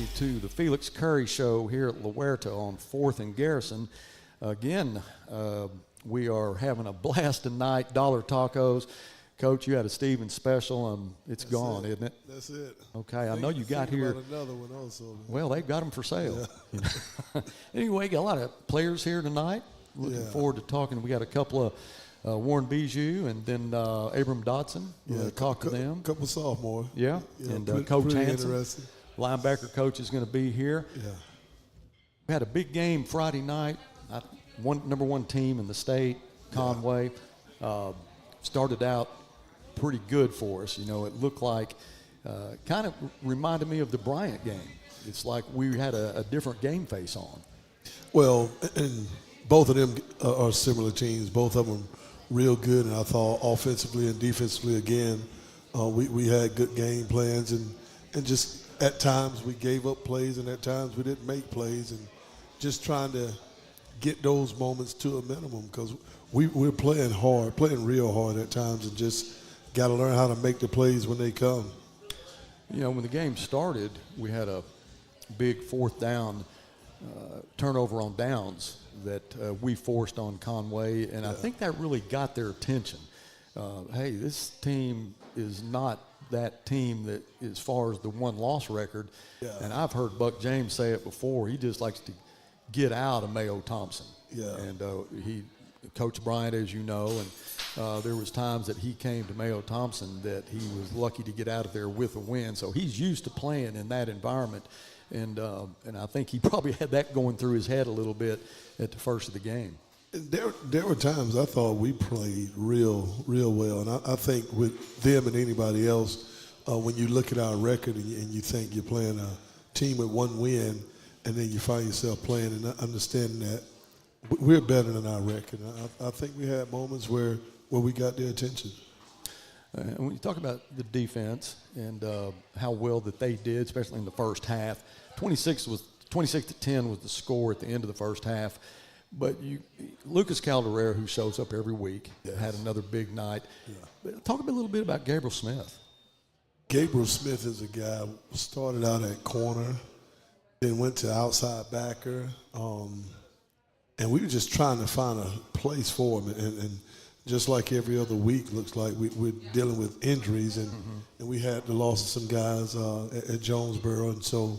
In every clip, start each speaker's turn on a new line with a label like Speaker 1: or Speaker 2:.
Speaker 1: everybody to the Felix Curry Show here at La Huerta on 4th and Garrison. Again, we are having a blast tonight. Dollar Tacos. Coach, you had a Steven special. It's gone, isn't it?
Speaker 2: That's it.
Speaker 1: Okay, I know you got here.
Speaker 2: About another one also.
Speaker 1: Well, they've got them for sale.
Speaker 2: Yeah.
Speaker 1: You know? Anyway, got a lot of players here tonight. Looking forward to talking. We got a couple of Warren Bijou and then Abram Dotson. Talk to them.
Speaker 2: A couple sophomores.
Speaker 1: Yeah, and Coach Hanson,
Speaker 2: interesting.
Speaker 1: linebacker coach, is going to be here.
Speaker 2: Yeah.
Speaker 1: We had a big game Friday night. Number one team in the state, Conway, started out pretty good for us. You know, it looked like, kind of reminded me of the Bryant game. It's like we had a different game face on.
Speaker 2: Well, and both of them are similar teams. Both of them real good, and I thought offensively and defensively again, we had good game plans, and just at times we gave up plays, and at times we didn't make plays, and just trying to get those moments to a minimum because we're playing hard, playing real hard at times, and just got to learn how to make the plays when they come.
Speaker 1: You know, when the game started, we had a big fourth down turnover on downs that we forced on Conway, and I think that really got their attention. Hey, this team is not that team that, as far as the one-loss record, and I've heard Buck James say it before, he just likes to get out of Mayo Thompson. And Coach Bryant, as you know, and there was times that he came to Mayo Thompson that he was lucky to get out of there with a win. So he's used to playing in that environment, and I think he probably had that going through his head a little bit at the first of the game.
Speaker 2: There were times I thought we played real well, and I think with them and anybody else, when you look at our record and you think you're playing a team with one win, and then you find yourself playing and understanding that we're better than our record. I think we had moments where we got their attention.
Speaker 1: And when you talk about the defense and how well that they did, especially in the first half, 26-10 was the score at the end of the first half. But Lucas Calderera, who shows up every week, had another big night. Talk a little bit about Gabriel Smith.
Speaker 2: Gabriel Smith is a guy who started out at corner, then went to outside backer, and we were just trying to find a place for him. And just like every other week, looks like we're dealing with injuries, and we had the loss of some guys at Jonesboro, and so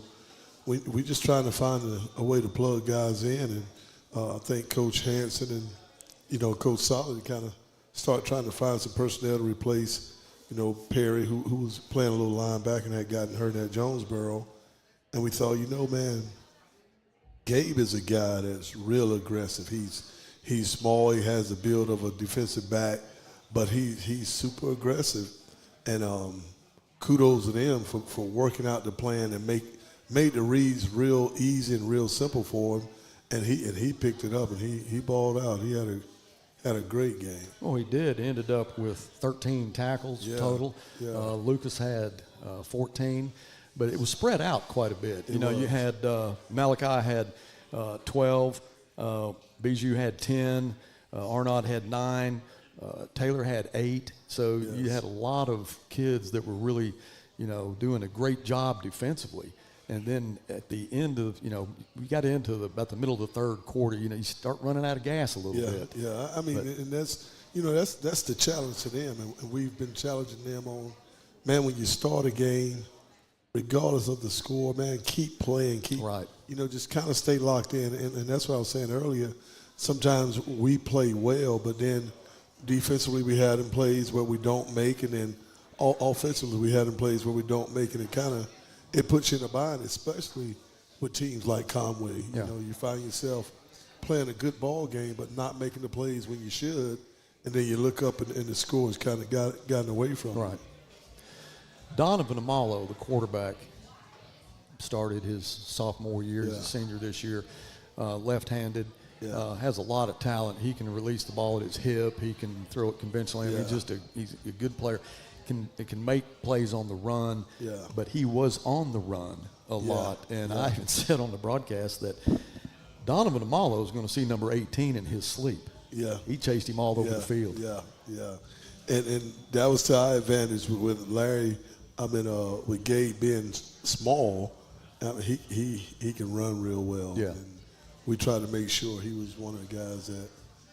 Speaker 2: we just trying to find a way to plug guys in. And I think Coach Hanson and Coach Solid kind of start trying to find some personnel to replace Perry, who was playing a little linebacker and had gotten hurt at Jonesboro. And we thought, man, Gabe is a guy that's real aggressive. He's small. He has the build of a defensive back, but he's super aggressive. And kudos to them for working out the plan and made the reads real easy and real simple for him. And he picked it up and he balled out. He had a great game.
Speaker 1: Oh, he did. Ended up with 13 tackles total. Lucas had 14. But it was spread out quite a bit. You had Malachi had 12, Bijou had 10, Arnaud had 9, Taylor had 8. So you had a lot of kids that were really, doing a great job defensively. And then at the end of, we got into about the middle of the third quarter, you start running out of gas a little bit.
Speaker 2: Yeah, I mean, and that's the challenge to them. And we've been challenging them on, man, when you start a game, regardless of the score, man, keep playing, just kind of stay locked in. And that's what I was saying earlier. Sometimes we play well, but then defensively we had in plays where we don't make, and then offensively we had in plays where we don't make, and it puts you in a bind, especially with teams like Conway. You find yourself playing a good ball game but not making the plays when you should, and then you look up and the score has kind of gotten away from you.
Speaker 1: Right. Donovan Amalo, the quarterback, started his sophomore year. He's a senior this year, left-handed, has a lot of talent. He can release the ball at his hip. He can throw it conventionally. He's a good player. Can make plays on the run, but he was on the run a lot. And I even said on the broadcast that Donovan Amalo is going to see number 18 in his sleep.
Speaker 2: Yeah.
Speaker 1: He chased him all over the field.
Speaker 2: Yeah. And that was to our advantage with Larry. With Gabe being small, I mean, he can run real well.
Speaker 1: Yeah.
Speaker 2: And we tried to make sure he was one of the guys that,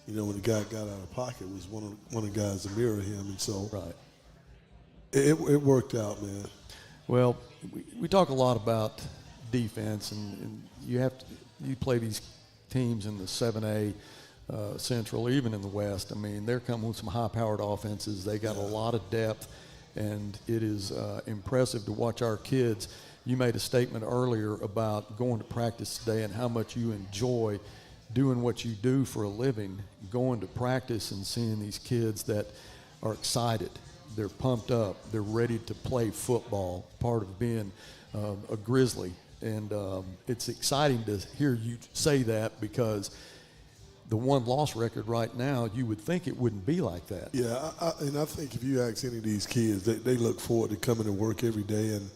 Speaker 2: when the guy got out of pocket, was one of the guys to mirror him, and so
Speaker 1: Right.
Speaker 2: it worked out, man.
Speaker 1: Well, we talk a lot about defense, and you play these teams in the 7A Central, even in the West. I mean, they're coming with some high-powered offenses. They got a lot of depth, and it is impressive to watch our kids. You made a statement earlier about going to practice today and how much you enjoy doing what you do for a living, going to practice and seeing these kids that are excited. They're pumped up. They're ready to play football, part of being a Grizzly. And it's exciting to hear you say that, because the one-loss record right now, you would think it wouldn't be like that.
Speaker 2: Yeah, and I think if you ask any of these kids, they look forward to coming to work every day. And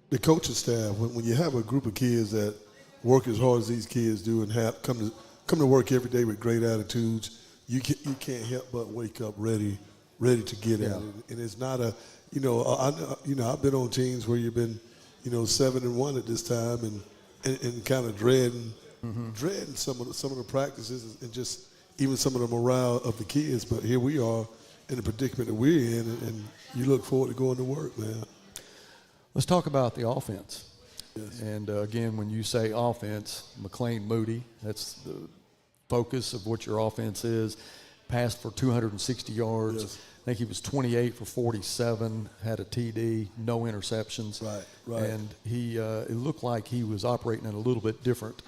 Speaker 2: the coaching staff, when you have a group of kids that work as hard as these kids do and come to work every day with great attitudes, you can't help but wake up ready to get at it. And it's not I've been on teams where you've been 7-1 at this time, and kind of dreading some of the practices and just even some of the morale of the kids. But here we are in the predicament that we're in, and you look forward to going to work, man.
Speaker 1: Let's talk about the offense.
Speaker 2: Yes.
Speaker 1: And again, when you say offense, McLean Moody, that's the focus of what your offense is. Passed for 260 yards.
Speaker 2: Yes.
Speaker 1: I think he was 28 for 47, had a TD, no interceptions.
Speaker 2: Right.
Speaker 1: And he it looked like he was operating in a little bit different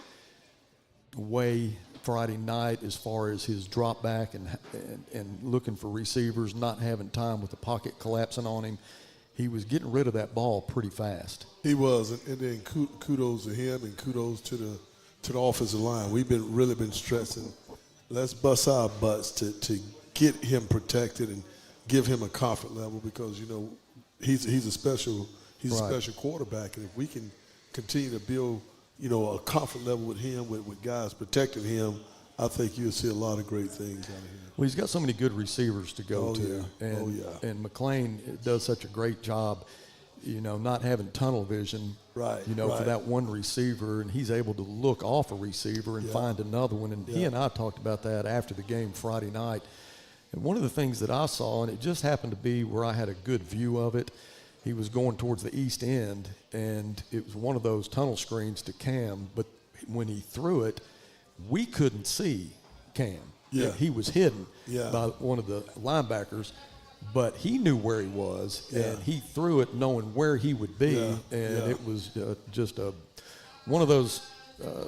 Speaker 1: way Friday night as far as his drop back and looking for receivers, not having time with the pocket collapsing on him. He was getting rid of that ball pretty fast.
Speaker 2: He was, and then kudos to him and kudos to the offensive line. We've really been stressing, let's bust our butts to get him protected and give him a comfort level, because he's a special quarterback, and if we can continue to build a comfort level with him, with guys protecting him, I think you'll see a lot of great things out of him.
Speaker 1: Well, he's got so many good receivers to go to.
Speaker 2: Yeah.
Speaker 1: And McLean does such a great job, not having tunnel vision,
Speaker 2: right.
Speaker 1: For that one receiver, and he's able to look off a receiver and find another one. And he and I talked about that after the game Friday night. And one of the things that I saw, and it just happened to be where I had a good view of it, he was going towards the east end, and it was one of those tunnel screens to Cam, but when he threw it, we couldn't see Cam.
Speaker 2: Yeah.
Speaker 1: He was hidden
Speaker 2: Yeah.
Speaker 1: by one of the linebackers, but he knew where he was, and he threw it knowing where he would be, it was just one of those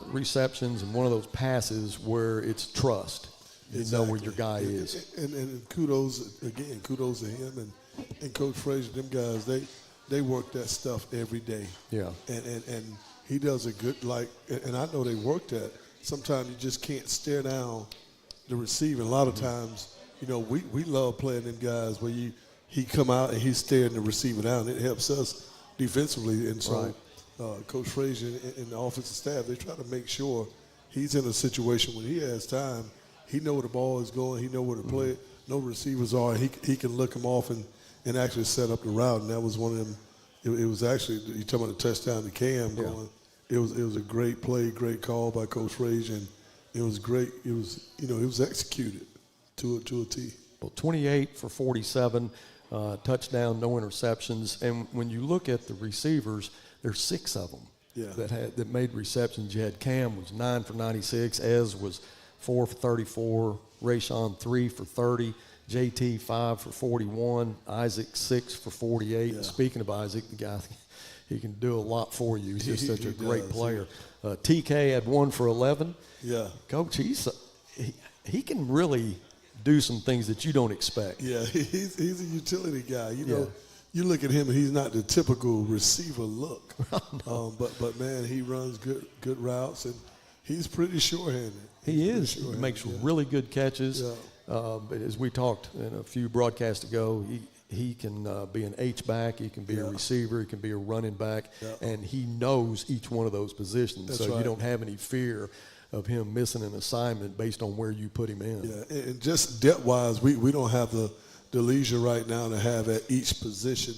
Speaker 1: receptions and one of those passes where it's trust. You know where your guy is.
Speaker 2: And kudos to him and Coach Frazier, them guys, they work that stuff every day.
Speaker 1: Yeah.
Speaker 2: And he does a good, and I know they work that. Sometimes you just can't stare down the receiver. A lot of times, we love playing them guys where he come out and he's staring the receiver down. It helps us defensively. And so Coach Frazier and the offensive staff, they try to make sure he's in a situation when he has time. He know where the ball is going. He know where to play it. No receivers are. He can look them off and actually set up the route. And that was one of them. It was actually, you talking about the touchdown to Cam going. It was a great play, great call by Coach Frazier, and it was great. It was executed to a T.
Speaker 1: Well, 28 for 47, touchdown, no interceptions. And when you look at the receivers, there's 6 of them that made receptions. You had Cam was 9 for 96, Ez was 4 for 34, Rayshon 3 for 30, JT 5 for 41, Isaac 6 for 48.
Speaker 2: Yeah.
Speaker 1: Speaking of Isaac, the guy, he can do a lot for you. He's just such a great
Speaker 2: does.
Speaker 1: player. TK had 1 for 11.
Speaker 2: Yeah.
Speaker 1: Coach, he can really do some things that you don't expect.
Speaker 2: Yeah, he's a utility guy. You look at him and he's not the typical receiver look.
Speaker 1: No.
Speaker 2: But man, he runs good routes, and he's pretty sure-handed.
Speaker 1: He is. He makes really good catches.
Speaker 2: Yeah.
Speaker 1: But as we talked in a few broadcasts ago, he can be an H-back, he can be a receiver, he can be a running back, and he knows each one of those positions.
Speaker 2: That's
Speaker 1: so
Speaker 2: right.
Speaker 1: you don't have any fear of him missing an assignment based on where you put him in.
Speaker 2: Yeah, and just depth-wise, we don't have the leisure right now to have at each position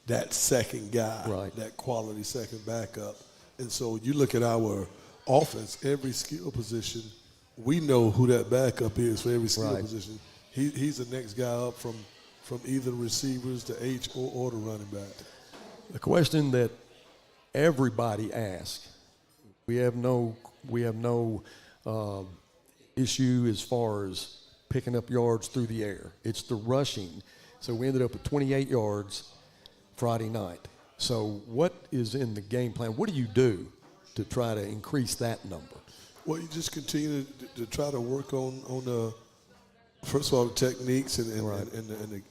Speaker 2: that second guy,
Speaker 1: right.
Speaker 2: that quality second backup. And so you look at our offense, every skill position, we know who that backup is for every skill
Speaker 1: right.
Speaker 2: position. He's the next guy up from either receivers to H or the running back.
Speaker 1: The question that everybody asks, we have no issue as far as picking up yards through the air. It's the rushing. So we ended up with 28 yards Friday night. So what is in the game plan? What do you do to try to increase that number?
Speaker 2: Well, you just continue to try to work on the, first of all, the techniques and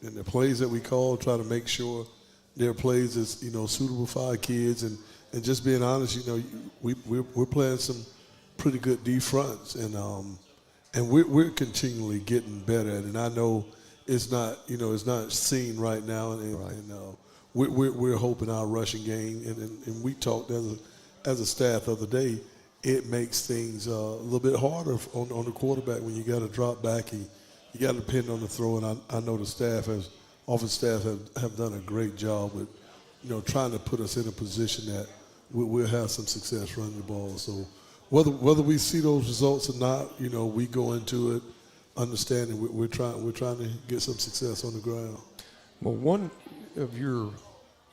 Speaker 2: the plays that we call. Try to make sure their plays is suitable for our kids, and just being honest, we're playing some pretty good D fronts, and we're continually getting better at it. And I know it's not seen right now, and we're hoping our rushing game, and we talked as a staff the other day. It makes things a little bit harder on the quarterback when you got to drop back. You got to depend on the throw, and I know the offense staff have done a great job with, trying to put us in a position that we'll have some success running the ball. So whether we see those results or not, we go into it understanding we're trying to get some success on the ground.
Speaker 1: Well, one of your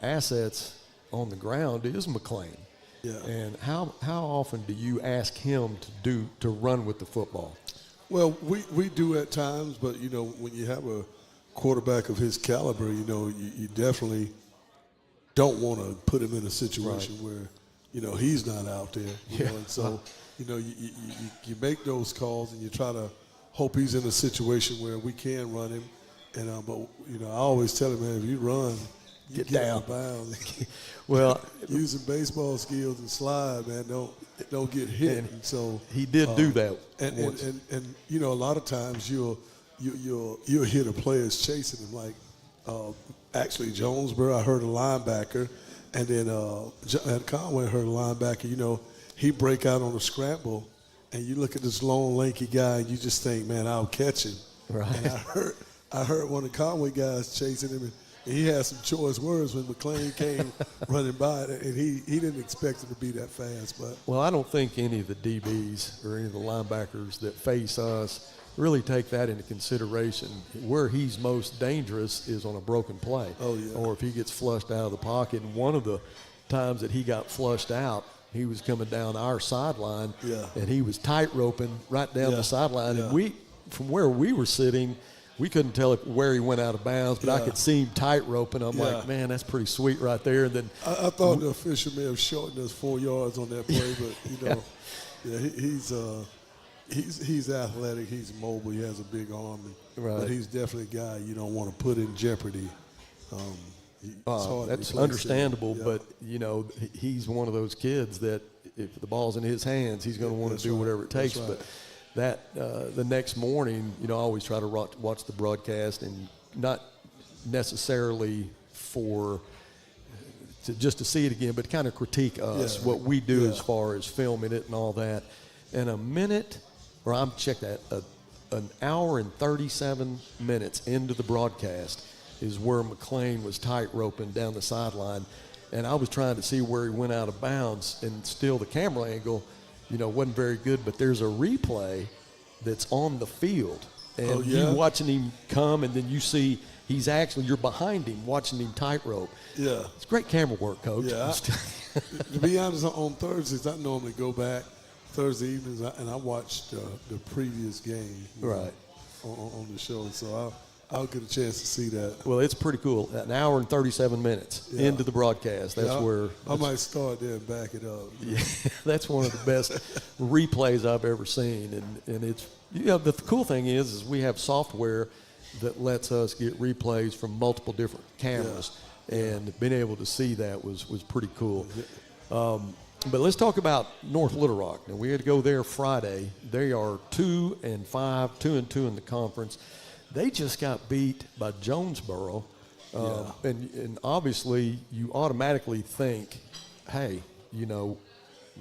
Speaker 1: assets on the ground is McClain.
Speaker 2: Yeah.
Speaker 1: And how often do you ask him to run with the football?
Speaker 2: Well, we do at times, but when you have a quarterback of his caliber, you definitely don't want to put him in a situation where he's not out there. And so you make those calls and you try to hope he's in a situation where we can run him. And but I always tell him, man, if you run, you get down out of bounds.
Speaker 1: Well,
Speaker 2: using baseball skills and slide, man, don't get hit. And so
Speaker 1: he did do that.
Speaker 2: And a lot of times you'll hit a player's chasing him. Like actually Jonesboro, I heard a linebacker, and then at Conway heard a linebacker. He break out on a scramble, and you look at this long lanky guy, and you just think, man, I'll catch him.
Speaker 1: Right.
Speaker 2: And I heard one of the Conway guys chasing him, and he had some choice words when McClain came running by, and he didn't expect him to be that fast. But
Speaker 1: well, I don't think any of the DBs or any of the linebackers that face us really take that into consideration. Where he's most dangerous is on a broken play.
Speaker 2: Oh, yeah.
Speaker 1: Or if he gets flushed out of the pocket. And one of the times that he got flushed out, he was coming down our sideline, and he was tight roping right down the sideline. And we, from where we were sitting, we couldn't tell where he went out of bounds, but I could see him tight roping. I'm like, man, that's pretty sweet right there. And then
Speaker 2: I thought the official may have shortened us 4 yards on that play, but he's athletic, he's mobile, he has a big arm, but he's definitely a guy you don't want to put in jeopardy.
Speaker 1: That's understandable, but he's one of those kids that if the ball's in his hands, he's going to want to do whatever it takes. But that the next morning, I always try to watch the broadcast, and not necessarily just to see it again, but kind of critique us, what we do as far as filming it and all that. And an hour and 37 minutes into the broadcast is where McClain was tight roping down the sideline, and I was trying to see where he went out of bounds, and still the camera angle, wasn't very good. But there's a replay that's on the field, and you watching him come, and then you see you're behind him watching him tightrope. Yeah, it's great camera work, Coach.
Speaker 2: Yeah, to be honest, on Thursdays I normally go back Thursday evenings and I watch the previous game on the show, so I'll get a chance to see that.
Speaker 1: Well, it's pretty cool. An hour and 37 minutes into the broadcast. I
Speaker 2: might start there and back it up.
Speaker 1: Yeah, that's one of the best replays I've ever seen. And it's the cool thing is we have software that lets us get replays from multiple different cameras, and being able to see that was pretty cool. But let's talk about North Little Rock. Now, we had to go there Friday. They are 2-5, 2-2 in the conference. They just got beat by Jonesboro, and obviously you automatically think, hey,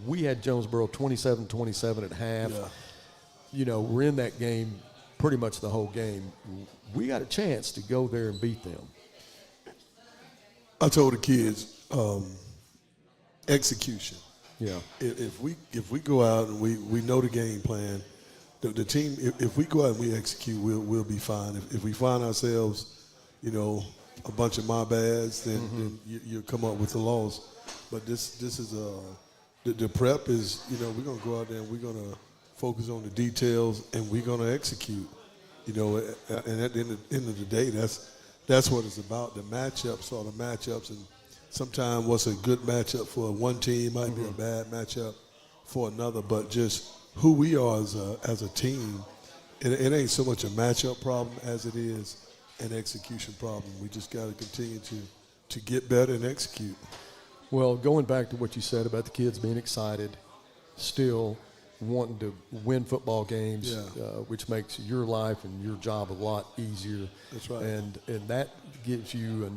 Speaker 1: we had Jonesboro 27-27 at half. We're in that game pretty much the whole game. We got a chance to go there and beat them.
Speaker 2: I told the kids, execution.
Speaker 1: Yeah.
Speaker 2: If we go out and we know the game plan, the team. If we go out and we execute, we'll be fine. If we find ourselves, a bunch of my bads, then you come up with a loss. But this is the prep is we're gonna go out there and we're gonna focus on the details and we're gonna execute. And at the end of the day, that's what it's about. The matchups are the matchups, and sometimes what's a good matchup for one team might be a bad matchup for another. But just who we are as a team, it ain't so much a matchup problem as it is an execution problem. We just got to continue to get better and execute.
Speaker 1: Well, going back to what you said about the kids being excited, still wanting to win football games, which makes your life and your job a lot easier.
Speaker 2: That's right.
Speaker 1: And that gives you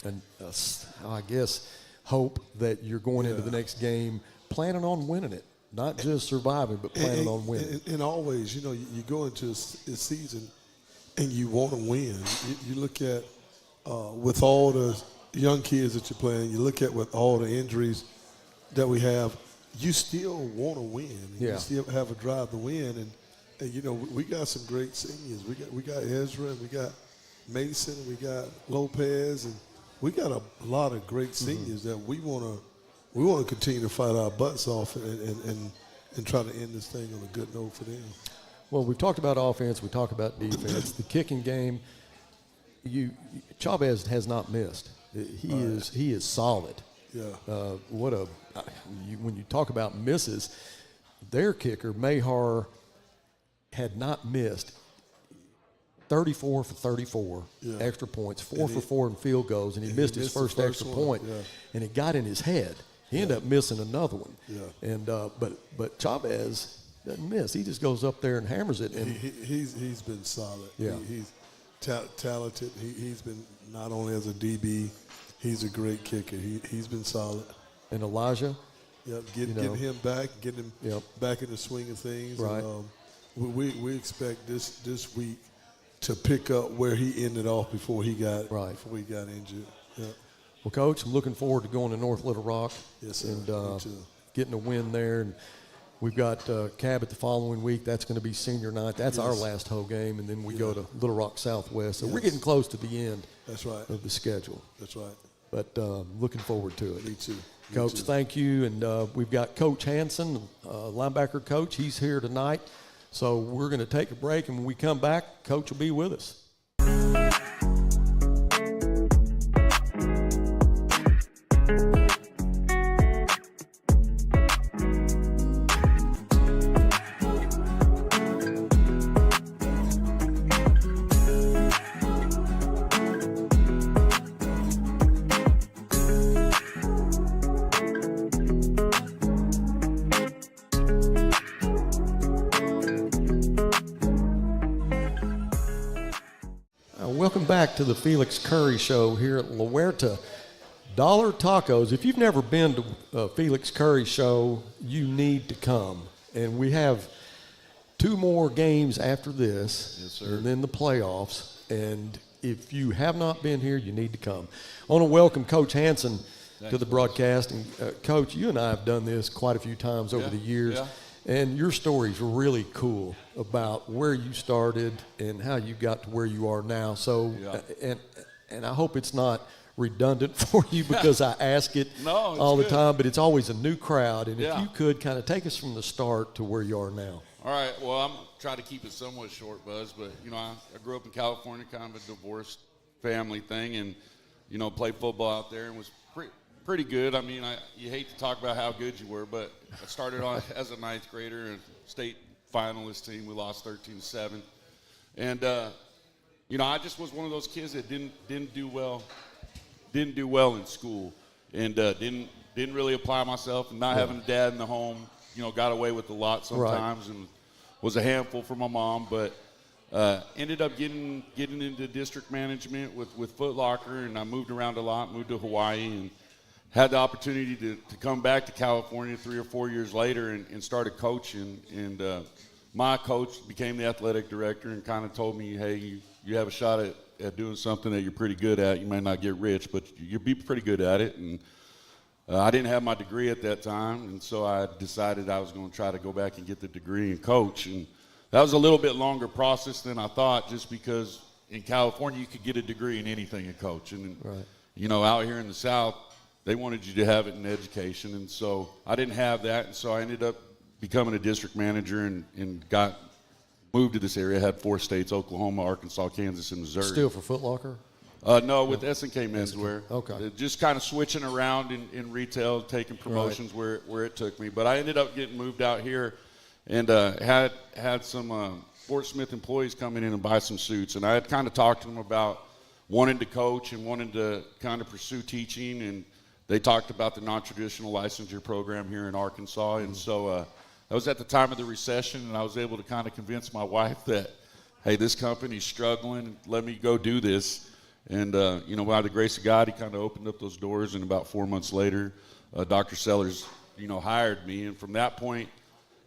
Speaker 1: I guess, hope that you're going into the next game planning on winning it, not just surviving, but planning on winning.
Speaker 2: And always, you go into a season and you want to win. You look at with all the young kids that you're playing, you look at with all the injuries that we have, you still want to win.
Speaker 1: Yeah.
Speaker 2: You still have a drive to win, and we got some great seniors. We got Ezra, and we got Mason, and we got Lopez, and we got a lot of great seniors that we want to continue to fight our butts off and try to end this thing on a good note for them.
Speaker 1: Well, we've talked about offense, we talked about defense. The kicking game, Chavez has not missed. He is solid.
Speaker 2: Yeah.
Speaker 1: When you talk about misses, their kicker Mahar had not missed 34 for 34 extra points, 4 for 4 in field goals, and he missed his first extra point, and it got in his head. He ended up missing another one. Yeah. And but Chavez doesn't miss. He just goes up there and hammers it. And
Speaker 2: he's been solid.
Speaker 1: Yeah.
Speaker 2: He's talented. He's been not only as a DB, he's a great kicker. He's been solid.
Speaker 1: And Elijah.
Speaker 2: Yep, getting him back, getting him back in the swing of things.
Speaker 1: Right.
Speaker 2: And, we expect this week to pick up where he ended off before he got injured. Yeah.
Speaker 1: Well, Coach, I'm looking forward to going to North Little Rock.
Speaker 2: Yes, sir.
Speaker 1: And
Speaker 2: Me too.
Speaker 1: getting a win there. And we've got Cabot the following week. That's going to be senior night. That's our last home game, and then we go to Little Rock Southwest. So we're getting close to the end.
Speaker 2: That's right.
Speaker 1: Of the schedule.
Speaker 2: That's right.
Speaker 1: But looking forward to it.
Speaker 2: Me too.
Speaker 1: Coach, thank you. And we've got Coach Hanson, linebacker coach. He's here tonight. So we're going to take a break, and when we come back, Coach will be with us. Welcome back to the Felix Curry Show here at La Huerta Dollar Tacos. If you've never been to a Felix Curry Show, you need to come. And we have 2 more games after this,
Speaker 3: yes, sir,
Speaker 1: and then the playoffs. And if you have not been here, you need to come. I want to welcome Coach Hanson to the broadcast. And Coach, you and I have done this quite a few times over the years.
Speaker 3: Yeah.
Speaker 1: And your story's really cool about where you started and how you got to where you are now. So, and I hope it's not redundant for you because I ask it all the time, but it's always a new crowd. And if you could kind of take us from the start to where you are now.
Speaker 3: All right. Well, I'm trying to keep it somewhat short, Buzz, but, I grew up in California, kind of a divorced family thing, and, played football out there and was pretty good. I mean, you hate to talk about how good you were, but I started on as a 9th grader and state finalist team. We lost 13-7. And, I just was one of those kids that didn't do well in school and didn't really apply myself, and not having a dad in the home, got away with a lot sometimes and was a handful for my mom, but ended up getting into district management with Foot Locker, and I moved around a lot, moved to Hawaii, and had the opportunity to come back to California 3 or 4 years later and started coaching. And my coach became the athletic director and kind of told me, hey, you have a shot at doing something that you're pretty good at. You may not get rich, but you'll be pretty good at it. And I didn't have my degree at that time, and so I decided I was going to try to go back and get the degree and coach. And that was a little bit longer process than I thought, just because in California you could get a degree in anything and coach. And, you know, out here in the South, they wanted you to have it in education. And so I didn't have that, and so I ended up becoming a district manager and got moved to this area. I had 4 states: Oklahoma, Arkansas, Kansas, and Missouri.
Speaker 1: Still for Foot Locker?
Speaker 3: No, with S&K Menswear.
Speaker 1: Okay.
Speaker 3: Just kind of switching around in retail, taking promotions where it took me. But I ended up getting moved out here and had some Fort Smith employees come in and buy some suits. And I had kind of talked to them about wanting to coach and wanting to kind of pursue teaching. And they talked about the non-traditional licensure program here in Arkansas. And so that was at the time of the recession, and I was able to kind of convince my wife that, hey, this company's struggling, let me go do this. And, you know, by the grace of God, he kind of opened up those doors, and about 4 months later, Dr. Sellers, you know, hired me. And from that point,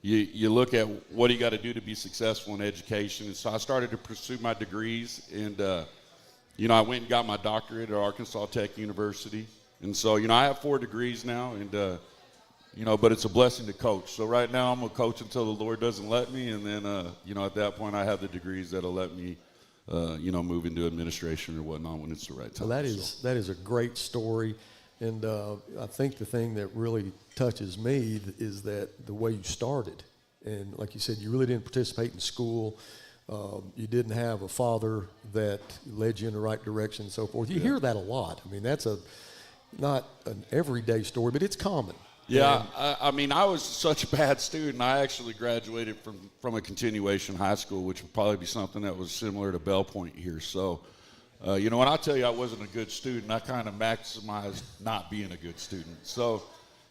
Speaker 3: you look at what you got to do to be successful in education. And so I started to pursue my degrees, and, you know, I went and got my doctorate at Arkansas Tech University. And so, you know, I have 4 degrees now, and, you know, but it's a blessing to coach. So right now I'm a coach until the Lord doesn't let me, and then, you know, at that point I have the degrees that'll let me you know, move into administration or whatnot when it's the right time.
Speaker 1: Well, that is a great story, and I think the thing that really touches me is that the way you started, and like you said, you really didn't participate in school. You didn't have a father that led you in the right direction and so forth. You hear that a lot. I mean, that's not an everyday story, but it's common.
Speaker 3: Yeah, I mean, I was such a bad student. I actually graduated from a continuation high school, which would probably be something that was similar to Bell Point here. So, you know, when I tell you I wasn't a good student, I kind of maximized not being a good student. So,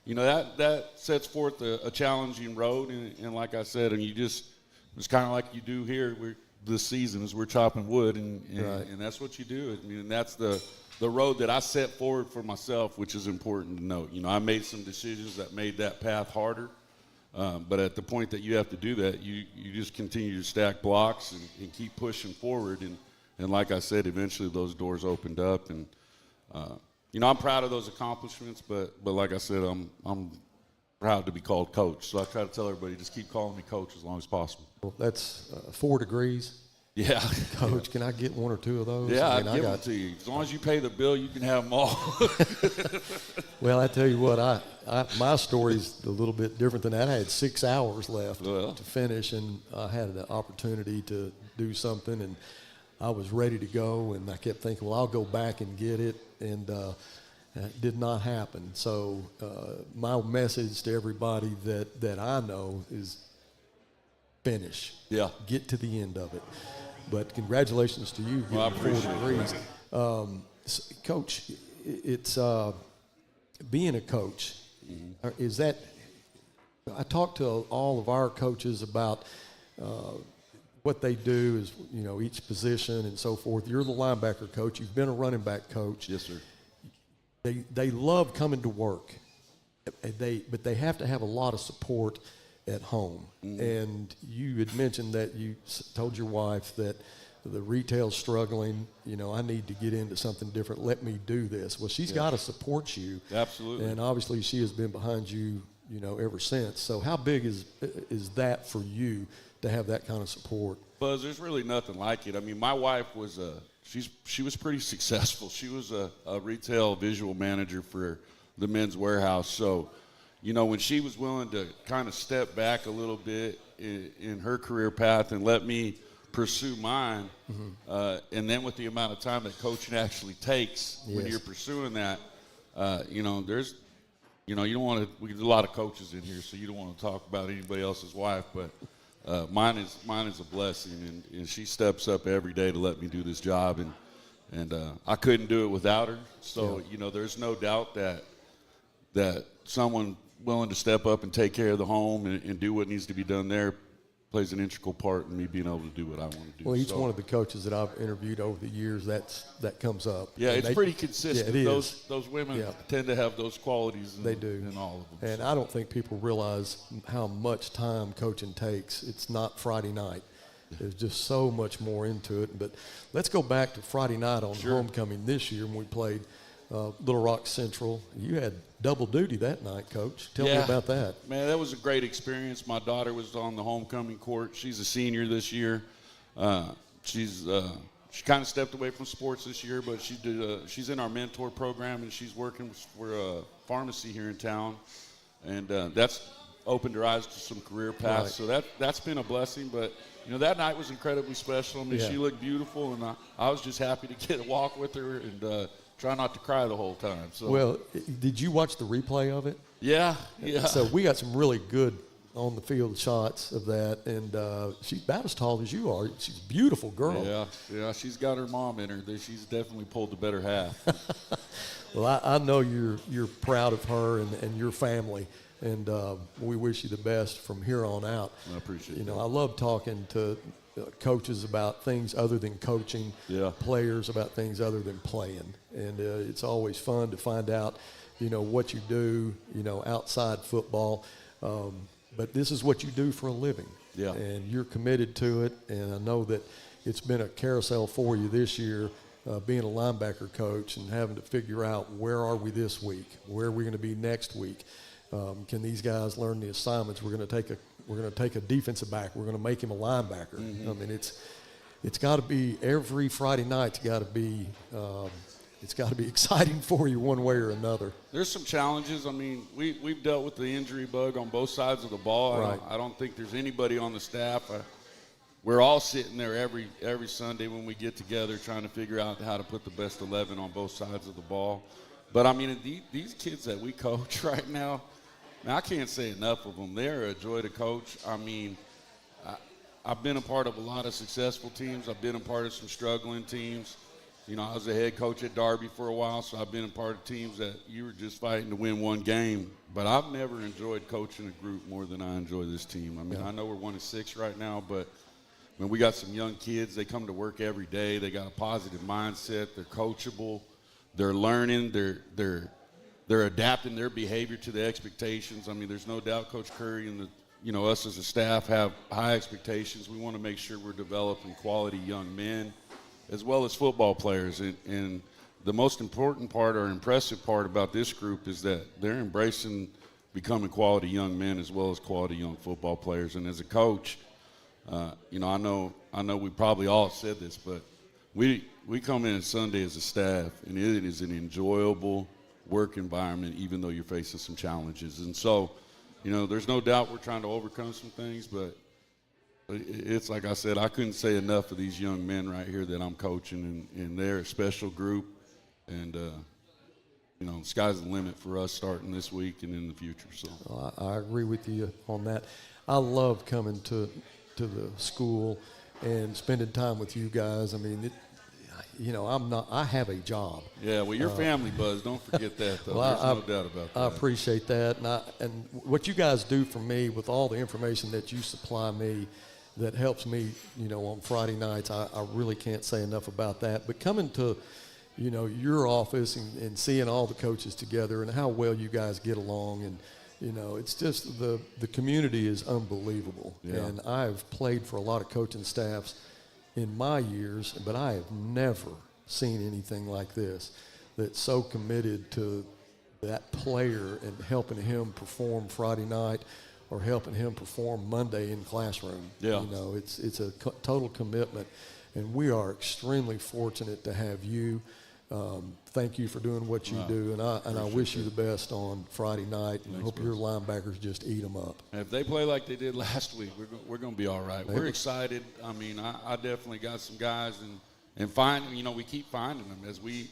Speaker 3: you know, that sets forth a challenging road. And like I said, and it's kind of like you do here this season is we're chopping wood, and that's what you do. I mean, that's the road that I set forward for myself, which is important to note. You know, I made some decisions that made that path harder, but at the point that you have to do that, you just continue to stack blocks and keep pushing forward. And like I said, eventually those doors opened up, and you know, I'm proud of those accomplishments. But like I said, I'm proud to be called coach. So I try to tell everybody, just keep calling me coach as long as possible.
Speaker 1: Well, that's 4 degrees.
Speaker 3: Yeah.
Speaker 1: Coach, can I get 1 or 2 of those?
Speaker 3: Yeah, I'd give them to you. As long as you pay the bill, you can have them all.
Speaker 1: Well, I tell you what, my story's a little bit different than that. I had 6 hours left to finish, and I had the opportunity to do something, and I was ready to go, and I kept thinking, well, I'll go back and get it, and it did not happen. So my message to everybody that I know is finish.
Speaker 3: Yeah.
Speaker 1: Get to the end of it. But congratulations to you getting 4 degrees. Coach, it's being a coach. Is that – I talk to all of our coaches about what they do is, you know, each position and so forth. You're the linebacker coach. You've been a running back coach.
Speaker 3: Yes, sir.
Speaker 1: They love coming to work, but they have to have a lot of support at home. And you had mentioned that you told your wife that the retail's struggling, you know, I need to get into something different. Let me do this. Well, she's got to support you.
Speaker 3: Absolutely.
Speaker 1: And obviously she has been behind you, you know, ever since. So how big is that for you to have that kind of support?
Speaker 3: Buzz, there's really nothing like it. I mean, my wife was she was pretty successful. She was a retail visual manager for the Men's Warehouse. So, you know, when she was willing to kind of step back a little bit in her career path and let me pursue mine, and then with the amount of time that coaching actually takes when you're pursuing that, you know, there's, you know, you don't want to. There's a lot of coaches in here, so you don't want to talk about anybody else's wife, but mine is a blessing, and she steps up every day to let me do this job, and I couldn't do it without her. So you know, there's no doubt that someone willing to step up and take care of the home and do what needs to be done there plays an integral part in me being able to do what I want to do.
Speaker 1: Well, each one of the coaches that I've interviewed over the years, that comes up.
Speaker 3: Yeah, it's pretty consistent.
Speaker 1: Yeah, it is.
Speaker 3: Those women tend to have those qualities
Speaker 1: they do.
Speaker 3: in all of them.
Speaker 1: And I don't think people realize how much time coaching takes. It's not Friday night. There's just so much more into it. But let's go back to Friday night on homecoming this year when we played Little Rock Central. You had double duty that night, Coach. Tell me about that.
Speaker 3: Man, that was a great experience. My daughter was on the homecoming court. She's a senior this year. She kind of stepped away from sports this year, but she's in our mentor program, and she's working for a pharmacy here in town. And that's opened her eyes to some career paths.
Speaker 1: Right.
Speaker 3: So that's been a blessing. But, that night was incredibly special. I mean, she looked beautiful, and I was just happy to get a walk with her and try not to cry the whole time. So.
Speaker 1: Well, did you watch the replay of it?
Speaker 3: Yeah.
Speaker 1: So we got some really good on the field shots of that, and she's about as tall as you are. She's a beautiful girl.
Speaker 3: Yeah, she's got her mom in her. She's definitely pulled the better half.
Speaker 1: Well, I know you're proud of her and your family, and we wish you the best from here on out.
Speaker 3: I appreciate it.
Speaker 1: I love talking to coaches about things other than coaching, players about things other than playing, and it's always fun to find out, what you do, outside football. But this is what you do for a living, and you're committed to it. And I know that it's been a carousel for you this year, being a linebacker coach and having to figure out where are we this week, where are we going to be next week. Can these guys learn the assignments? We're going to take a defensive back. We're going to make him a linebacker.
Speaker 3: Mm-hmm.
Speaker 1: I mean, it's got to be every Friday night's got to be. It's got to be exciting for you one way or another.
Speaker 3: There's some challenges. I mean, we've dealt with the injury bug on both sides of the ball.
Speaker 1: Right.
Speaker 3: I don't think there's anybody on the staff. We're all sitting there every Sunday when we get together trying to figure out how to put the best 11 on both sides of the ball. But, I mean, these kids that we coach right now, man, I can't say enough of them. They're a joy to coach. I mean, I've been a part of a lot of successful teams. I've been a part of some struggling teams. I was a head coach at Darby for a while, so I've been a part of teams that you were just fighting to win one game. But I've never enjoyed coaching a group more than I enjoy this team. I mean, I know we're 1-6 right now, but we got some young kids. They come to work every day. They got a positive mindset. They're coachable. They're learning. They're adapting their behavior to the expectations. I mean, there's no doubt Coach Curry and us as a staff have high expectations. We want to make sure we're developing quality young men as well as football players. And the most important part or impressive part about this group is that they're embracing becoming quality young men as well as quality young football players. And as a coach, I know we probably all said this, but we come in Sunday as a staff, and it is an enjoyable work environment even though you're facing some challenges. And so, there's no doubt we're trying to overcome some things, but it's like I said, I couldn't say enough of these young men right here that I'm coaching, and they're a special group. And, the sky's the limit for us starting this week and in the future. So
Speaker 1: I agree with you on that. I love coming to the school and spending time with you guys. I mean, I have a job.
Speaker 3: Yeah, well, you're family, Buzz. Don't forget that, though. There's no doubt about that.
Speaker 1: I appreciate that. And what you guys do for me with all the information that you supply me that helps me, on Friday nights, I really can't say enough about that. But coming to, your office and seeing all the coaches together and how well you guys get along, and, it's just the community is unbelievable. Yeah. And I've played for a lot of coaching staffs in my years, but I have never seen anything like this that's so committed to that player and helping him perform Friday night or helping him perform Monday in classroom.
Speaker 3: Yeah.
Speaker 1: It's a total commitment, and we are extremely fortunate to have you. Thank you for doing what you do, and I wish you the best on Friday night, and
Speaker 3: Thanks,
Speaker 1: hope your linebackers just eat them up.
Speaker 3: And if they play like they did last week, we're going to be all right. We're excited. I mean, I definitely got some guys, and we keep finding them as we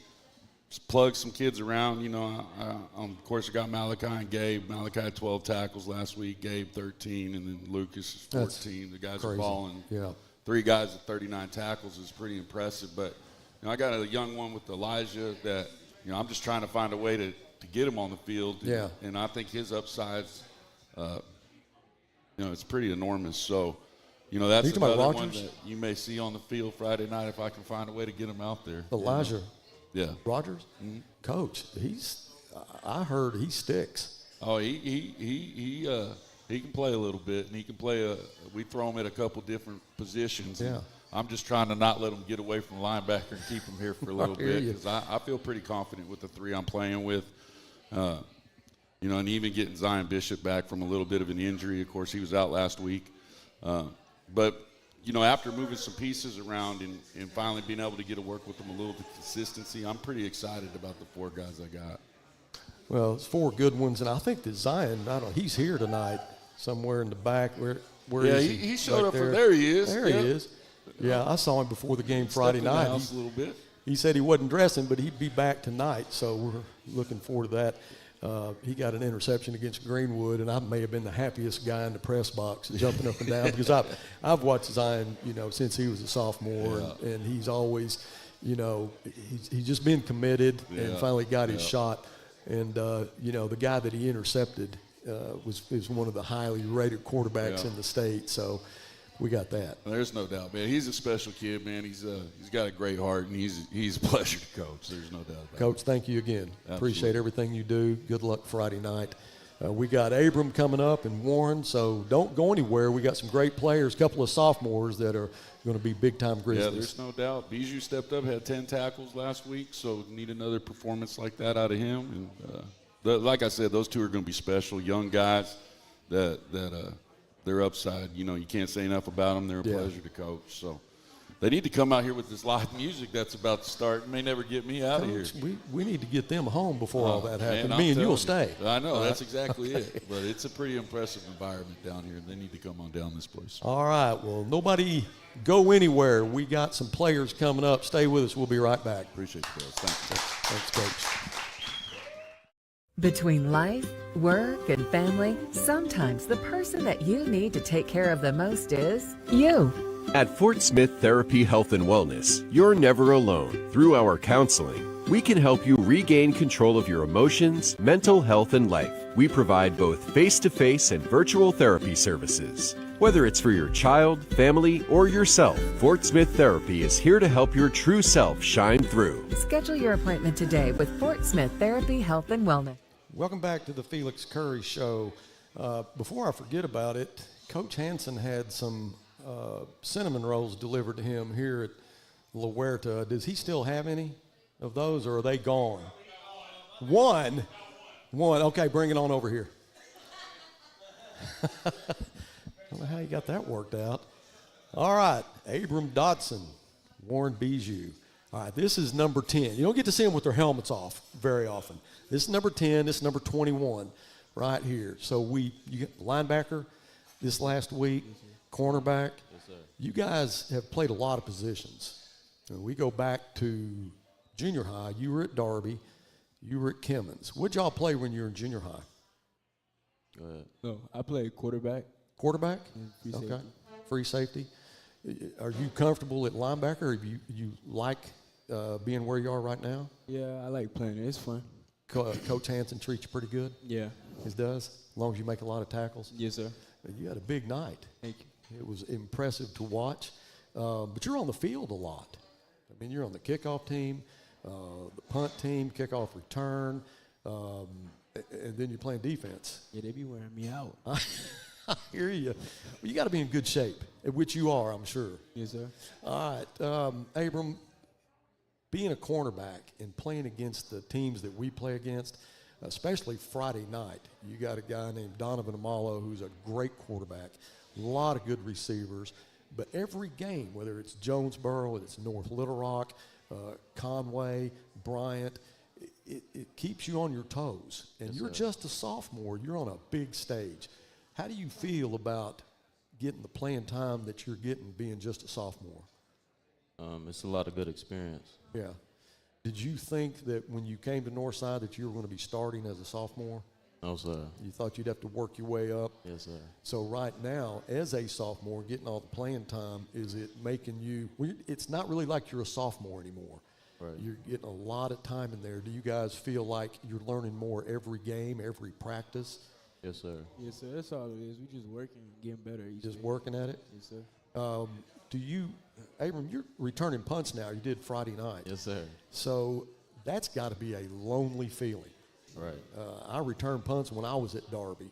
Speaker 3: plug some kids around. Of course, I got Malachi and Gabe. Malachi had 12 tackles last week, Gabe 13, and then Lucas is 14. The guys
Speaker 1: crazy.
Speaker 3: Are balling.
Speaker 1: Yeah.
Speaker 3: 3 guys at 39 tackles is pretty impressive, but I got a young one with Elijah that, I'm just trying to find a way to get him on the field.
Speaker 1: Yeah.
Speaker 3: And I think his upside's, it's pretty enormous. So, that's another one that you may see on the field Friday night if I can find a way to get him out there.
Speaker 1: Elijah.
Speaker 3: Yeah.
Speaker 1: Rogers?
Speaker 3: Mm-hmm.
Speaker 1: Coach, I heard he sticks.
Speaker 3: Oh, he He can play a little bit, and he can play we throw him at a couple different positions.
Speaker 1: Yeah.
Speaker 3: I'm just trying to not let him get away from the linebacker and keep him here for a little bit
Speaker 1: you.
Speaker 3: because I feel pretty confident with the three I'm playing with. You know, and even getting Zion Bishop back from a little bit of an injury. Of course, he was out last week. But, you know, after moving some pieces around and finally being able to get to work with them a little bit of consistency, I'm pretty excited about the 4 guys I got.
Speaker 1: Well, it's 4 good ones, and I think that Zion, I don't know, he's here tonight somewhere in the back. Where is he?
Speaker 3: He showed
Speaker 1: Right
Speaker 3: up. There he is.
Speaker 1: There he is. Yeah, I saw him before the game Friday night.
Speaker 3: A little bit.
Speaker 1: He said he wasn't dressing, but he'd be back tonight, so we're looking forward to that. He got an interception against Greenwood, and I may have been the happiest guy in the press box jumping up and down because I've watched Zion, you know, since he was a sophomore, and he's always, you know, he's just been committed and finally got his shot. And, you know, the guy that he intercepted is one of the highly rated quarterbacks in the state, so we got that.
Speaker 3: There's no doubt, man. He's a special kid, man. He's got a great heart, and he's a pleasure to coach. There's no doubt about it.
Speaker 1: Coach, thank you again.
Speaker 3: Absolutely.
Speaker 1: Appreciate everything you do. Good luck Friday night. We got Abram coming up and Warren, so don't go anywhere. We got some great players, a couple of sophomores that are going to be big-time Grizzlies.
Speaker 3: Yeah, there's no doubt. Bijou stepped up, had 10 tackles last week, so need another performance like that out of him. And like I said, those 2 are going to be special, young guys that their upside, you know, you can't say enough about them. They're a pleasure to coach. So they need to come out here with this live music that's about to start. It may never get me out of here.
Speaker 1: We need to get them home before all that happens.
Speaker 3: Man,
Speaker 1: Me and you'll
Speaker 3: you.
Speaker 1: stay.
Speaker 3: I know. That's exactly it. But it's a pretty impressive environment down here. They need to come on down this place.
Speaker 1: All right. Well, nobody go anywhere. We got some players coming up. Stay with us. We'll be right back.
Speaker 3: Appreciate you, Bill. Thanks.
Speaker 1: Thanks, Coach.
Speaker 4: Between life, work, and family, sometimes the person that you need to take care of the most is you.
Speaker 5: At Fort Smith Therapy Health and Wellness, you're never alone. Through our counseling, we can help you regain control of your emotions, mental health, and life. We provide both face-to-face and virtual therapy services. Whether it's for your child, family, or yourself, Fort Smith Therapy is here to help your true self shine through.
Speaker 4: Schedule your appointment today with Fort Smith Therapy Health and Wellness.
Speaker 1: Welcome back to the Felix Curry Show. Before I forget about it, Coach Hansen had some cinnamon rolls delivered to him here at La Huerta. Does he still have any of those, or are they gone? One. Okay, bring it on over here. I don't know how you got that worked out. All right, Abram Dotson, Warren Bijou. All right, this is number 10. You don't get to see them with their helmets off very often. This is number 10. This is number 21 right here. So you get linebacker this last week, cornerback.
Speaker 6: Yes, sir.
Speaker 1: You guys have played a lot of positions. We go back to junior high. You were at Darby. You were at Kimmons. What'd y'all play when you were in junior high?
Speaker 6: Go ahead.
Speaker 7: No, I played quarterback.
Speaker 1: Quarterback?
Speaker 7: Free
Speaker 1: Okay.
Speaker 7: safety.
Speaker 1: Free safety. Are you comfortable at linebacker, or you like being where you are right now?
Speaker 7: Yeah, I like playing it. It's fun.
Speaker 1: Coach Hansen treats you pretty good?
Speaker 7: Yeah.
Speaker 1: He does? As long as you make a lot of tackles?
Speaker 7: Yes, sir.
Speaker 1: You had a big night.
Speaker 7: Thank you.
Speaker 1: It was impressive to watch. But you're on the field a lot. I mean, you're on the kickoff team, the punt team, kickoff return, and then you're playing defense.
Speaker 7: Yeah, they be wearing me out.
Speaker 1: I hear you. Well, you got to be in good shape, which you are, I'm sure.
Speaker 7: Yes, sir.
Speaker 1: All right, Abram, being a cornerback and playing against the teams that we play against, especially Friday night, you got a guy named Donovan Amalo who's a great quarterback, a lot of good receivers. But every game, whether it's Jonesboro, it's North Little Rock, Conway, Bryant, it keeps you on your toes. And you're just a sophomore. You're on a big stage. How do you feel about getting the playing time that you're getting being just a sophomore?
Speaker 6: It's a lot of good experience.
Speaker 1: Yeah. Did you think that when you came to Northside that you were going to be starting as a sophomore?
Speaker 6: No, sir.
Speaker 1: You thought you'd have to work your way up?
Speaker 6: Yes, sir.
Speaker 1: So right now, as a sophomore, getting all the playing time, is it making you – it's not really like you're a sophomore anymore.
Speaker 6: Right.
Speaker 1: You're getting a lot of time in there. Do you guys feel like you're learning more every game, every practice?
Speaker 6: Yes, sir.
Speaker 7: Yes, sir. That's all it is. We just working, getting better each
Speaker 1: Just
Speaker 7: day.
Speaker 1: working at it?
Speaker 7: Yes, sir.
Speaker 1: Do you – Abram, you're returning punts now. You did Friday night.
Speaker 6: Yes, sir.
Speaker 1: So that's got to be a lonely feeling.
Speaker 6: Right.
Speaker 1: I returned punts when I was at Darby.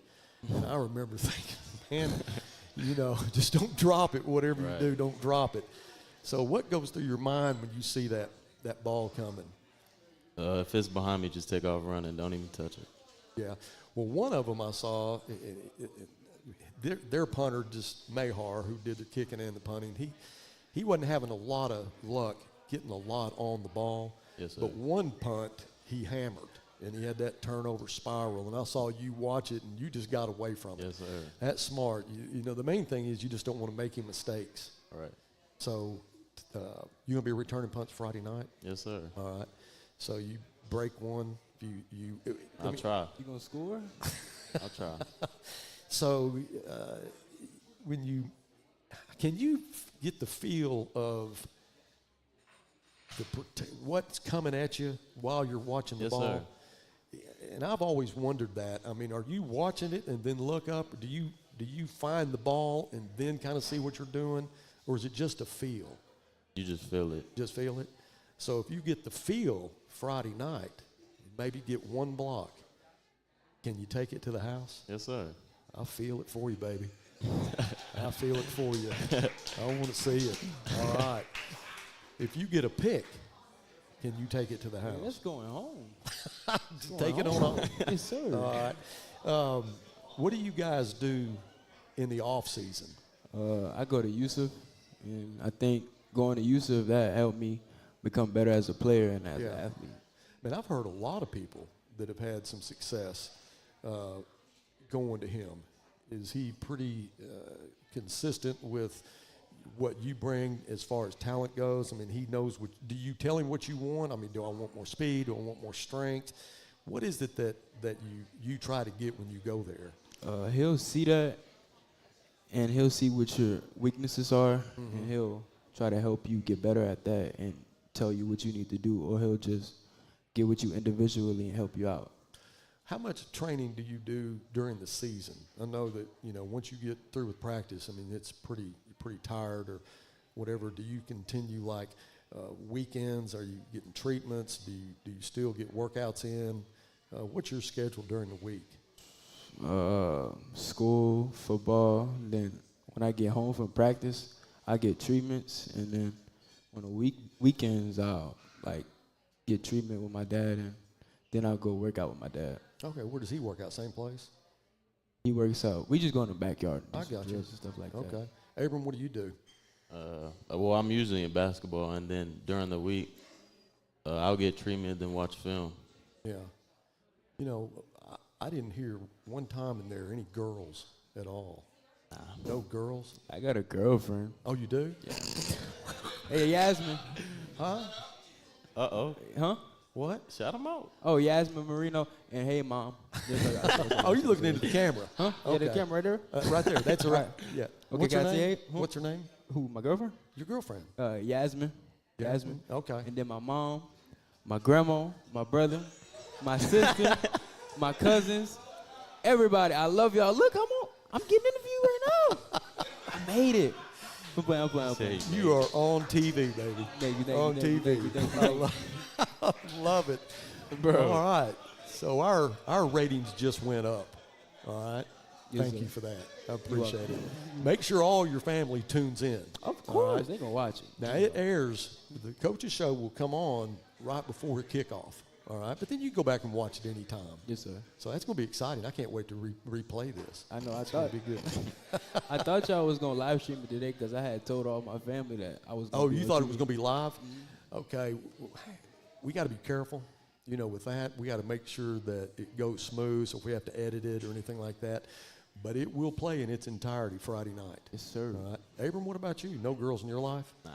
Speaker 1: And I remember thinking, man, just don't drop it. Whatever you do, don't drop it. So what goes through your mind when you see that ball coming?
Speaker 6: If it's behind me, just take off running. Don't even touch it.
Speaker 1: Yeah. Well, one of them I saw, their punter, just Mahar, who did the kicking and the punting, he wasn't having a lot of luck getting a lot on the ball.
Speaker 6: Yes, sir.
Speaker 1: But one punt, he hammered, and he had that turnover spiral. And I saw you watch it, and you just got away from it.
Speaker 6: Yes, sir.
Speaker 1: That's smart. The main thing is you just don't want to make any mistakes.
Speaker 6: All right.
Speaker 1: So you going to be returning punts Friday night?
Speaker 6: Yes, sir.
Speaker 1: All right. So you break one.
Speaker 6: I'll try.
Speaker 7: You gonna score?
Speaker 6: I'll try.
Speaker 1: So can you get the feel of what's coming at you while you're watching the
Speaker 6: Yes,
Speaker 1: ball?
Speaker 6: sir.
Speaker 1: And I've always wondered that. I mean, are you watching it and then look up, or do you find the ball and then kind of see what you're doing, or is it just a feel?
Speaker 6: You just feel it.
Speaker 1: Just feel it? So if you get the feel Friday night, maybe get one block, can you take it to the house?
Speaker 6: Yes, sir.
Speaker 1: I'll feel it for you, baby. I'll feel it for you. I want to see it. All right. If you get a pick, can you take it to the house?
Speaker 7: Man, that's going home.
Speaker 1: Take it on home.
Speaker 7: Yes, sir.
Speaker 1: All right. What do you guys do in the off season?
Speaker 7: I go to Yusuf, and I think going to Yusuf, that helped me become better as a player and as an athlete.
Speaker 1: Man, I've heard a lot of people that have had some success going to him. Is he pretty consistent with what you bring as far as talent goes? I mean, he knows what. Do you tell him what you want? I mean, do I want more speed? Do I want more strength? What is it that you try to get when you go there?
Speaker 7: He'll see that, and he'll see what your weaknesses are, and he'll try to help you get better at that and tell you what you need to do, or he'll just get with you individually and help you out.
Speaker 1: How much training do you do during the season? I know that, once you get through with practice, I mean, it's pretty tired or whatever. Do you continue like weekends? Are you getting treatments? Do you still get workouts in? What's your schedule during the week?
Speaker 7: School, football, and then when I get home from practice, I get treatments, and then on the weekends, I'll get treatment with my dad, and then I'll go work out with my dad.
Speaker 1: Okay, where does he work out? Same place?
Speaker 7: He works out. We just go in the backyard.
Speaker 1: I got you.
Speaker 7: And stuff like that.
Speaker 1: Okay. Abram, what do you do?
Speaker 6: Well, I'm usually in basketball, and then during the week, I'll get treatment, then watch film.
Speaker 1: Yeah. I didn't hear one time in there any girls at all.
Speaker 7: Nah.
Speaker 1: No girls?
Speaker 7: I got a girlfriend.
Speaker 1: Oh, you do?
Speaker 7: Yeah. Hey, Yasmin.
Speaker 1: Huh?
Speaker 6: Uh-oh.
Speaker 7: Huh?
Speaker 1: What?
Speaker 6: Shout him out.
Speaker 7: Oh, Yasmin Marino, and hey, Mom.
Speaker 1: Oh, you're looking into the camera.
Speaker 7: Huh?
Speaker 1: Okay.
Speaker 7: Yeah, the camera right there?
Speaker 1: Right there. That's right. Yeah.
Speaker 7: Okay,
Speaker 1: What's her
Speaker 7: guys,
Speaker 1: name?
Speaker 7: hey, who?
Speaker 1: What's her name?
Speaker 7: Who, my girlfriend?
Speaker 1: Your girlfriend.
Speaker 7: Yasmin. Yasmin.
Speaker 1: Okay.
Speaker 7: And then my mom, my grandma, my brother, my sister, my cousins, everybody. I love y'all. Look, I'm getting interviewed right now. I made it. I'm playing.
Speaker 1: You are on TV, baby.
Speaker 7: Thank you,
Speaker 1: on TV. I love it. Bro. All right. So our ratings just went up. All right.
Speaker 7: Yes,
Speaker 1: Thank
Speaker 7: sir.
Speaker 1: you for that. I appreciate it. Make sure all your family tunes in.
Speaker 7: Of course. They're going to watch it.
Speaker 1: Now, it airs. The Coach's Show will come on right before kickoff. All right. But then you can go back and watch it anytime.
Speaker 7: Yes, sir.
Speaker 1: So that's going to be exciting. I can't wait to replay this.
Speaker 7: I know.
Speaker 1: It's going to be good.
Speaker 7: I thought y'all was going to live stream it today because I had told all my family that I was going
Speaker 1: Oh, you thought it was going to be live? Mm-hmm. Okay. We got to be careful. With that, we got to make sure that it goes smooth. So if we have to edit it or anything like that, but it will play in its entirety Friday night.
Speaker 7: Yes, sir.
Speaker 1: All right. Abram, what about you? No girls in your life?
Speaker 6: Nah.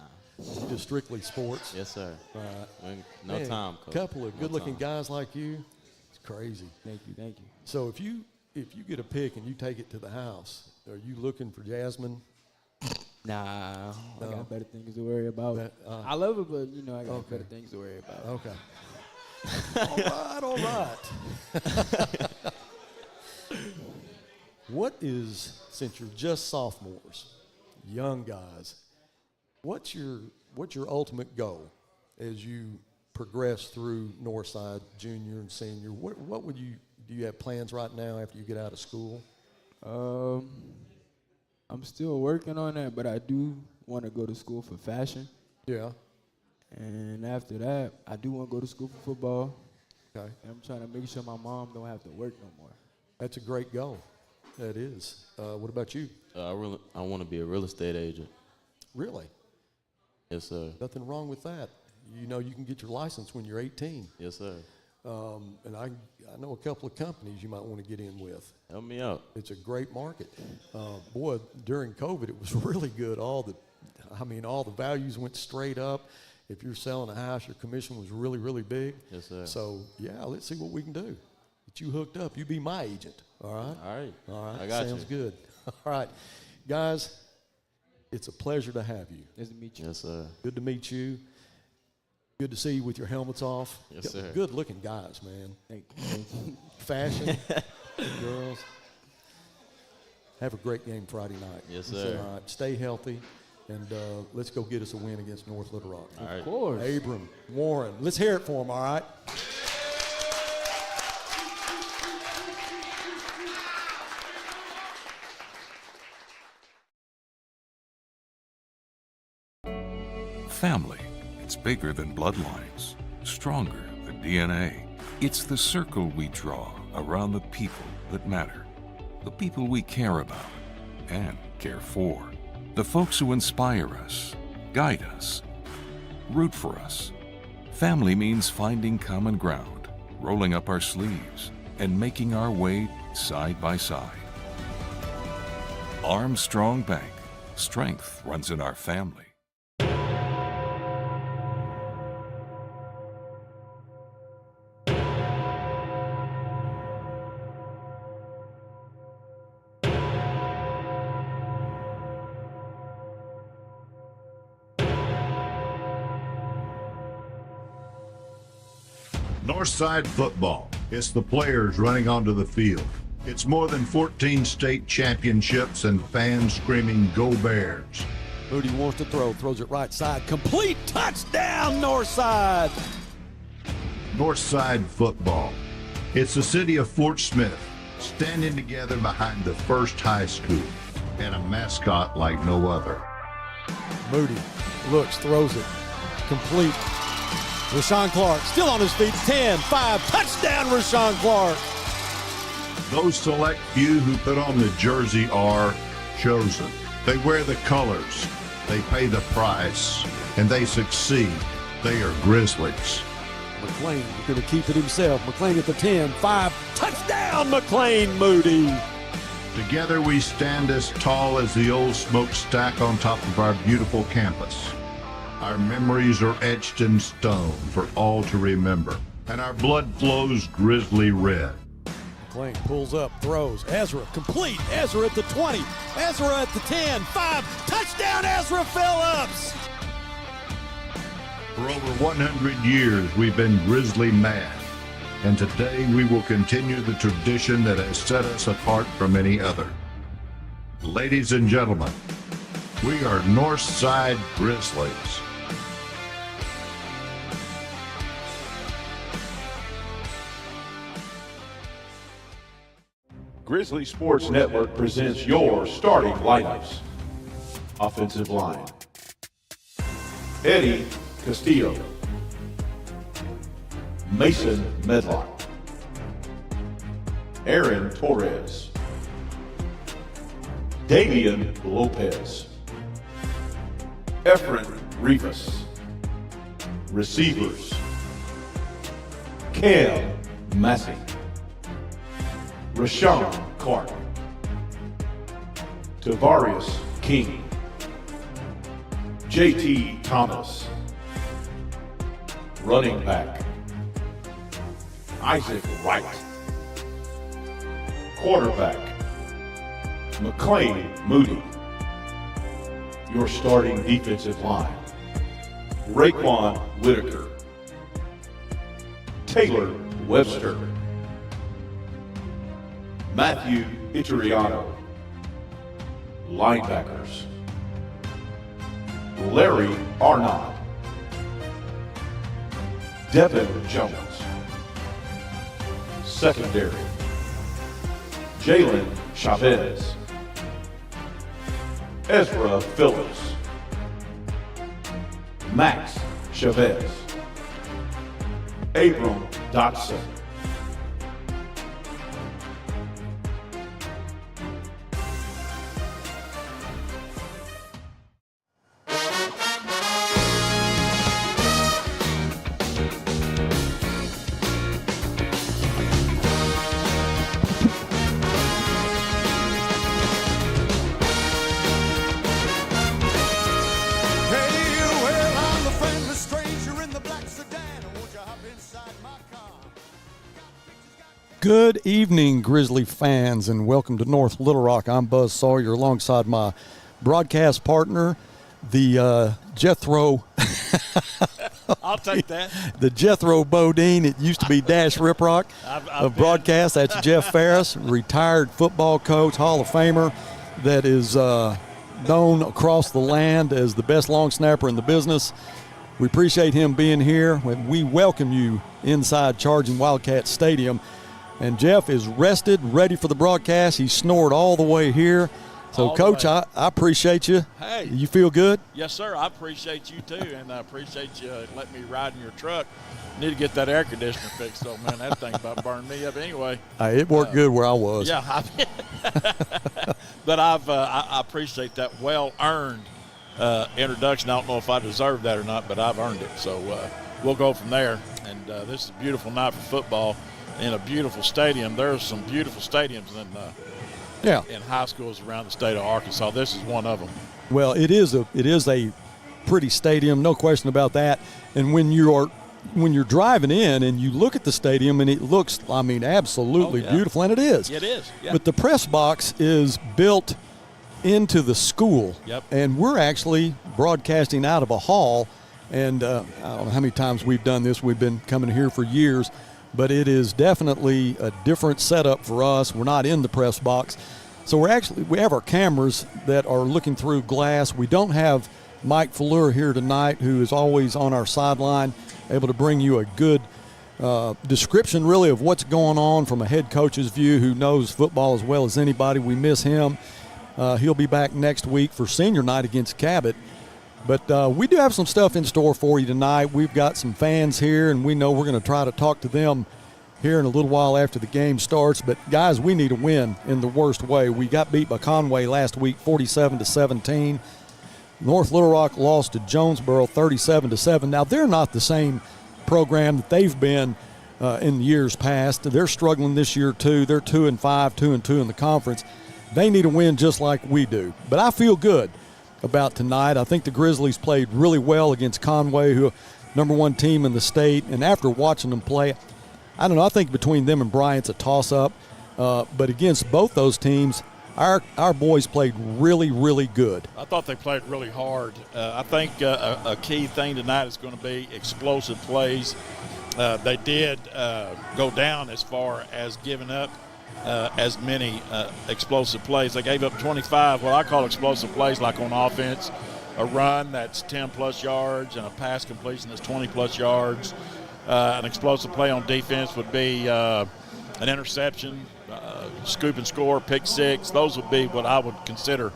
Speaker 1: Just strictly sports?
Speaker 6: Yes, sir.
Speaker 1: All right.
Speaker 6: No
Speaker 1: Man,
Speaker 6: time, Coach.
Speaker 1: Couple of good-looking
Speaker 6: time.
Speaker 1: guys like you. It's crazy.
Speaker 7: Thank you.
Speaker 1: So if you get a pick and you take it to the house, are you looking for Jasmine?
Speaker 7: Nah,
Speaker 1: No.
Speaker 7: I got better things to worry about. I love it, but I got better things to worry about.
Speaker 1: Okay. All right. What is, since you're just sophomores, young guys, what's your ultimate goal as you progress through Northside junior and senior? What would do you have plans right now after you get out of school?
Speaker 7: I'm still working on that, but I do want to go to school for fashion.
Speaker 1: Yeah.
Speaker 7: And after that, I do want to go to school for football.
Speaker 1: Okay.
Speaker 7: And I'm trying to make sure my mom don't have to work no more.
Speaker 1: That's a great goal. That is. What about you?
Speaker 6: I want to be a real estate agent.
Speaker 1: Really?
Speaker 6: Yes, sir.
Speaker 1: Nothing wrong with that. You know, you can get your license when you're 18.
Speaker 6: Yes, sir.
Speaker 1: And I know a couple of companies you might want to get in with.
Speaker 6: Help me out.
Speaker 1: It's a great market. Boy, during COVID, it was really good. All the values went straight up. If you're selling a house, your commission was really, really big.
Speaker 6: Yes, sir.
Speaker 1: So, yeah, let's see what we can do. Get you hooked up. You be my agent, all right?
Speaker 6: All right.
Speaker 1: All right.
Speaker 6: I got
Speaker 1: Sounds
Speaker 6: you.
Speaker 1: good. All right. Guys, it's a pleasure to have you.
Speaker 7: Nice to meet you.
Speaker 6: Yes, sir.
Speaker 1: Good to meet you. Good to see you with your helmets off.
Speaker 6: Yes, sir.
Speaker 1: Good-looking guys, man.
Speaker 7: Thank you.
Speaker 1: Fashion, girls. Have a great game Friday night.
Speaker 6: Yes, sir.
Speaker 1: All right. Stay healthy, and let's go get us a win against North Little Rock.
Speaker 6: All right.
Speaker 7: Of course.
Speaker 1: Abram, Warren, let's hear it for them, all right?
Speaker 8: Family. It's bigger than bloodlines, stronger than DNA. It's the circle we draw around the people that matter, the people we care about and care for, the folks who inspire us, guide us, root for us. Family means finding common ground, rolling up our sleeves, and making our way side by side. Armstrong Bank. Strength runs in our family.
Speaker 9: Northside football. It's the players running onto the field. It's more than 14 state championships and fans screaming, "Go Bears!"
Speaker 1: Moody wants to throw, throws it right side. Complete touchdown, Northside.
Speaker 9: Northside football. It's the city of Fort Smith standing together behind the first high school and a mascot like no other.
Speaker 1: Moody looks, throws it. Complete. Rashawn Clark still on his feet. 10, 5, touchdown, Rashawn Clark.
Speaker 9: Those select few who put on the jersey are chosen. They wear the colors, they pay the price, and they succeed. They are Grizzlies.
Speaker 1: McLean going to keep it himself. McLean at the 10, 5, touchdown, McLean Moody.
Speaker 9: Together we stand as tall as the old smokestack on top of our beautiful campus. Our memories are etched in stone for all to remember, and our blood flows Grizzly red.
Speaker 1: McLean pulls up, throws. Ezra complete. Ezra at the 20. Ezra at the 10, 5, touchdown, Ezra Phillips.
Speaker 9: For over 100 years, we've been Grizzly mad, and today we will continue the tradition that has set us apart from any other. Ladies and gentlemen, we are Northside Grizzlies.
Speaker 10: Grizzly Sports Network presents your starting lineups. Offensive line: Eddie Castillo, Mason Medlock, Aaron Torres, Damian Lopez, Efren Rivas. Receivers: Cam Massey, Rashawn Clark, Tavarius King, JT Thomas. Running back: Isaac Wright. Quarterback: McLean Moody. Your starting defensive line: Raekwon Whitaker, Taylor Webster, Matthew Itriano. Linebackers: Larry Arnott, Devin Jones. Secondary: Jalen Chavez, Ezra Phillips, Max Chavez, Abram Dotson,
Speaker 1: Good evening, Grizzly fans, and welcome to North Little Rock. I'm Buzz Sawyer alongside my broadcast partner, the Jethro.
Speaker 11: I'll take that.
Speaker 1: The Jethro Bodine. It used to be Dash Riprock of broadcast. That's Jeff Ferris, retired football coach, Hall of Famer, that is known across the land as the best long snapper in the business. We appreciate him being here. We welcome you inside Charging Wildcats Stadium. And Jeff is rested, ready for the broadcast. He snored all the way here. So, Coach, I appreciate you.
Speaker 11: Hey.
Speaker 1: You feel good?
Speaker 11: Yes, sir. I appreciate you, too, and I appreciate you letting me ride in your truck. Need to get that air conditioner fixed, though, man. That thing about burned me up anyway.
Speaker 1: It worked good where I was.
Speaker 11: Yeah. But I appreciate that well-earned introduction. I don't know if I deserve that or not, but I've earned it. So we'll go from there. And this is a beautiful night for football in a beautiful stadium. There's some beautiful stadiums in high schools around the state of Arkansas. This is one of them.
Speaker 1: Well, it is a pretty stadium, no question about that. And when you're driving in and you look at the stadium and it looks, absolutely beautiful, and it is.
Speaker 11: It is. Yeah.
Speaker 1: But the press box is built into the school.
Speaker 11: Yep.
Speaker 1: And we're actually broadcasting out of a hall. And I don't know how many times we've done this. We've been coming here for years. But it is definitely a different setup for us. We're not in the press box. So we have our cameras that are looking through glass. We don't have Mike Fleur here tonight, who is always on our sideline, able to bring you a good description really of what's going on from a head coach's view, who knows football as well as anybody. We miss him. He'll be back next week for senior night against Cabot. But we do have some stuff in store for you tonight. We've got some fans here, and we know we're going to try to talk to them here in a little while after the game starts. But, guys, we need a win in the worst way. We got beat by Conway last week 47-17. North Little Rock lost to Jonesboro 37-7. Now, they're not the same program that they've been in years past. They're struggling this year, too. They're 2-5, 2-2 in the conference. They need a win just like we do. But I feel good about tonight. I think the Grizzlies played really well against Conway, who number one team in the state. And after watching them play, I don't know, I think between them and Bryant's a toss-up. But against both those teams, our boys played really, really good.
Speaker 11: I thought they played really hard. I think a key thing tonight is going to be explosive plays. They did go down as far as giving up as many explosive plays. They gave up 25, what I call explosive plays, like on offense, a run that's 10-plus yards and a pass completion that's 20-plus yards. An explosive play on defense would be an interception, scoop and score, pick six. Those would be what I would consider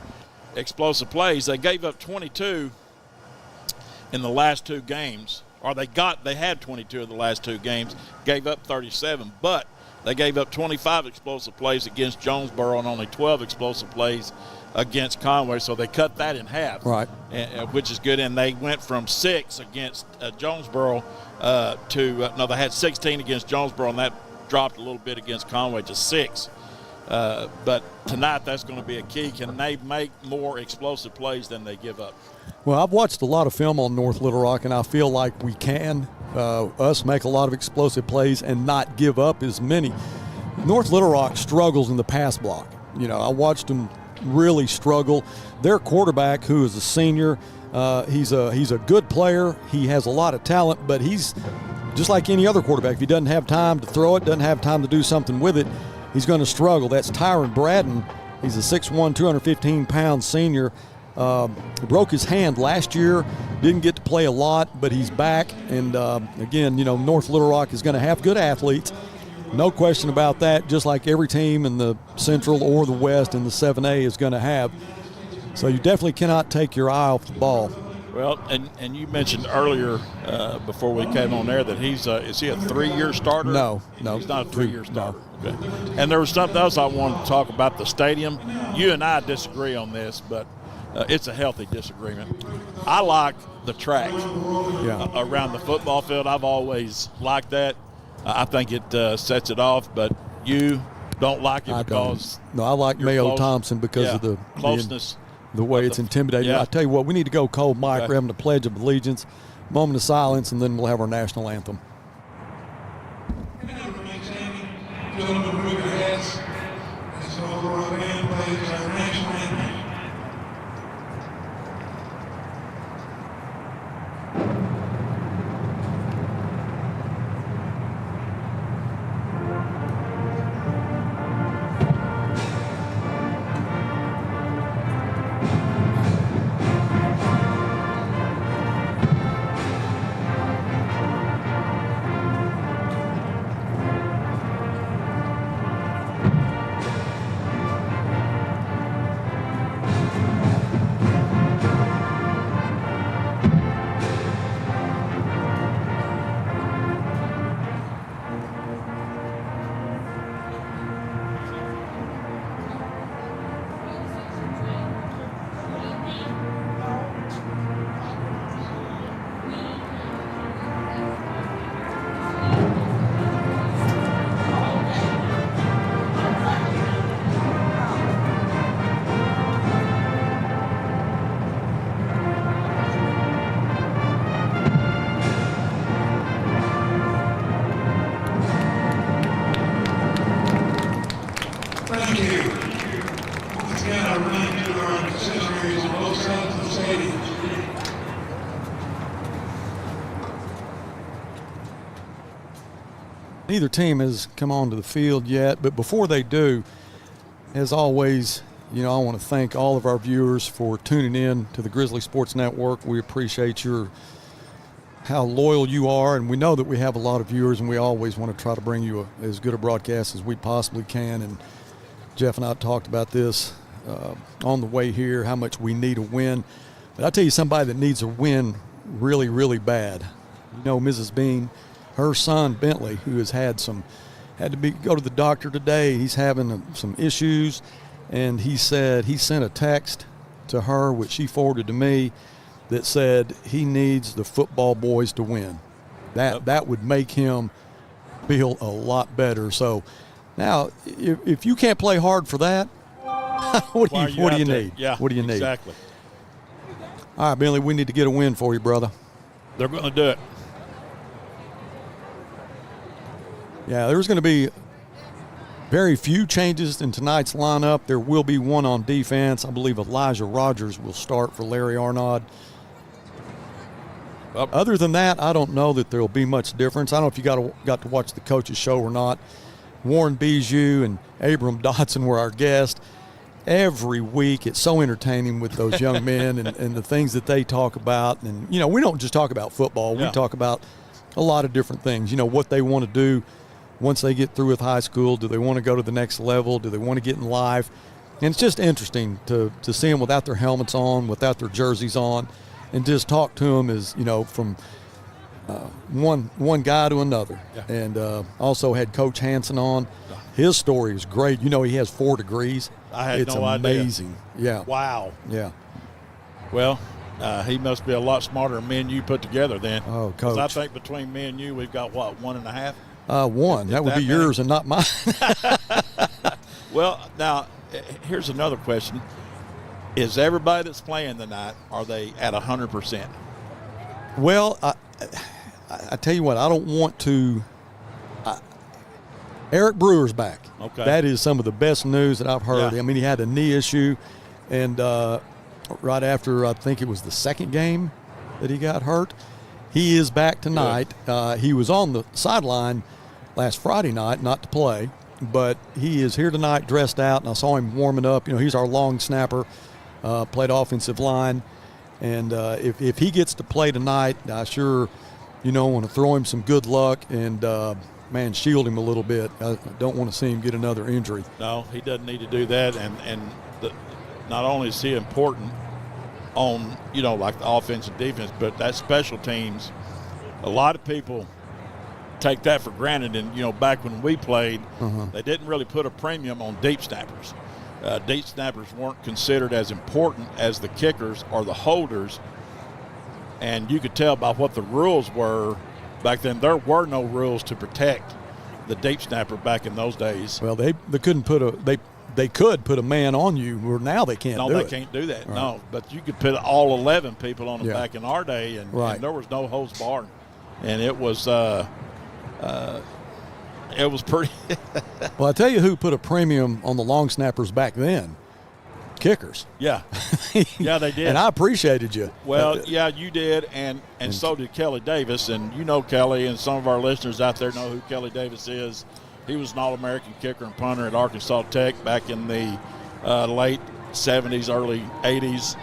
Speaker 11: explosive plays. They gave up 22 in the last two games, or they had 22 in the last two games, gave up 37, but they gave up 25 explosive plays against Jonesboro and only 12 explosive plays against Conway, so they cut that in half,
Speaker 1: right?
Speaker 11: Which is good. And they went from 6 against Jonesboro they had 16 against Jonesboro, and that dropped a little bit against Conway to 6. But tonight, that's going to be a key. Can they make more explosive plays than they give up?
Speaker 1: Well, I've watched a lot of film on North Little Rock, and I feel like we can us make a lot of explosive plays and not give up as many. North Little Rock struggles in the pass block. You know, I watched them really struggle. Their quarterback, who is a senior, he's a good player. He has a lot of talent, but he's just like any other quarterback. If he doesn't have time to throw it, doesn't have time to do something with it, he's going to struggle. That's Tyron Bradden. He's a 6'1", 215-pound senior. Broke his hand last year, didn't get to play a lot, but he's back. And, again, you know, North Little Rock is going to have good athletes. No question about that, just like every team in the Central or the West in the 7A is going to have. So you definitely cannot take your eye off the ball.
Speaker 11: Well, and you mentioned earlier before we came on there that he's is he a 3-year starter?
Speaker 1: No,
Speaker 11: he's not a 3-year starter. No. Okay. And there was something else I wanted to talk about, the stadium. You and I disagree on this, but it's a healthy disagreement. I like the track around the football field. I've always liked that. I think it sets it off, but you don't like it because
Speaker 1: – No, I like Mayo Thompson because of the
Speaker 11: closeness.
Speaker 1: The way it's intimidating. I tell you what, we need to go cold, Mike.
Speaker 11: Okay.
Speaker 1: We're having a pledge of allegiance, moment of silence, and then we'll have our national anthem.
Speaker 12: Gentlemen, move your heads as the overall band plays our national anthem. Thank you. Once again, I remind you of our accessories on both sides of the stadium.
Speaker 1: Neither team has come onto the field yet, but before they do, as always, I want to thank all of our viewers for tuning in to the Grizzly Sports Network. We appreciate how loyal you are, and we know that we have a lot of viewers, and we always want to try to bring you as good a broadcast as we possibly can. And Jeff and I talked about this on the way here, how much we need a win. But I'll tell you somebody that needs a win really, really bad. Mrs. Bean, her son Bentley, who has had go to the doctor today. He's having some issues, and he said he sent a text to her, which she forwarded to me, that said he needs the football boys to win. That would make him feel a lot better. So now, if you can't play hard for that, what do you need?
Speaker 11: Yeah,
Speaker 1: what do you need?
Speaker 11: Exactly.
Speaker 1: All right, Bentley, we need to get a win for you, brother.
Speaker 11: They're going to do it.
Speaker 1: Yeah, there's going to be very few changes in tonight's lineup. There will be one on defense. I believe Elijah Rogers will start for Larry Arnaud. Other than that, I don't know that there will be much difference. I don't know if you got to watch the coach's show or not. Warren Bijou and Abram Dotson were our guests. Every week, it's so entertaining with those young men and the things that they talk about. And, we don't just talk about football. We talk about a lot of different things. What they want to do once they get through with high school. Do they want to go to the next level? Do they want to get in life? And it's just interesting to see them without their helmets on, without their jerseys on, and just talk to them as, from one guy to another. Yeah. And also had Coach Hansen on. His story is great. He has 4 degrees.
Speaker 11: I had
Speaker 1: it's
Speaker 11: no idea.
Speaker 1: It's amazing. Yeah.
Speaker 11: Wow.
Speaker 1: Yeah.
Speaker 11: Well, he must be a lot smarter than me and you put together then.
Speaker 1: Oh, Coach.
Speaker 11: I think between me and you, we've got, 1.5?
Speaker 1: One. That would be yours and not mine.
Speaker 11: Well, now, here's another question. Is everybody that's playing tonight, are they at 100%?
Speaker 1: Well, I tell you what, I don't want to. Eric Brewer's back.
Speaker 11: Okay.
Speaker 1: That is some of the best news that I've heard.
Speaker 11: Yeah.
Speaker 1: I mean, he had a knee issue, and right after I think it was the second game that he got hurt, he is back tonight. He was on the sideline last Friday night, not to play, but he is here tonight dressed out, and I saw him warming up. He's our long snapper, played offensive line, and if he gets to play tonight, I sure, want to throw him some good luck, and man, shield him a little bit. I don't want to see him get another injury.
Speaker 11: No, he doesn't need to do that. And not only is he important on, like the offense and defense, but that special teams, a lot of people take that for granted. And, back when we played, they didn't really put a premium on deep snappers. Deep snappers weren't considered as important as the kickers or the holders. And you could tell by what the rules were back then. There were no rules to protect the deep snapper back in those days.
Speaker 1: Well, they couldn't put they could put a man on you, where now they can't do it.
Speaker 11: No, they can't do that. Right. No, but you could put all 11 people on them back in our day, and there was no holds barred. And it was pretty.
Speaker 1: Well, I tell you who put a premium on the long snappers back then. Kickers.
Speaker 11: Yeah. Yeah, they did.
Speaker 1: And I appreciated you.
Speaker 11: Well, yeah, you did, and so did Kelly Davis. And Kelly, and some of our listeners out there know who Kelly Davis is. He was an All-American kicker and punter at Arkansas Tech back in the late 70s, early 80s.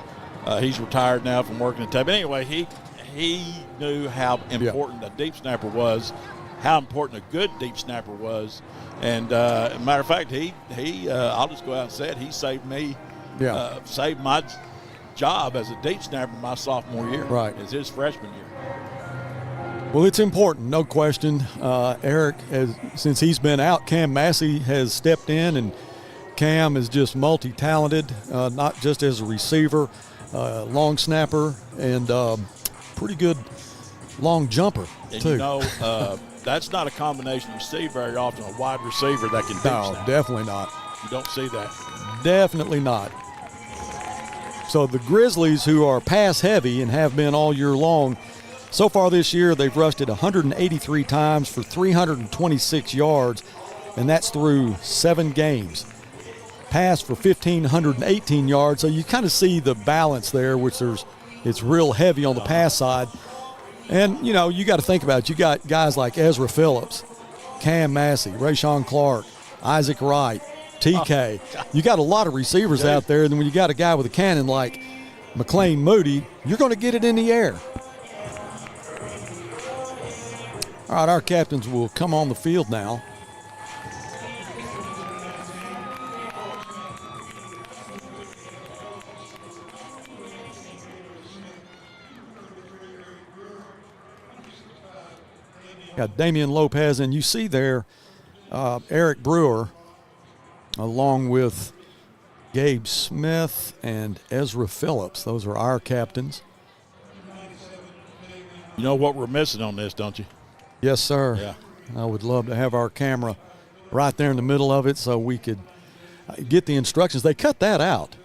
Speaker 11: He's retired now from working at Tech. But anyway, he knew how important a deep snapper was, how important a good deep snapper was. And as a matter of fact, he I'll just go out and say it, he saved me. Saved my job as a deep snapper my sophomore year.
Speaker 1: Right.
Speaker 11: As his freshman year.
Speaker 1: Well, it's important, no question. Eric, since he's been out, Cam Massey has stepped in, and Cam is just multi-talented, not just as a receiver, long snapper, and pretty good long jumper, too.
Speaker 11: That's not a combination you see very often, a wide receiver that can deep snap.
Speaker 1: No, definitely not.
Speaker 11: You don't see that.
Speaker 1: Definitely not. So the Grizzlies, who are pass heavy and have been all year long, so far this year they've rushed it 183 times for 326 yards, and that's through 7 games. Passed for 1,518 yards, so you kind of see the balance there, which it's real heavy on the pass side. And, you got to think about it. You got guys like Ezra Phillips, Cam Massey, Rashawn Clark, Isaac Wright, TK. You got a lot of receivers out there, and then when you got a guy with a cannon like McLean Moody, you're going to get it in the air. All right, our captains will come on the field now. Got Damian Lopez, and you see there Eric Brewer, along with Gabe Smith and Ezra Phillips. Those are our captains.
Speaker 11: You know what we're missing on this, don't you?
Speaker 1: Yes, sir.
Speaker 11: Yeah.
Speaker 1: I would love to have our camera right there in the middle of it so we could get the instructions. They cut that out,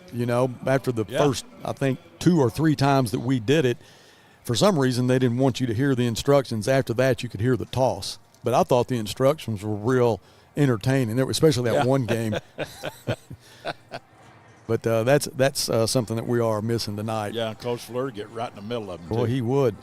Speaker 1: after the first, I think, 2 or 3 times that we did it. For some reason, they didn't want you to hear the instructions. After that, you could hear the toss. But I thought the instructions were real entertaining, especially that one game. But that's something that we are missing tonight.
Speaker 11: Yeah, Coach Fleur get right in the middle of them.
Speaker 1: Boy, he would.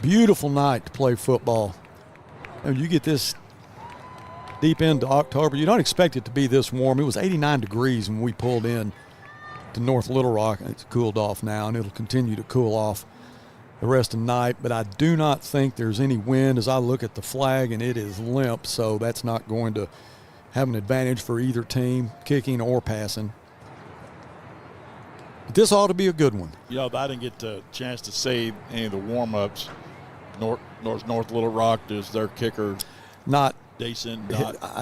Speaker 1: Beautiful night to play football. And you get this deep into October, you don't expect it to be this warm. It was 89 degrees when we pulled in to North Little Rock. It's cooled off now, and it'll continue to cool off the rest of the night. But I do not think there's any wind as I look at the flag, and it is limp, so that's not going to have an advantage for either team, kicking or passing. But this ought to be a good one.
Speaker 11: I didn't get the chance to see any of the warm-ups. North Little Rock, is their kicker
Speaker 1: not
Speaker 11: decent?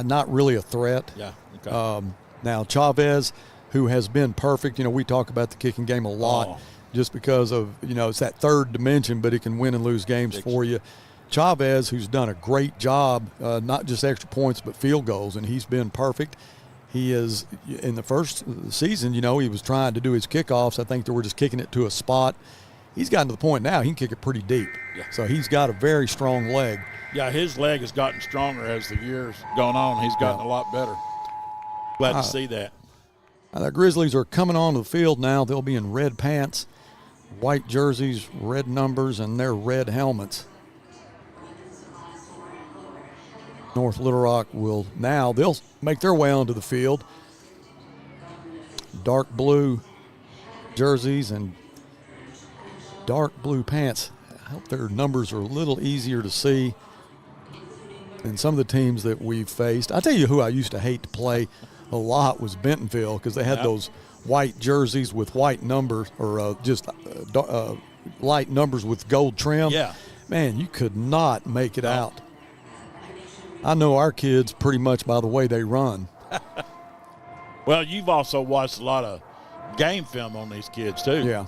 Speaker 1: Not really a threat.
Speaker 11: Yeah. Okay.
Speaker 1: Now, Chavez, who has been perfect, we talk about the kicking game a lot just because of, it's that third dimension, but it can win and lose games for you. Chavez, who's done a great job, not just extra points, but field goals, and he's been perfect. He is, in the first season, he was trying to do his kickoffs. I think they were just kicking it to a spot. He's gotten to the point now he can kick it pretty deep.
Speaker 11: Yeah.
Speaker 1: So he's got a very strong leg.
Speaker 11: Yeah, his leg has gotten stronger as the years gone on. He's gotten a lot better. Glad to see that.
Speaker 1: The Grizzlies are coming onto the field now. They'll be in red pants, white jerseys, red numbers, and their red helmets. North Little Rock they'll make their way onto the field. Dark blue jerseys and dark blue pants. I hope their numbers are a little easier to see than some of the teams that we've faced. I tell you who I used to hate to play a lot was Bentonville, because they had those white jerseys with white numbers, or light numbers with gold trim.
Speaker 11: Yeah.
Speaker 1: Man, you could not make it out. I know our kids pretty much by the way they run.
Speaker 11: Well, you've also watched a lot of game film on these kids, too.
Speaker 1: Yeah.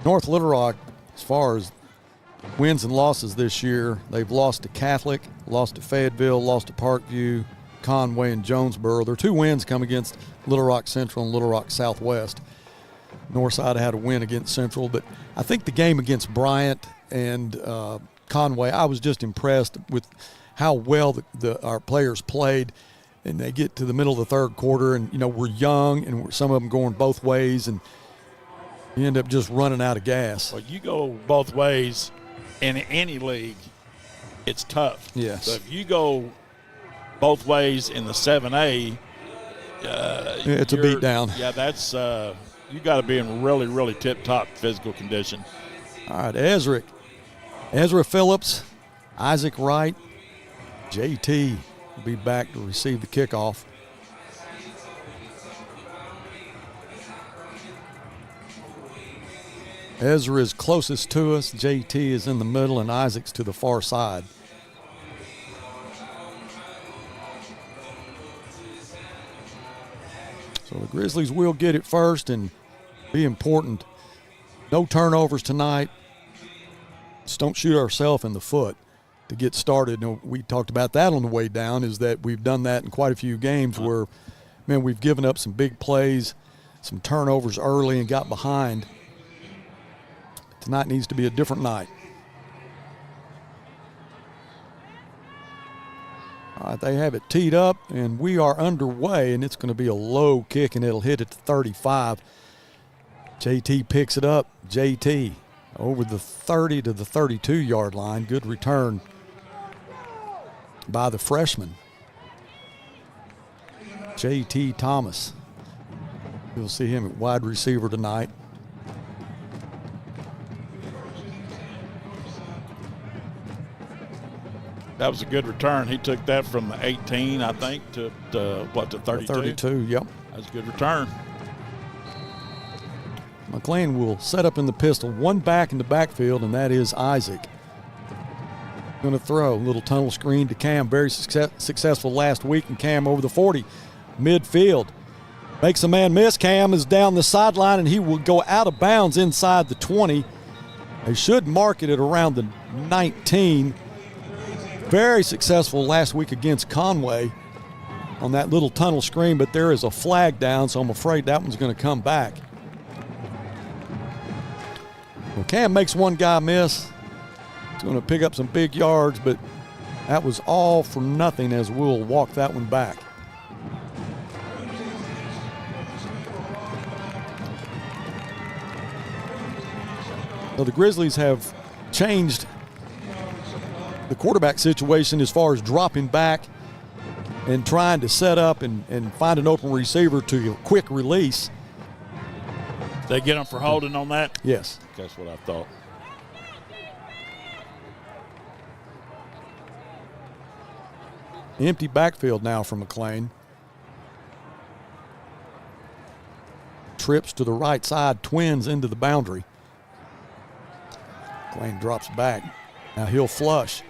Speaker 1: North Little Rock, as far as wins and losses this year, they've lost to Catholic, lost to Fayetteville, lost to Parkview, Conway, and Jonesboro. Their 2 wins come against Little Rock Central and Little Rock Southwest. Northside had a win against Central, but I think the game against Bryant and Conway, I was just impressed with how well our players played. And they get to the middle of the third quarter, and we're young, and some of them going both ways, and you end up just running out of gas.
Speaker 11: Well, you go both ways in any league, it's tough.
Speaker 1: Yes.
Speaker 11: So if you go both ways in the 7A,
Speaker 1: it's a beat down.
Speaker 11: Yeah, that's you got to be in really, really tip-top physical condition.
Speaker 1: All right, Ezra Phillips, Isaac Wright, JT will be back to receive the kickoff. Ezra is closest to us, JT is in the middle, and Isaac's to the far side. So the Grizzlies will get it first and be important. No turnovers tonight. Just don't shoot ourselves in the foot to get started. And we talked about that on the way down, is that we've done that in quite a few games where, man, we've given up some big plays, some turnovers early and got behind. Tonight needs to be a different night. All right, they have it teed up, and we are underway, and it's going to be a low kick, and it'll hit at the 35. JT picks it up. JT over the 30 to the 32-yard line. Good return by the freshman, JT Thomas. You'll see him at wide receiver tonight.
Speaker 11: That was a good return. He took that from 18, I think, to 32?
Speaker 1: 32, yep.
Speaker 11: That was a good return.
Speaker 1: McLean will set up in the pistol, one back in the backfield, and that is Isaac. Going to throw a little tunnel screen to Cam. Very successful last week, and Cam over the 40, midfield. Makes a man miss. Cam is down the sideline, and he will go out of bounds inside the 20. They should mark it at around the 19. Very successful last week against Conway on that little tunnel screen, but there is a flag down, so I'm afraid that one's going to come back. Well, Cam makes one guy miss. He's going to pick up some big yards, but that was all for nothing as we'll walk that one back. So the Grizzlies have changed the quarterback situation as far as dropping back and trying to set up and find an open receiver to a quick release.
Speaker 11: They get him for holding on that?
Speaker 1: Yes.
Speaker 11: That's what I thought.
Speaker 1: Empty backfield now for McLean. Trips to the right side, twins into the boundary. McLean drops back. Now he'll flush.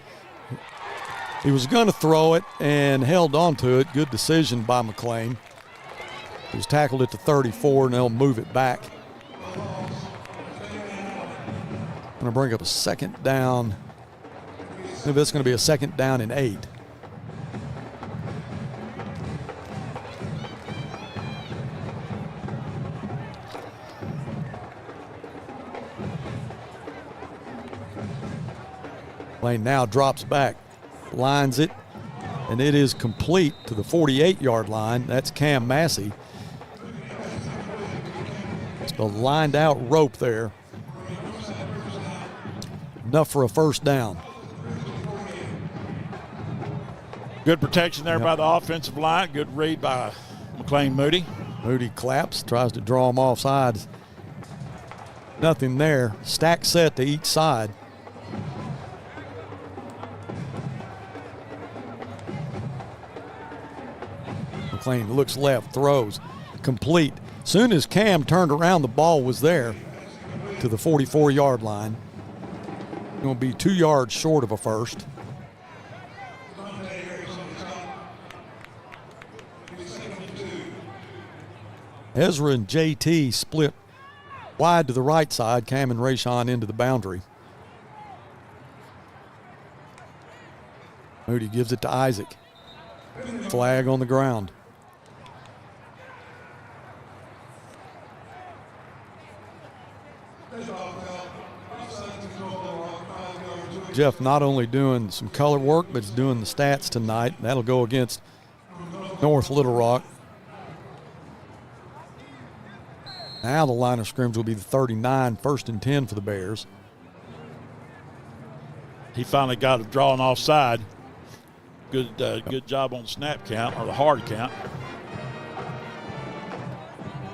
Speaker 1: He was going to throw it and held on to it. Good decision by McLean. He was tackled at the 34, and they'll move it back. Going to bring up a second down. I think that's going to be a second down and 8. McLean now drops back, lines it, and it is complete to the 48-yard line. That's Cam Massey. It's the lined out rope there. Enough for a first down.
Speaker 11: Good protection there by the offensive line. Good read by McLean Moody.
Speaker 1: Moody claps, tries to draw him off sides. Nothing there. Stack set to each side. McLean looks left, throws, complete. Soon as Cam turned around, the ball was there to the 44-yard line. Going to be 2 yards short of a first. Ezra and JT split wide to the right side. Cam and Rayshawn into the boundary. Moody gives it to Isaac. Flag on the ground. Jeff not only doing some color work, but he's doing the stats tonight. That'll go against North Little Rock. Now the line of scrimmage will be the 39, 1st and 10 for the Bears.
Speaker 11: He finally got a draw and offside. Good job on the snap count, or the hard count.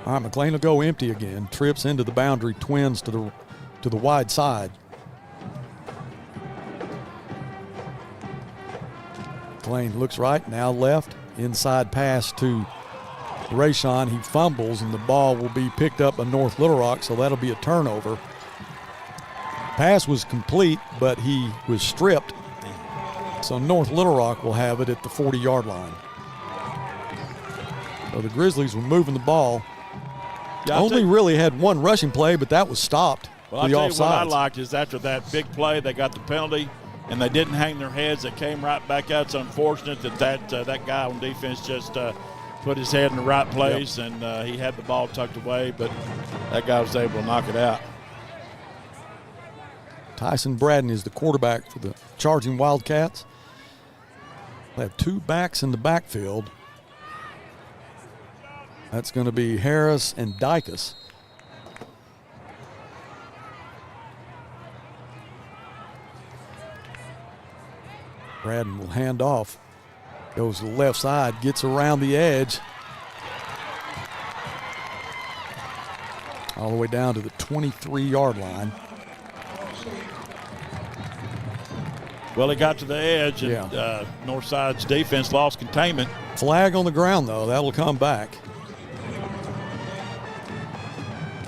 Speaker 1: All right, McLean will go empty again. Trips into the boundary, twins to the wide side. McLean looks right, now left. Inside pass to Rayshawn. He fumbles, and the ball will be picked up by North Little Rock, so that'll be a turnover. Pass was complete, but he was stripped. So North Little Rock will have it at the 40-yard line. So the Grizzlies were moving the ball. Only really had one rushing play, but that was stopped.
Speaker 11: Well, I'll tell you what I liked is after that big play, they got the penalty, and they didn't hang their heads. They came right back out. It's unfortunate that guy on defense just put his head in the right place, and he had the ball tucked away, but that guy was able to knock it out.
Speaker 1: Tyson Braden is the quarterback for the charging Wildcats. They have 2 backs in the backfield. That's going to be Harris and Dykus. Braden will hand off. Goes to the left side, gets around the edge. All the way down to the 23-yard line.
Speaker 11: Well, he got to the edge, and Northside's defense lost containment.
Speaker 1: Flag on the ground, though. That'll come back.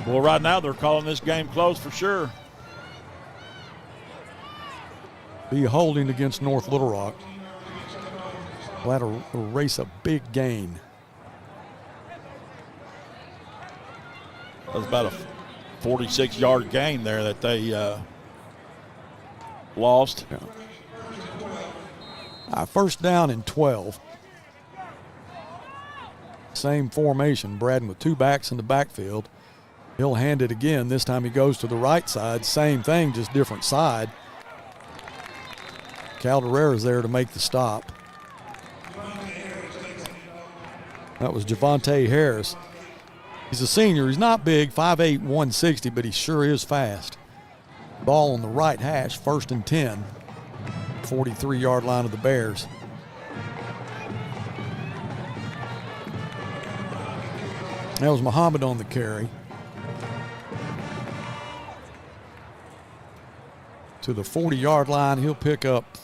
Speaker 11: Well, right now they're calling this game close for sure.
Speaker 1: Be holding against North Little Rock. That'll erase a big gain.
Speaker 11: That was about a 46-yard gain there that they lost.
Speaker 1: Yeah. First down and 12. Same formation. Braden with 2 backs in the backfield. He'll hand it again. This time he goes to the right side. Same thing, just different side. Calderera's there to make the stop. That was Javante Harris. He's a senior. He's not big, 5'8", 160, but he sure is fast. Ball on the right hash, 1st and 10. 43-yard line of the Bears. That was Muhammad on the carry. To the 40-yard line, he'll pick up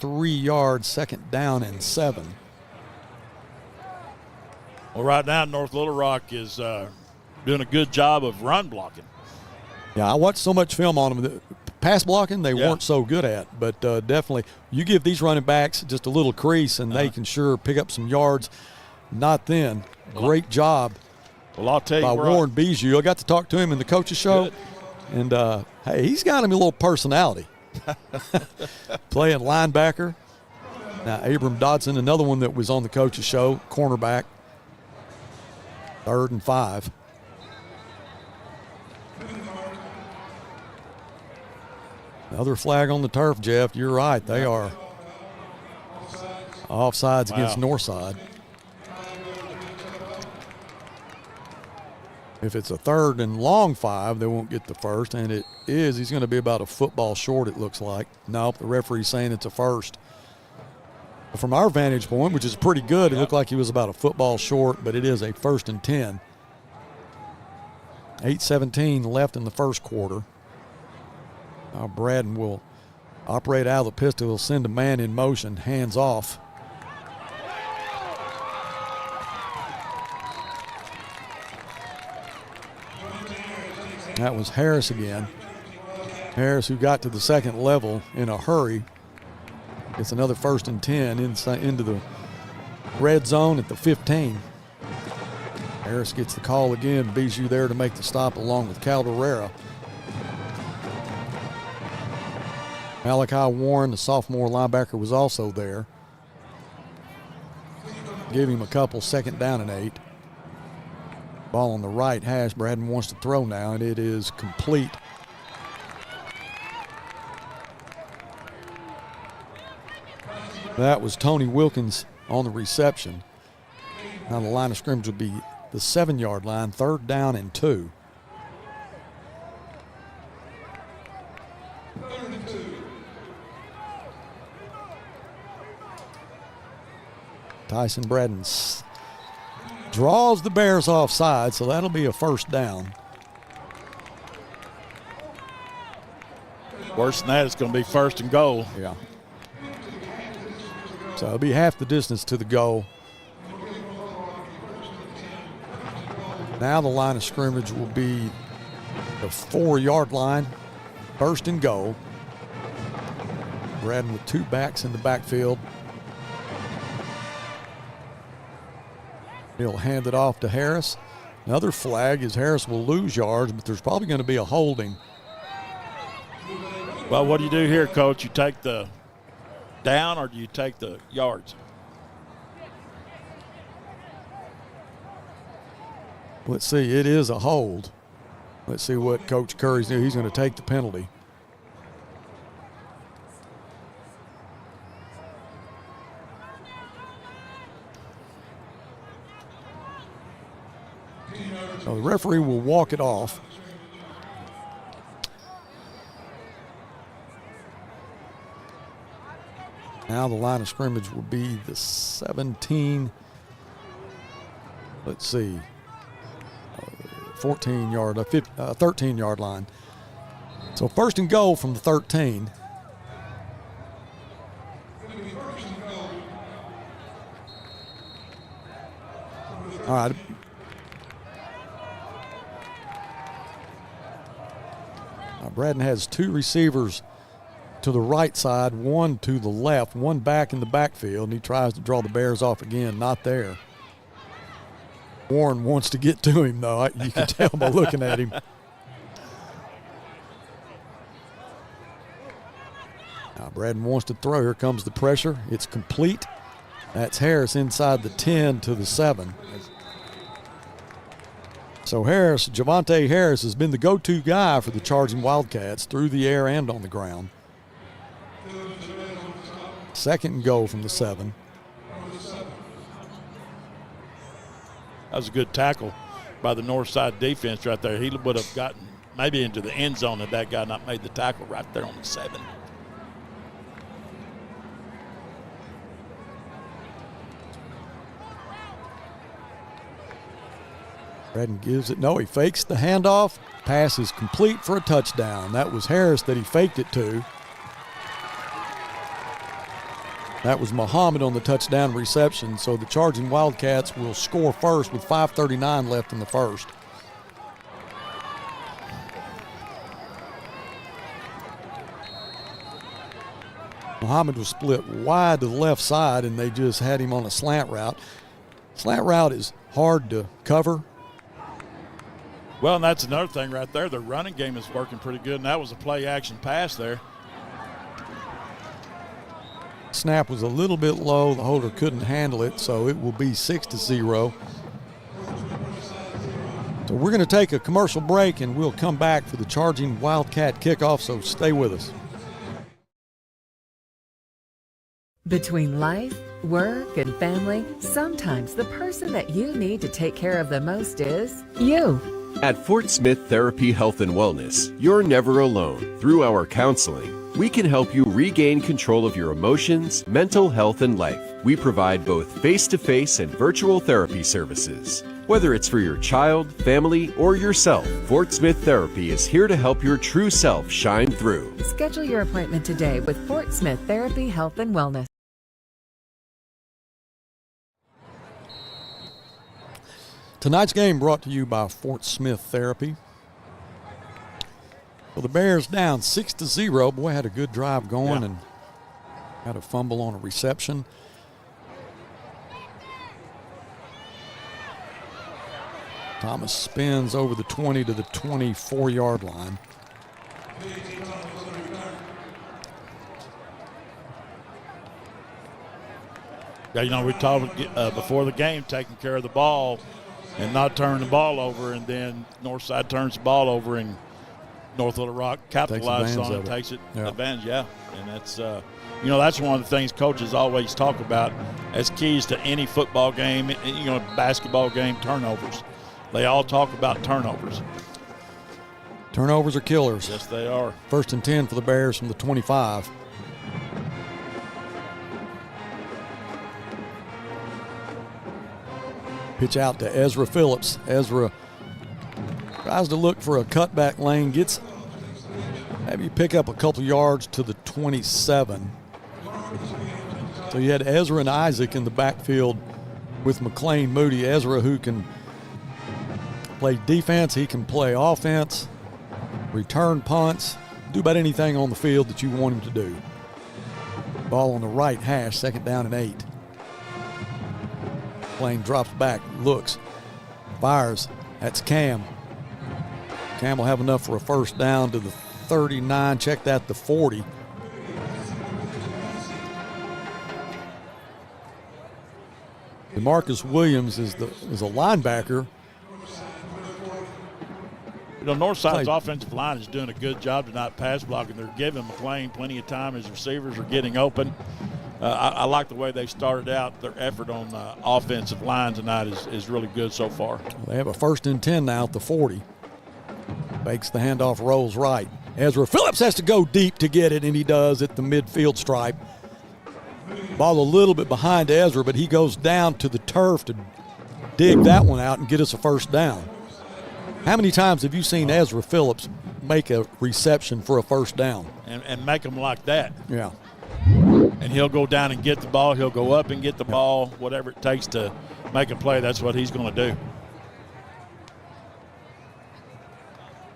Speaker 1: 3 yards, 2nd down and 7.
Speaker 11: Well, right now North Little Rock is doing a good job of run blocking.
Speaker 1: Yeah, I watched so much film on them. Pass blocking, they weren't so good at, but definitely you give these running backs just a little crease, and they can sure pick up some yards. Not then. Great job.
Speaker 11: Well, I'll tell you
Speaker 1: by Warren Bijou. I got to talk to him in the coach's show, and hey, he's got him a little personality. Playing linebacker. Now Abram Dodson, another one that was on the coach's show, cornerback. 3rd and 5. Another flag on the turf, Jeff. You're right. They are offsides against Northside. If it's a 3rd and long 5, they won't get the first, and it is. He's going to be about a football short, it looks like. Nope, the referee's saying it's a first. But from our vantage point, which is pretty good, it looked like he was about a football short, but it is a 1st and 10. 8:17 left in the first quarter. Now Braden will operate out of the pistol. He'll send a man in motion, hands off. That was Harris again. Harris, who got to the second level in a hurry. It's another 1st and 10 into the red zone at the 15. Harris gets the call again. Bijou there to make the stop along with Calderera. Malachi Warren, the sophomore linebacker, was also there. Give him a couple, 2nd down and 8. Ball on the right hash. Braden wants to throw now, and it is complete. That was Tony Wilkins on the reception. Now the line of scrimmage will be the 7-yard line, 3rd down and 2. Tyson Braden draws the Bears offside, so that'll be a 1st down.
Speaker 11: Worse than that, it's going to be 1st and goal.
Speaker 1: Yeah. So it'll be half the distance to the goal. Now the line of scrimmage will be the 4-yard line, 1st and goal. Braden with 2 backs in the backfield. He'll hand it off to Harris. Another flag is Harris will lose yards, but there's probably going to be a holding.
Speaker 11: Well, what do you do here, Coach? You take the down or do you take the yards?
Speaker 1: Let's see, it is a hold. Let's see what Coach Curry's doing. He's going to take the penalty. So the referee will walk it off. Now the line of scrimmage will be the 17, let's see, 14-yard, 13-yard line. So 1st and goal from the 13. All right. Braden has 2 receivers to the right side, 1 to the left, 1 back in the backfield, and he tries to draw the Bears off again. Not there. Warren wants to get to him, though. You can tell by looking at him. Now Braden wants to throw. Here comes the pressure. It's complete. That's Harris inside the 10 to the 7. So Harris, Javante Harris, has been the go-to guy for the charging Wildcats through the air and on the ground. 2nd and goal from the 7.
Speaker 11: That was a good tackle by the Northside defense right there. He would have gotten maybe into the end zone had that guy not made the tackle right there on the 7.
Speaker 1: Braden gives it. No, he fakes the handoff. Pass is complete for a touchdown. That was Harris that he faked it to. That was Muhammad on the touchdown reception. So the charging Wildcats will score first with 5:39 left in the first. Muhammad was split wide to the left side, and they just had him on a slant route. Slant route is hard to cover.
Speaker 11: Well, and that's another thing right there. The running game is working pretty good, and that was a play-action pass there.
Speaker 1: Snap was a little bit low. The holder couldn't handle it, so it will be 6-0. So we're going to take a commercial break, and we'll come back for the charging Wildcat kickoff, so stay with us.
Speaker 4: Between life, work, and family, sometimes the person that you need to take care of the most is you.
Speaker 5: At Fort Smith Therapy Health and Wellness, you're never alone. Through our counseling, we can help you regain control of your emotions, mental health, and life. We provide both face-to-face and virtual therapy services. Whether it's for your child, family, or yourself, Fort Smith Therapy is here to help your true self shine through.
Speaker 4: Schedule your appointment today with Fort Smith Therapy Health and Wellness.
Speaker 1: Tonight's game brought to you by Fort Smith Therapy. Well, the Bears down 6-0. Boy, had a good drive going and had a fumble on a reception. Thomas spins over the 20 to the 24-yard line.
Speaker 11: Yeah, you know, we talked before the game, taking care of the ball and not turning the ball over, and then Northside turns the ball over, and North Little Rock capitalizes on it, takes it advantage. Yeah, and that's you know, that's one of the things coaches always talk about as keys to any football game, you know, basketball game, turnovers. They all talk about turnovers.
Speaker 1: Turnovers are killers.
Speaker 11: Yes, they are.
Speaker 1: 1st and 10 for the Bears from the 25. Pitch out to Ezra Phillips. Ezra tries to look for a cutback lane, gets maybe pick up a couple yards to the 27. So you had Ezra and Isaac in the backfield with McLean Moody. Ezra, who can play defense, he can play offense, return punts, do about anything on the field that you want him to do. Ball on the right hash, 2nd down and 8. McLean drops back, looks, fires. That's Cam. Cam will have enough for a 1st down to the 39. Check that, the 40. DeMarcus Williams is a linebacker.
Speaker 11: You know, Northside's offensive line is doing a good job tonight pass blocking. They're giving McLean plenty of time. His receivers are getting open. I like the way they started out. Their effort on the offensive line tonight is really good so far.
Speaker 1: They have a 1st and 10 now at the 40. Fakes the handoff, rolls right. Ezra Phillips has to go deep to get it, and he does at the midfield stripe. Ball a little bit behind Ezra, but he goes down to the turf to dig that one out and get us a 1st down. How many times have you seen Ezra Phillips make a reception for a 1st down?
Speaker 11: And make them like that.
Speaker 1: Yeah.
Speaker 11: And he'll go down and get the ball. He'll go up and get the ball. Whatever it takes to make a play, that's what he's going to do.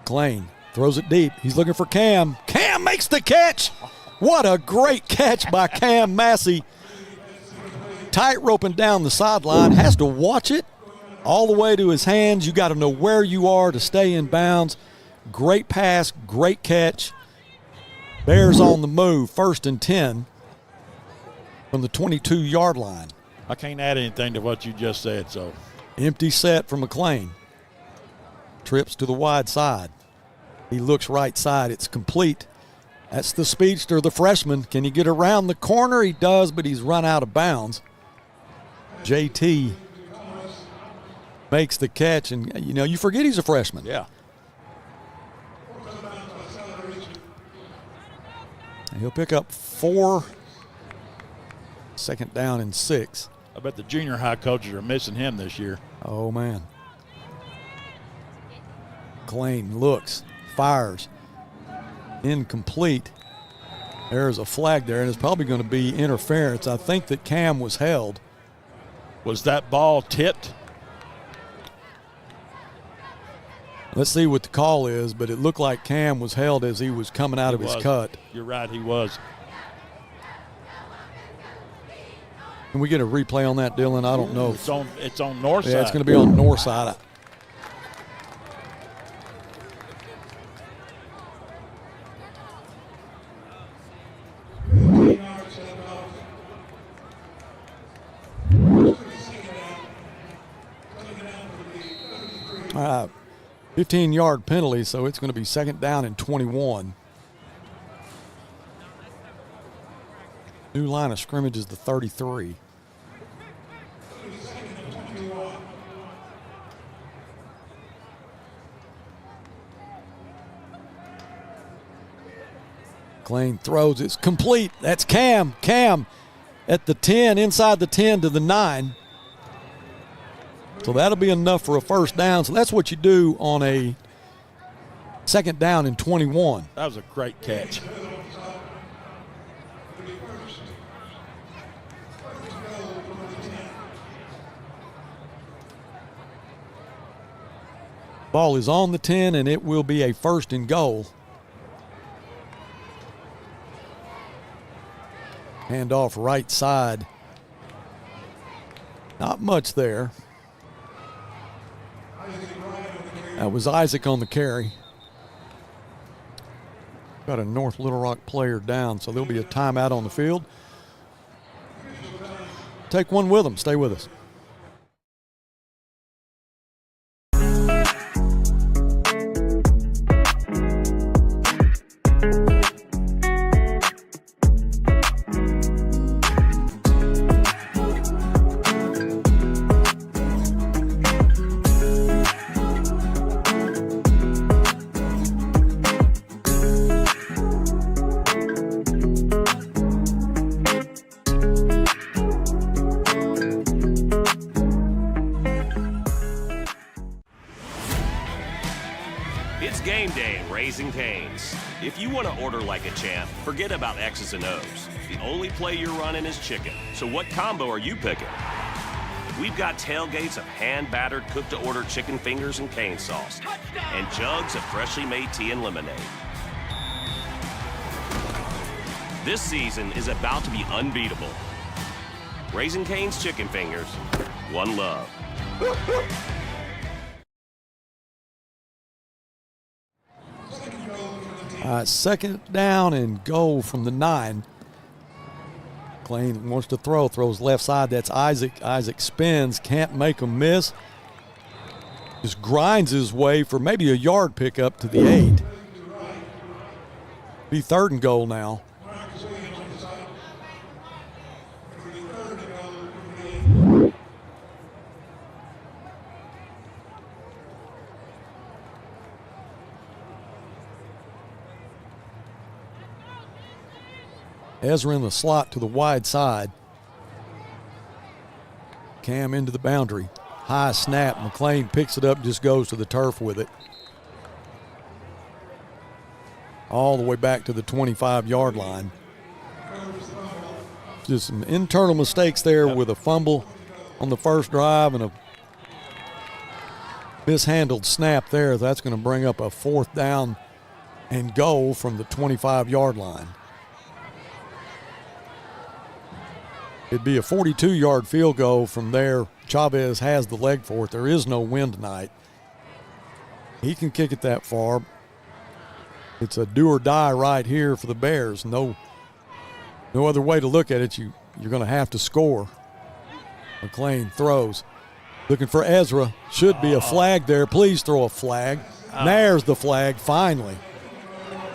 Speaker 1: McLean throws it deep. He's looking for Cam. Cam makes the catch. What a great catch by Cam Massey. Tight roping down the sideline. Has to watch it all the way to his hands. You got to know where you are to stay in bounds. Great pass, great catch. Bears on the move, 1st and 10 from the 22-yard line.
Speaker 11: I can't add anything to what you just said, so.
Speaker 1: Empty set for McLean. Trips to the wide side. He looks right side. It's complete. That's the speedster, the freshman. Can he get around the corner? He does, but he's run out of bounds. JT makes the catch, and, you know, you forget he's a freshman.
Speaker 11: Yeah.
Speaker 1: And he'll pick up 4. 2nd down and 6.
Speaker 11: I bet the junior high coaches are missing him this year.
Speaker 1: Oh, man. McLean looks, fires. Incomplete. There's a flag there, and it's probably going to be interference. I think that Cam was held.
Speaker 11: Was that ball tipped?
Speaker 1: Let's see what the call is, but it looked like Cam was held as he was coming out of his cut.
Speaker 11: You're right, he was.
Speaker 1: Can we get a replay on that, Dylan? I don't know.
Speaker 11: It's on north side.
Speaker 1: Yeah, it's going to be on the north side. All right, 15-yard penalty, so it's going to be 2nd down and 21. New line of scrimmage is the 33. McLean throws. It's complete. That's Cam. Cam at the 10, inside the 10 to the 9. So that'll be enough for a first down. So that's what you do on a second down and 21.
Speaker 11: That was a great catch.
Speaker 1: Ball is on the 10, and it will be a first and goal. Handoff right side. Not much there. That was Isaac on the carry. Got a North Little Rock player down, so there'll be a timeout on the field. Take one with them. Stay with us.
Speaker 13: It's game day at Raising Cane's. If you want to order like a champ, forget about X's and O's. The only play you're running is chicken. So what combo are you picking? We've got tailgates of hand-battered, cooked-to-order chicken fingers and cane sauce, and jugs of freshly made tea and lemonade. This season is about to be unbeatable. Raising Cane's chicken fingers, one love.
Speaker 1: Second down and goal from the 9. McLean wants to throw, throws left side. That's Isaac. Isaac spins, can't make him miss. Just grinds his way for maybe a yard pickup to the 8. Be third and goal now. Ezra in the slot to the wide side. Cam into the boundary. High snap. McLean picks it up, just goes to the turf with it. All the way back to the 25-yard line. Just some internal mistakes there with a fumble on the first drive and a mishandled snap there. That's going to bring up a fourth down and goal from the 25-yard line. It'd be a 42-yard field goal from there. Chavez has the leg for it. There is no wind tonight. He can kick it that far. It's a do or die right here for the Bears. No other way to look at it. You're going to have to score. McLean throws. Looking for Ezra. Should be a flag there. Please throw a flag. There's the flag, finally.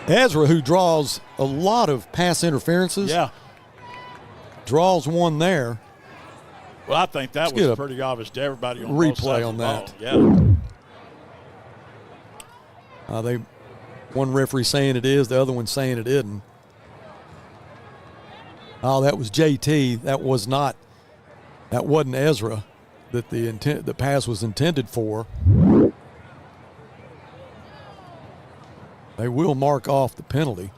Speaker 1: Ezra, who draws a lot of pass interferences.
Speaker 11: Yeah.
Speaker 1: Draws one there.
Speaker 11: Well, I think that was pretty obvious to everybody on both sides
Speaker 1: replay on
Speaker 11: of the
Speaker 1: that.
Speaker 11: ball.
Speaker 1: Yeah. One referee saying it is, the other one saying it isn't. Oh, that was JT. That wasn't Ezra that the pass was intended for. They will mark off the penalty.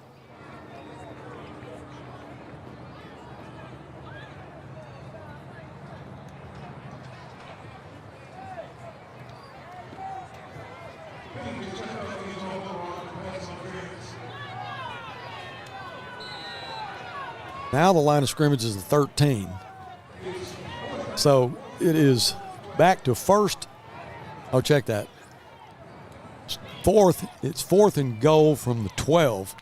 Speaker 1: Now the line of scrimmage is the 13. So it is back to first. Oh, check that. It's fourth and goal from the 12.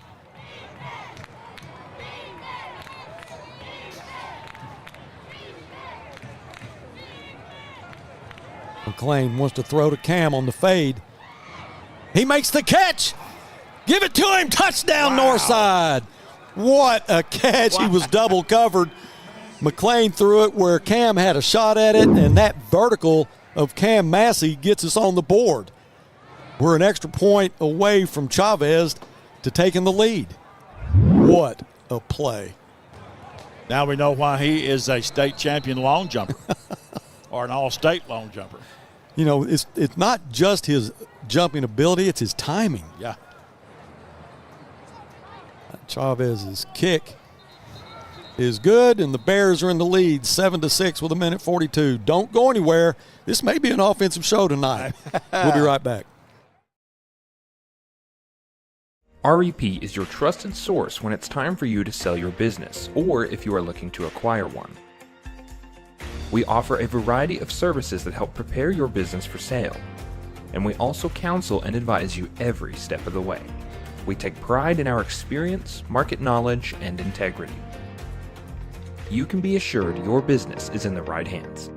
Speaker 1: McLean wants to throw to Cam on the fade. He makes the catch. Give it to him. Touchdown, Northside. What a catch. He was double covered. McLean threw it where Cam had a shot at it, and that vertical of Cam Massey gets us on the board. We're an extra point away from Chavez to taking the lead. What a play.
Speaker 11: Now we know why he is a state champion long jumper or an all-state long jumper.
Speaker 1: You know, it's not just his jumping ability, it's his timing.
Speaker 11: Yeah.
Speaker 1: Chavez's kick is good, and the Bears are in the lead 7-6 with 1:42. Don't go anywhere. This may be an offensive show tonight. We'll be right back.
Speaker 14: REP is your trusted source when it's time for you to sell your business, or if you are looking to acquire one. We offer a variety of services that help prepare your business for sale, and we also counsel and advise you every step of the way. We take pride in our experience, market knowledge, and integrity. You can be assured your business is in the right hands.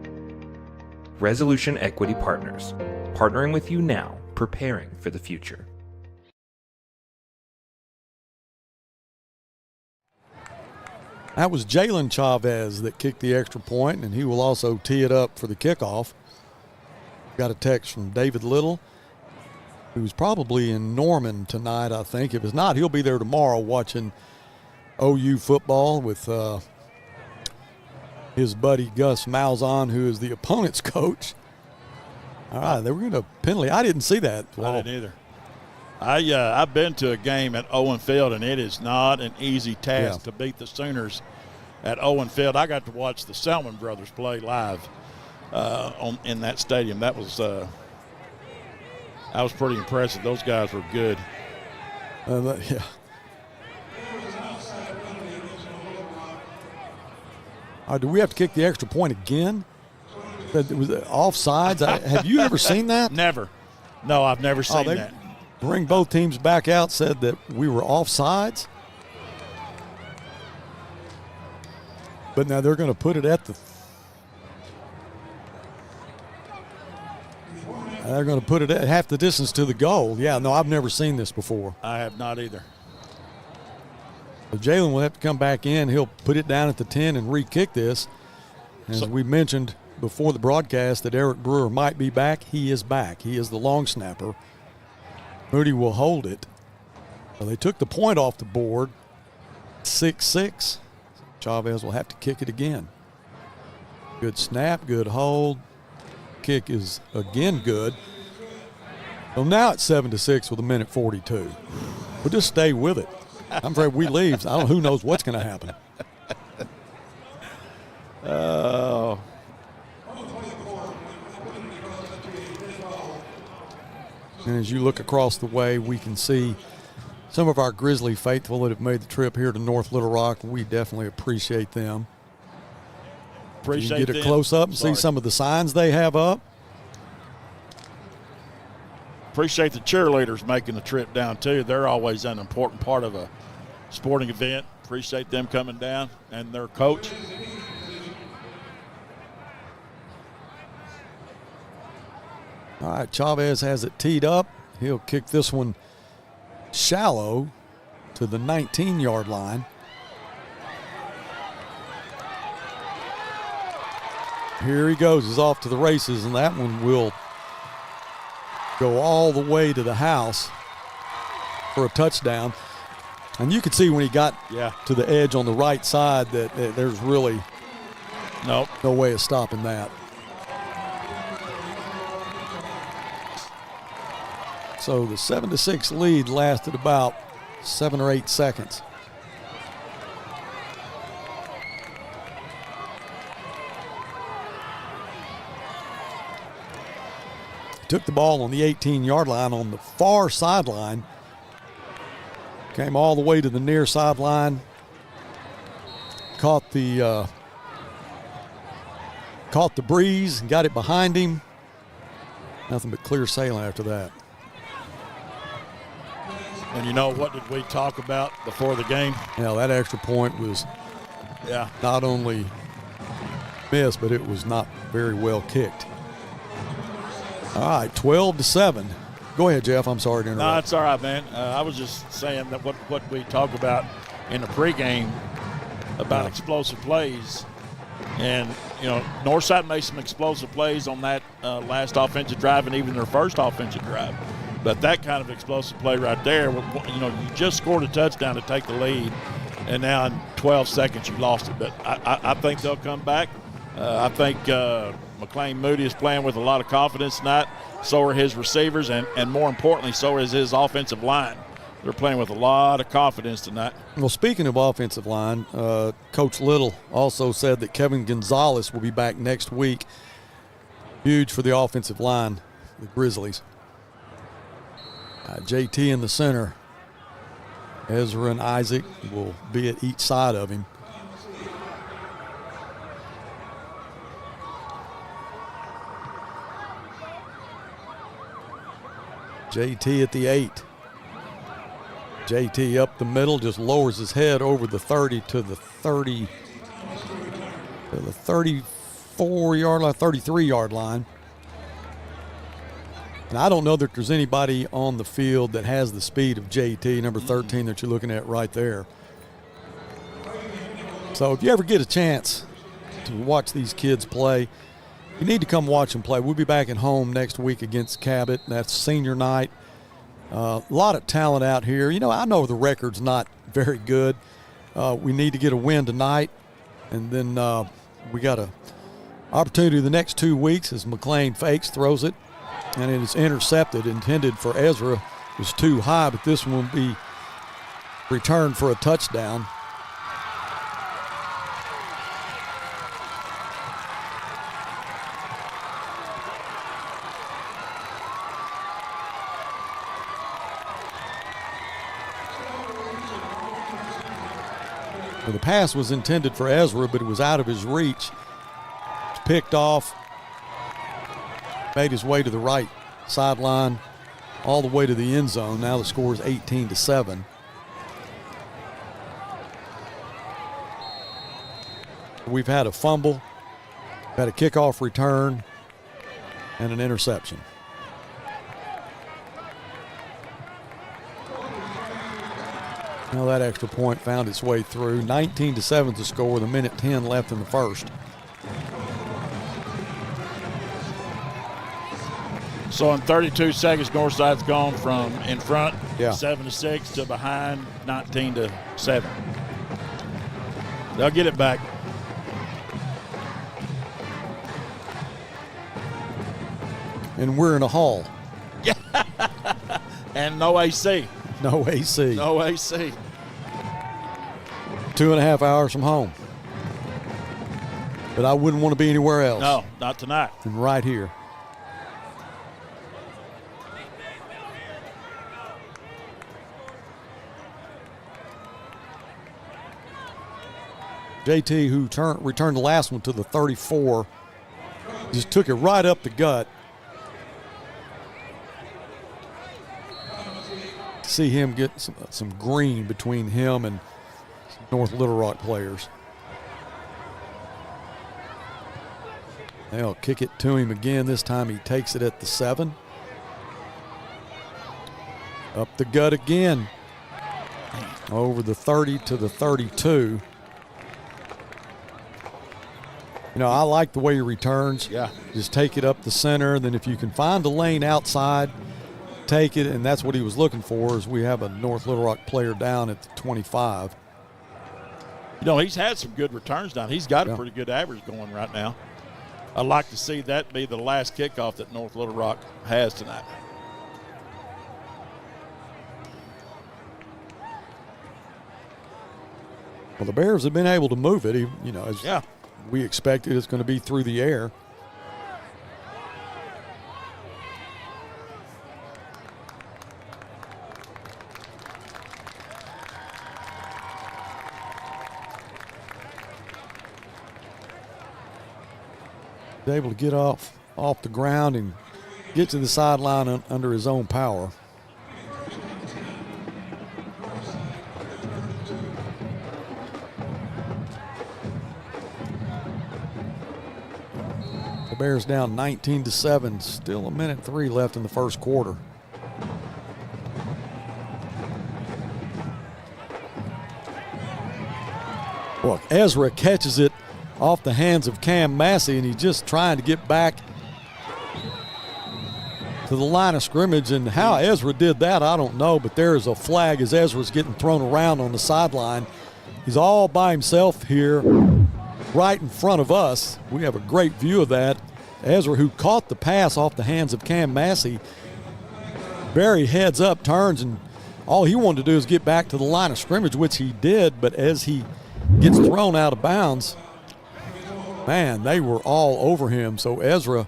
Speaker 14: Resolution Equity Partners, partnering with you now, preparing for the future.
Speaker 1: That was Jalen Chavez that kicked the extra point, and he will also tee it up for the kickoff. Got a text from David Little, who's probably in Norman tonight, I think. If it's not, he'll be there tomorrow watching OU football with his buddy Gus Malzahn, who is the opponent's coach. All right, they were going to penalty. I didn't see that.
Speaker 11: I didn't either. I've been to a game at Owen Field, and it is not an easy task to beat the Sooners at Owen Field. I got to watch the Selman brothers play live in that stadium. That was pretty impressive. Those guys were good.
Speaker 1: Yeah. Do we have to kick the extra point again? It was offsides. Have you ever seen that?
Speaker 11: Never. No, I've never seen that.
Speaker 1: Bring both teams back out, said that we were offsides. But now they're going to put it at the they're going to put it at half the distance to the goal. Yeah, no, I've never seen this before.
Speaker 11: I have not either.
Speaker 1: So Jalen will have to come back in. He'll put it down at the 10 and re-kick this. As we mentioned before the broadcast that Eric Brewer might be back, he is back. He is the long snapper. Moody will hold it. So they took the point off the board, 6-6. Chavez will have to kick it again. Good snap, good hold. Kick is again good. So now it's 7-6 with 1:42. We'll just stay with it. I'm afraid we leave. Who knows what's going to happen.
Speaker 11: Oh.
Speaker 1: And as you look across the way, we can see some of our Grizzly faithful that have made the trip here to North Little Rock. We definitely appreciate them.
Speaker 11: Appreciate
Speaker 1: you can get a close-up and see some of the signs they have up.
Speaker 11: Appreciate the cheerleaders making the trip down, too. They're always an important part of a sporting event. Appreciate them coming down and their coach.
Speaker 1: All right, Chavez has it teed up. He'll kick this one shallow to the 19-yard line. Here he goes. He's off to the races, and that one will go all the way to the house for a touchdown. And you could see when he got to the edge on the right side that there's really no way of stopping that. So the 7-6 lead lasted about 7 or 8 seconds. Took the ball on the 18-yard line on the far sideline. Came all the way to the near sideline. Caught the breeze and got it behind him. Nothing but clear sailing after that.
Speaker 11: And you know, what did we talk about before the game?
Speaker 1: Yeah, that extra point was not only missed, but it was not very well kicked. All right, 12-7. Go ahead, Jeff. I'm sorry to interrupt.
Speaker 11: No, it's all right, man. I was just saying that what we talk about in the pregame about explosive plays. And, you know, Northside made some explosive plays on that last offensive drive and even their first offensive drive. But that kind of explosive play right there, you know, you just scored a touchdown to take the lead, and now in 12 seconds you lost it. But I think they'll come back. I think McLean Moody is playing with a lot of confidence tonight. So are his receivers, and more importantly, so is his offensive line. They're playing with a lot of confidence tonight.
Speaker 1: Well, speaking of offensive line, Coach Little also said that Kevin Gonzalez will be back next week. Huge for the offensive line, the Grizzlies. JT in the center. Ezra and Isaac will be at each side of him. JT at the 8. JT up the middle, just lowers his head over the 30 to the 34-yard line, 33-yard line. And I don't know that there's anybody on the field that has the speed of JT, number 13, that you're looking at right there. So if you ever get a chance to watch these kids play, you need to come watch them play. We'll be back at home next week against Cabot. That's senior night. A lot of talent out here. You know, I know the record's not very good. We need to get a win tonight. And then we got an opportunity the next 2 weeks as McLean fakes, throws it, and it is intercepted, intended for Ezra. It was too high, but this one will be returned for a touchdown. Well, the pass was intended for Ezra, but it was out of his reach. It's picked off. Made his way to the right sideline, all the way to the end zone. Now the score is 18-7. We've had a fumble, had a kickoff return, and an interception. Now that extra point found its way through. 19-7 to score with 1:10 left in the first.
Speaker 11: So in 32 seconds, Northside's gone from in front 7-6 to behind 19-7. They'll get it back.
Speaker 1: And we're in a hall.
Speaker 11: Yeah. And no AC.
Speaker 1: No AC.
Speaker 11: No AC.
Speaker 1: 2.5 hours from home. But I wouldn't want to be anywhere else.
Speaker 11: No, not tonight.
Speaker 1: And right here. JT, who returned the last one to the 34, just took it right up the gut. See him get some green between him and North Little Rock players. They'll kick it to him again. This time he takes it at the 7. Up the gut again. Over the 30 to the 32. You know, I like the way he returns.
Speaker 11: Yeah.
Speaker 1: Just take it up the center. Then if you can find a lane outside, take it, and that's what he was looking for. Is we have a North Little Rock player down at the 25.
Speaker 11: You know, he's had some good returns down. He's got a pretty good average going right now. I'd like to see that be the last kickoff that North Little Rock has tonight.
Speaker 1: Well, the Bears have been able to move it. You know, as we expected, it's going to be through the air. Able to get off the ground and get to the sideline under his own power. The Bears down 19-7. Still 1:03 left in the first quarter. Look, Ezra catches it off the hands of Cam Massey, and he's just trying to get back to the line of scrimmage. And how Ezra did that, I don't know, but there is a flag as Ezra's getting thrown around on the sideline. He's all by himself here right in front of us. We have a great view of that. Ezra, who caught the pass off the hands of Cam Massey, Barry heads up, turns, and all he wanted to do is get back to the line of scrimmage, which he did, but as he gets thrown out of bounds, man, they were all over him. So Ezra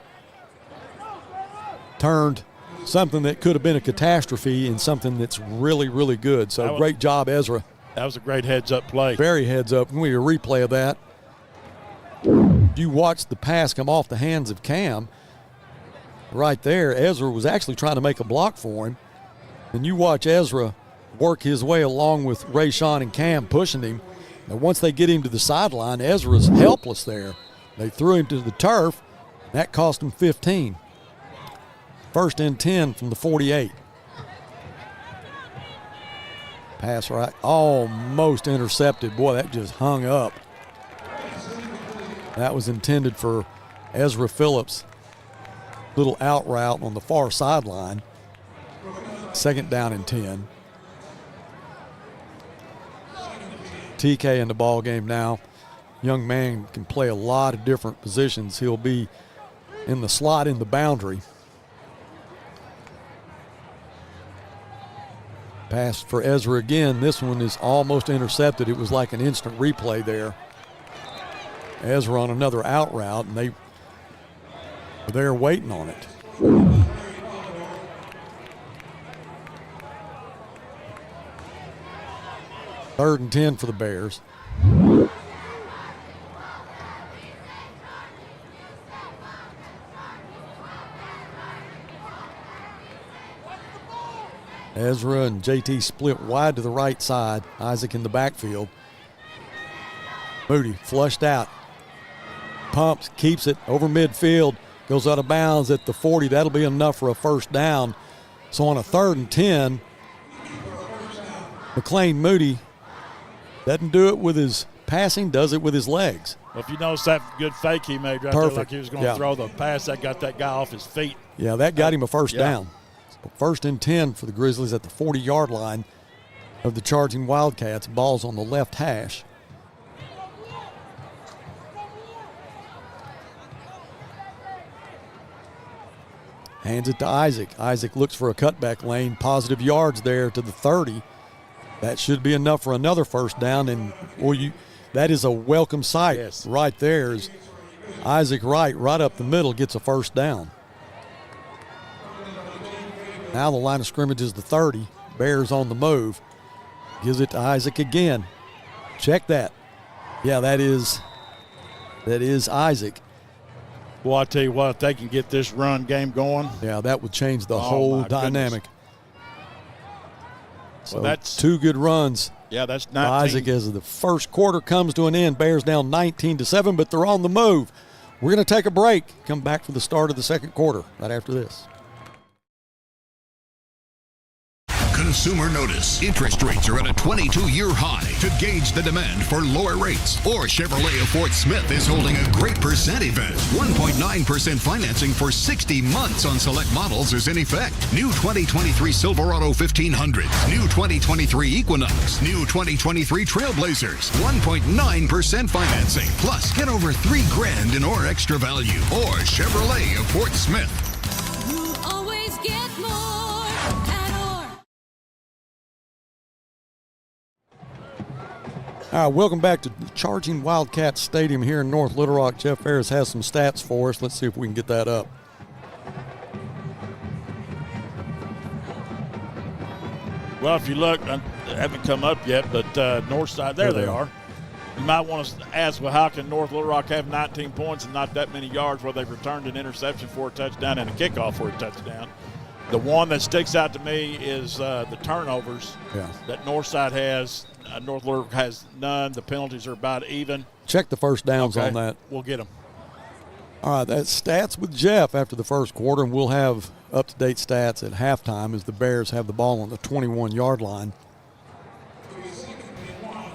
Speaker 1: turned something that could have been a catastrophe into something that's really, really good. So great job, Ezra.
Speaker 11: That was a great heads-up play.
Speaker 1: Very heads-up. We need a replay of that. You watched the pass come off the hands of Cam. Right there, Ezra was actually trying to make a block for him. And you watch Ezra work his way along with Rayshawn and Cam pushing him. And once they get him to the sideline, Ezra's helpless there. They threw him to the turf. That cost him 15. 1st and 10 from the 48. Pass right, almost intercepted. Boy, that just hung up. That was intended for Ezra Phillips. Little out route on the far sideline. 2nd down and 10. TK in the ball game now. Young man can play a lot of different positions. He'll be in the slot in the boundary. Pass for Ezra again. This one is almost intercepted. It was like an instant replay there. Ezra on another out route, and they were there waiting on it. Third and 10 for the Bears. Ezra and JT split wide to the right side. Isaac in the backfield. Moody flushed out. Pumps, keeps it over midfield. Goes out of bounds at the 40. That'll be enough for a 1st down. So on a 3rd and 10, McLean Moody doesn't do it with his passing, does it with his legs.
Speaker 11: Well, if you notice that good fake he made right there, like he was going to throw the pass, that got that guy off his feet.
Speaker 1: Yeah, that got him a 1st down. So 1st and 10 for the Grizzlies at the 40-yard line of the charging Wildcats. Ball's on the left hash. Hands it to Isaac. Isaac looks for a cutback lane. Positive yards there to the 30. That should be enough for another 1st down. And that is a welcome sight right there. Is Isaac right up the middle, gets a 1st down. Now the line of scrimmage is the 30. Bears on the move. Gives it to Isaac again. Check that. Yeah, that is Isaac.
Speaker 11: Well, I tell you what, if they can get this run game going.
Speaker 1: Yeah, that would change the whole dynamic.
Speaker 11: Goodness.
Speaker 1: So that's 2 good runs.
Speaker 11: Yeah, that's 19.
Speaker 1: Isaac as the first quarter comes to an end. Bears down 19-7, but they're on the move. We're going to take a break. Come back for the start of the 2nd quarter right after this.
Speaker 15: Consumer notice. Interest rates are at a 22-year high. To gauge the demand for lower rates, or Chevrolet of Fort Smith is holding a great percent event. 1.9% financing for 60 months on select models is in effect. New 2023 Silverado 1500, new 2023 Equinox, new 2023 Trailblazers. 1.9% financing. Plus, get over $3,000 in or extra value. Or Chevrolet of Fort Smith.
Speaker 16: You always get more.
Speaker 1: All right, welcome back to Charging Wildcats Stadium here in North Little Rock. Jeff Ferris has some stats for us. Let's see if we can get that up.
Speaker 11: Well, if you look, I haven't come up yet, but Northside, there they are. You might want to ask, well, how can North Little Rock have 19 points and not that many yards where they've returned an interception for a touchdown and a kickoff for a touchdown? The one that sticks out to me is the turnovers that Northside has. North Little Rock has none. The penalties are about even.
Speaker 1: Check the 1st downs on that.
Speaker 11: We'll get them.
Speaker 1: All right, that's stats with Jeff after the 1st quarter, and we'll have up-to-date stats at halftime as the Bears have the ball on the 21-yard line.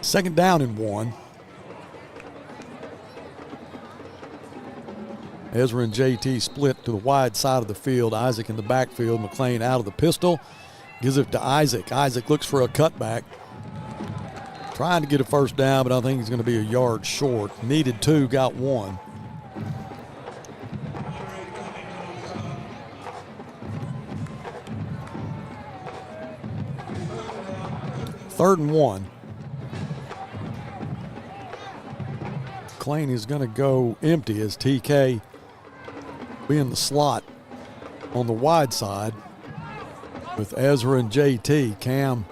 Speaker 1: 2nd down and 1. Ezra and JT split to the wide side of the field. Isaac in the backfield. McLean out of the pistol. Gives it to Isaac. Isaac looks for a cutback. Trying to get a first down, but I think he's going to be a yard short. Needed 2, got 1. Third and 1. McLean is going to go empty as TK be in the slot on the wide side with Ezra and JT. Cam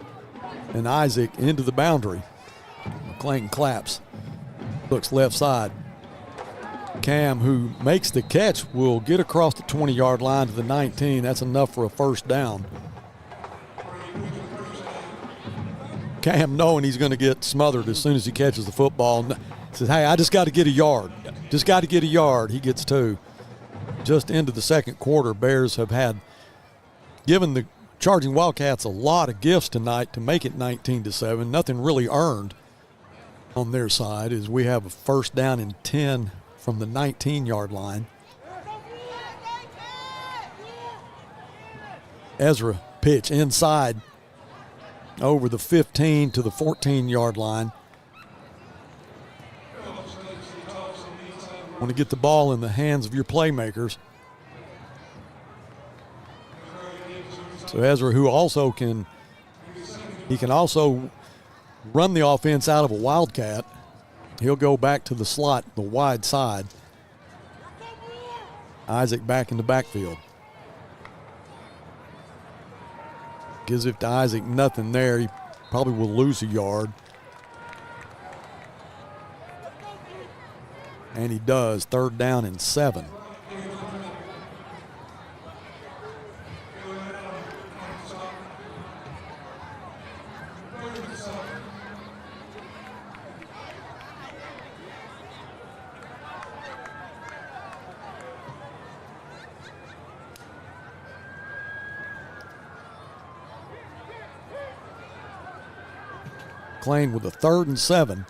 Speaker 1: and Isaac into the boundary. McLean claps. Looks left side. Cam, who makes the catch, will get across the 20-yard line to the 19. That's enough for a first down. Cam, knowing he's going to get smothered as soon as he catches the football, says, hey, I just got to get a yard. Just got to get a yard. He gets 2. Just into the second quarter, Bears have given the Charging Wildcats a lot of gifts tonight to make it 19-7. Nothing really earned on their side as we have a first down and 10 from the 19-yard line. Ezra pitch inside over the 15 to the 14-yard line. Want to get the ball in the hands of your playmakers. So Ezra, who also can also run the offense out of a Wildcat. He'll go back to the slot, the wide side. Isaac back in the backfield. Gives it to Isaac, nothing there. He probably will lose a yard. And he does. Third down and 7. McLean with a 3rd and 7.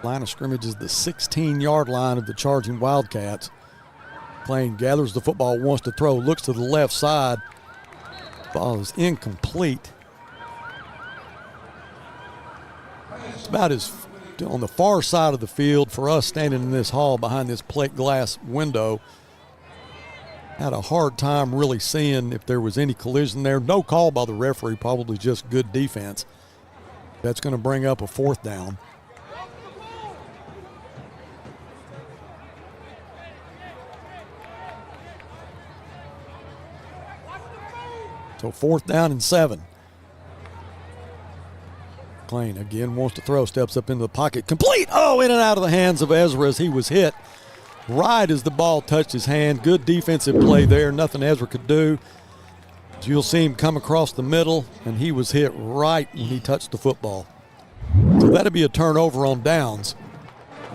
Speaker 1: Line of scrimmage is the 16-yard line of the Charging Wildcats. McLean gathers the football, wants to throw, looks to the left side. Ball is incomplete. It's about as on the far side of the field for us standing in this hall behind this plate glass window. Had a hard time really seeing if there was any collision there. No call by the referee, probably just good defense. That's going to bring up a 4th down. So 4th down and 7. McLean again wants to throw, steps up into the pocket. Complete! Oh, in and out of the hands of Ezra as he was hit right as the ball touched his hand. Good defensive play there. Nothing Ezra could do. You'll see him come across the middle, and he was hit right when he touched the football. So that'll be a turnover on downs.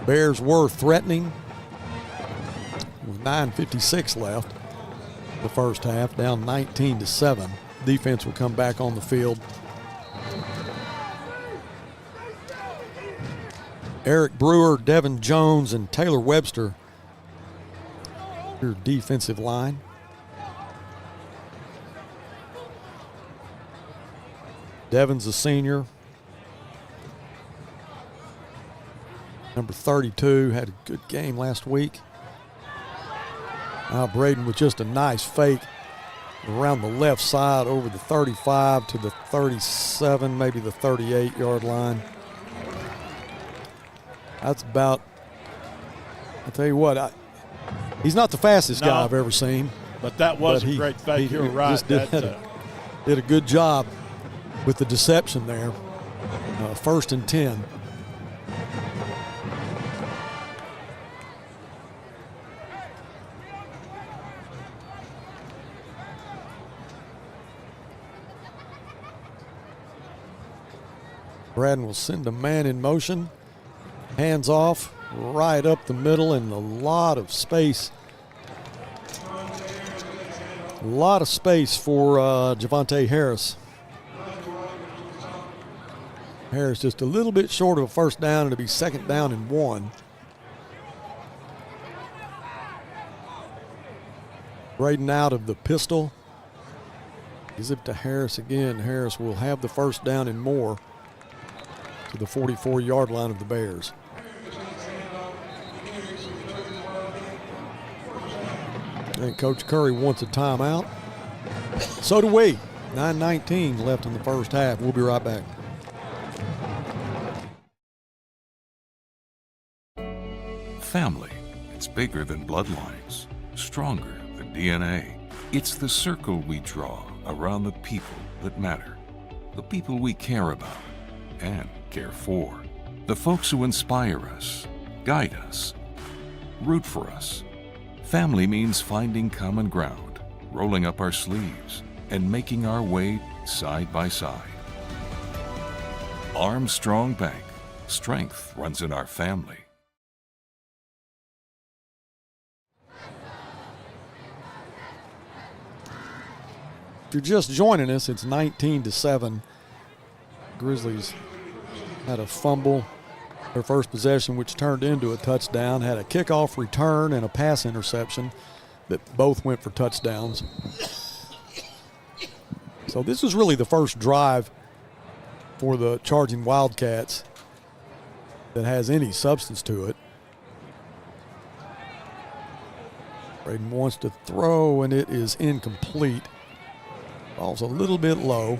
Speaker 1: Bears were threatening with 9:56 left. The first half, down 19-7. Defense will come back on the field. Eric Brewer, Devin Jones, and Taylor Webster, your defensive line. Devin's a senior. Number 32 had a good game last week. Now Braden with just a nice fake around the left side over the 35 to the 37, maybe the 38-yard line. That's about, I'll tell you what, he's not the fastest guy I've ever seen.
Speaker 11: But that was a great fake. You're right.
Speaker 1: Just did a good job with the deception there. 1st and 10. Braden will send a man in motion. Hands off, right up the middle, and a lot of space. A lot of space for Javante Harris. Harris just a little bit short of a first down. It'll be 2nd down and 1. Braden out of the pistol. Gives it to Harris again. Harris will have the first down and more to the 44-yard line of the Bears. And Coach Curry wants a timeout. So do we. 9:19 left in the first half. We'll be right back.
Speaker 8: Family, it's bigger than bloodlines, stronger than DNA. It's the circle we draw around the people that matter, the people we care about and care for, the folks who inspire us, guide us, root for us. Family means finding common ground, rolling up our sleeves, and making our way side by side. Armstrong Bank. Strength runs in our family.
Speaker 1: If you're just joining us, it's 19-7. Grizzlies had a fumble their first possession, which turned into a touchdown, had a kickoff return and a pass interception that both went for touchdowns. So this was really the first drive for the charging Wildcats that has any substance to it. Braden wants to throw, and it is incomplete. Ball's a little bit low.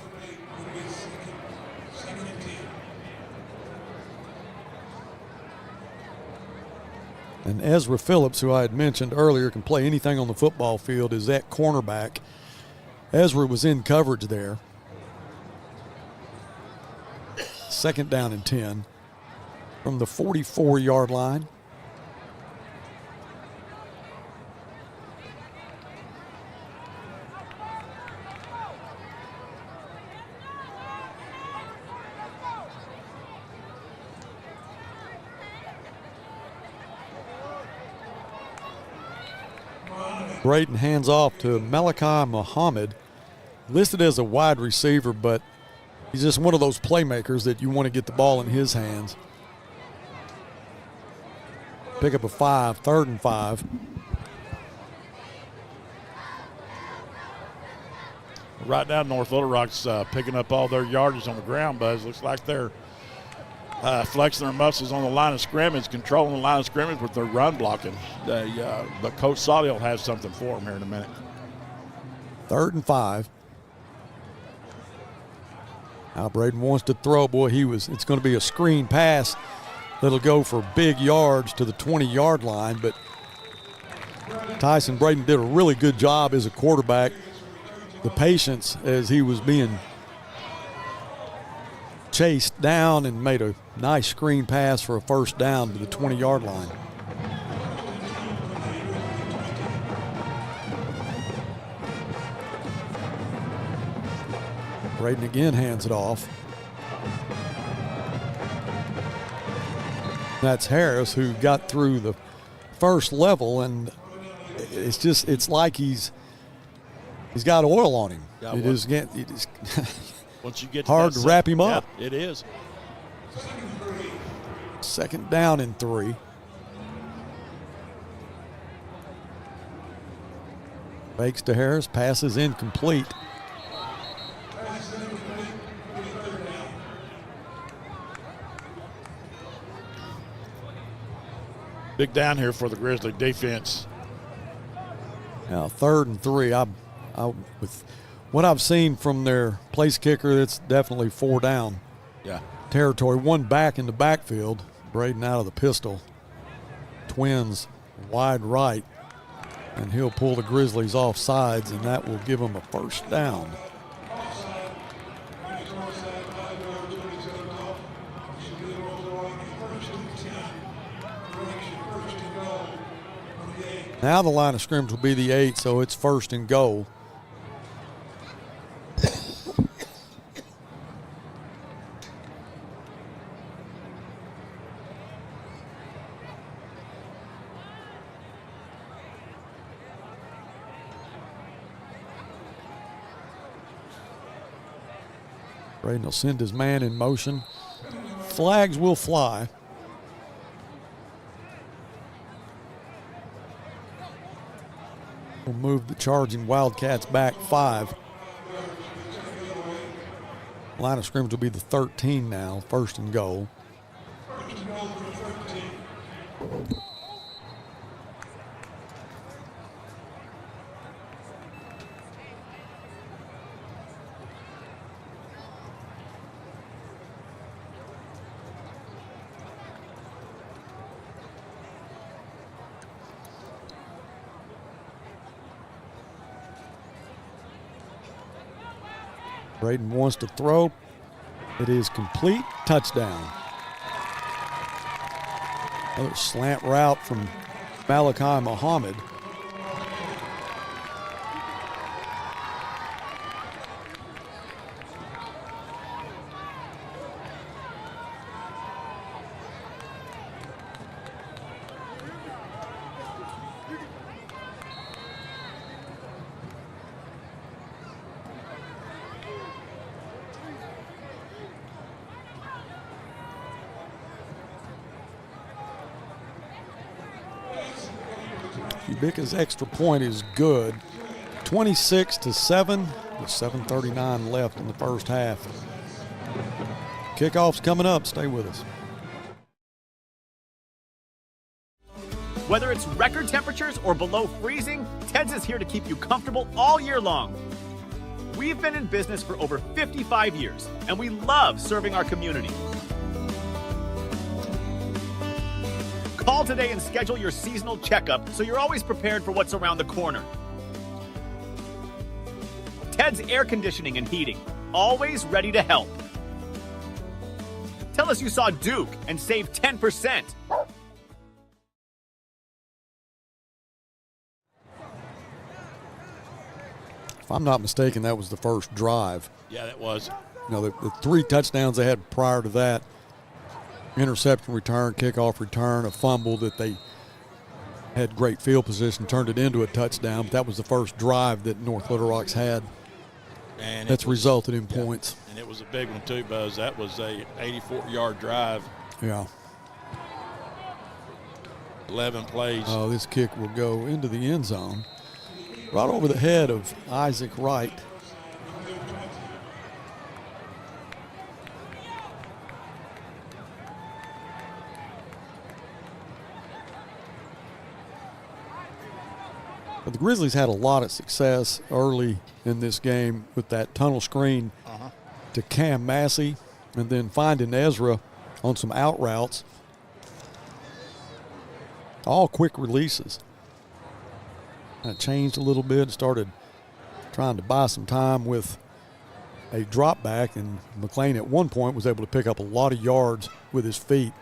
Speaker 1: And Ezra Phillips, who I had mentioned earlier, can play anything on the football field, is at cornerback. Ezra was in coverage there. Second down and 10 from the 44-yard line. Braden hands off to Malachi Muhammad, listed as a wide receiver, but he's just one of those playmakers that you want to get the ball in his hands. Pick up a 5, 3rd and 5.
Speaker 11: Right now, North Little Rock's picking up all their yardage on the ground, Buzz. Looks like they're flexing their muscles on the line of scrimmage, controlling the line of scrimmage with their run blocking. But Coach Solly will have something for them here in a minute.
Speaker 1: 3rd and 5. Now Braden wants to throw. Boy, it's going to be a screen pass that'll go for big yards to the 20-yard line, but Tyson Braden did a really good job as a quarterback. The patience as he was being chased down and made a nice screen pass for a first down to the 20-yard line. Braden again hands it off. That's Harris, who got through the first level, and it's like he's got oil on him. It is
Speaker 11: once you get
Speaker 1: hard to wrap him up.
Speaker 11: Yeah, it is.
Speaker 1: 2nd down and 3. Fakes to Harris, passes incomplete.
Speaker 11: Big down here for the Grizzly defense.
Speaker 1: Now 3rd and 3. With what I've seen from their place kicker, it's definitely 4 down territory. One back in the backfield. Braden out of the pistol. Twins wide right. And he'll pull the Grizzlies off sides, and that will give them a first down. Now the line of scrimmage will be the 8, so it's 1st and goal. Braden will send his man in motion. Flags will fly. will move the charging Wildcats back 5. Line of scrimmage will be the 13 now, 1st and goal. Braden wants to throw. It is complete. Touchdown. Another slant route from Malachi Muhammad. Kubica's extra point is good. 26-7 with 7:39 left in the first half. Kickoff's coming up. Stay with us.
Speaker 17: Whether it's record temperatures or below freezing, Ted's is here to keep you comfortable all year long. We've been in business for over 55 years, and we love serving our community. Call today and schedule your seasonal checkup so you're always prepared for what's around the corner. Ted's Air Conditioning and Heating, always ready to help. Tell us you saw Duke and save 10%.
Speaker 1: If I'm not mistaken, that was the first drive.
Speaker 11: Yeah, that was.
Speaker 1: You know, the 3 touchdowns they had prior to that, interception return, kickoff return, a fumble that they had great field position, turned it into a touchdown. But that was the first drive that North Little Rock's had.
Speaker 11: And
Speaker 1: that's resulted in points.
Speaker 11: And it was a big one too, Buzz. That was a 84-yard drive.
Speaker 1: Yeah.
Speaker 11: 11 plays.
Speaker 1: Oh, this kick will go into the end zone, right over the head of Isaac Wright. But the Grizzlies had a lot of success early in this game with that tunnel screen to Cam Massey and then finding Ezra on some out routes. All quick releases. Kind of changed a little bit, started trying to buy some time with a drop back, and McLean at one point was able to pick up a lot of yards with his feet.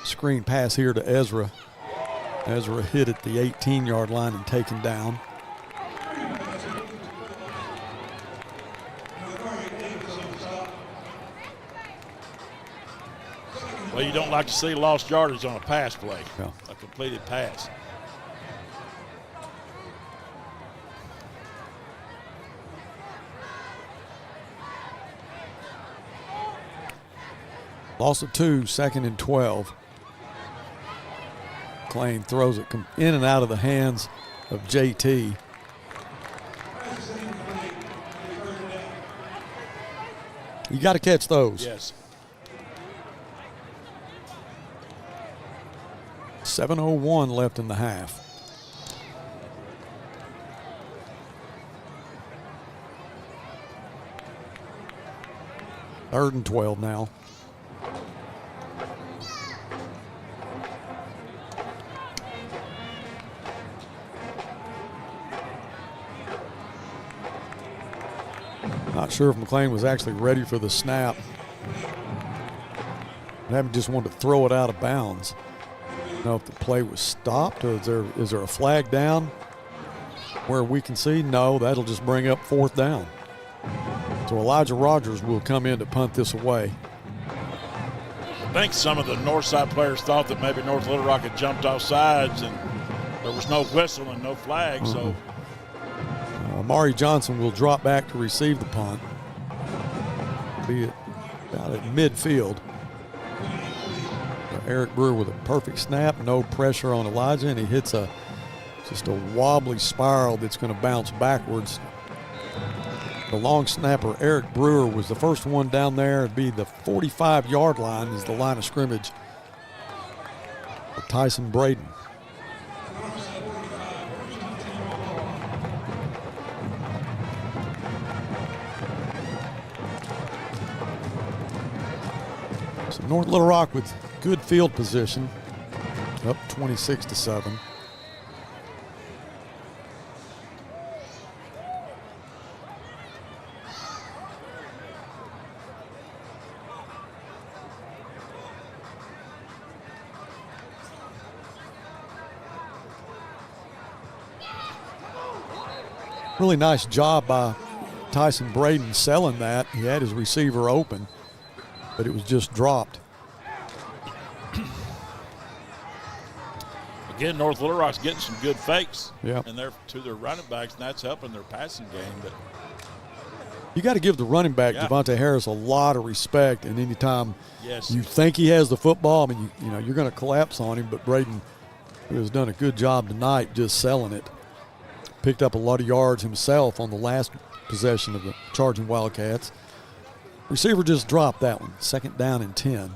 Speaker 1: Screen pass here to Ezra. Ezra hit at the 18-yard line and taken down.
Speaker 11: Well, you don't like to see lost yardage on a pass play,
Speaker 1: yeah.
Speaker 11: A completed pass.
Speaker 1: Loss of 2, 2nd and 12. McLean throws it in and out of the hands of JT. You got to catch those.
Speaker 11: Yes.
Speaker 1: 7:01 left in the half. Third and 12 now. Not sure if McLean was actually ready for the snap. Maybe just wanted to throw it out of bounds. I don't know if the play was stopped or is there a flag down where we can see? No, that'll just bring up 4th down. So Elijah Rogers will come in to punt this away.
Speaker 11: I think some of the Northside players thought that maybe North Little Rock had jumped off sides and there was no whistle and no flag, so.
Speaker 1: Amari Johnson will drop back to receive the punt. Be about at midfield. Eric Brewer with a perfect snap, no pressure on Elijah, and he hits a Just a wobbly spiral that's going to bounce backwards. The long snapper, Eric Brewer, was the first one down there. It'd be the 45-yard line is the line of scrimmage for Tyson Braden. So North Little Rock with good field position, up 26-7. Really nice job by Tyson Braden selling that. He had his receiver open, but it was just dropped.
Speaker 11: Again, North Little Rock's getting some good fakes
Speaker 1: Yep.
Speaker 11: and they're to their running backs, and that's helping their passing game. But
Speaker 1: You got to give the running back,
Speaker 11: Yeah.
Speaker 1: Devontae Harris, a lot of respect. And anytime
Speaker 11: Yes.
Speaker 1: you think he has the football, I mean, you know, you're going to collapse on him. But Braden, who has done a good job tonight just selling it, picked up a lot of yards himself on the last possession of the charging Wildcats. Receiver just dropped that one. 2nd down and 10.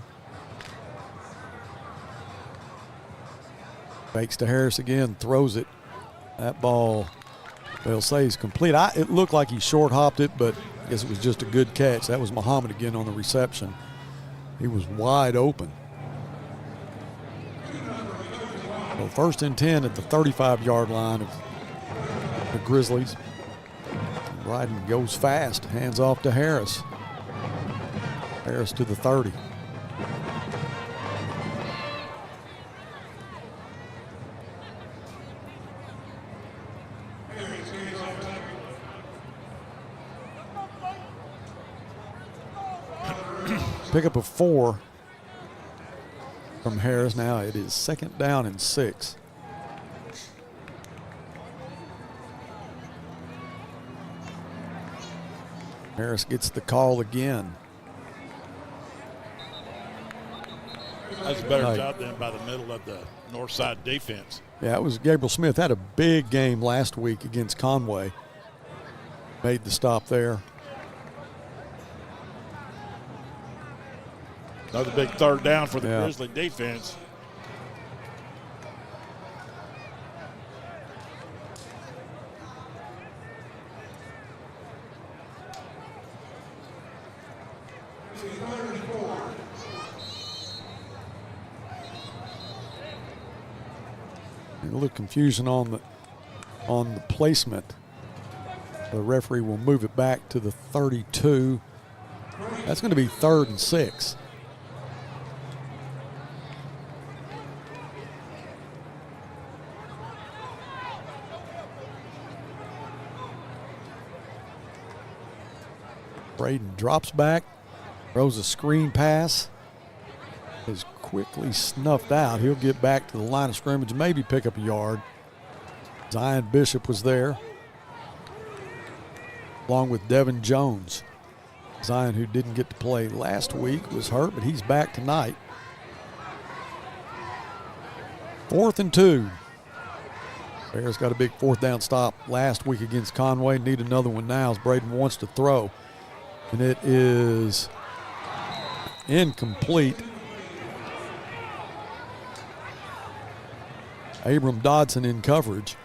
Speaker 1: Fakes to Harris again, throws it. That ball, they'll say, is complete. It looked like he short hopped it, but I guess it was just a good catch. That was Muhammad again on the reception. He was wide open. So 1st and 10 at the 35-yard line of the Grizzlies. Bryden goes fast, hands off to Harris. Harris to the 30. Pick up a 4 from Harris. Now it is 2nd down and 6. Harris gets the call again.
Speaker 11: that's a better
Speaker 1: Right.
Speaker 11: job than by the middle of the Northside defense.
Speaker 1: Yeah, it was Gabriel Smith. Had a big game last week against Conway. Made the stop there.
Speaker 11: Another big 3rd down for the
Speaker 1: Yeah.
Speaker 11: Grizzly defense.
Speaker 1: A little confusion on the placement. The referee will move it back to the 32. That's going to be 3rd and 6. Braden drops back, throws a screen pass. Is quickly snuffed out. He'll get back to the line of scrimmage, maybe pick up a yard. Zion Bishop was there, along with Devin Jones. Zion, who didn't get to play last week, was hurt, but he's back tonight. 4th and 2. Bears got a big 4th down stop last week against Conway. Need another one now as Braden wants to throw. And it is incomplete. Abram Dodson in coverage.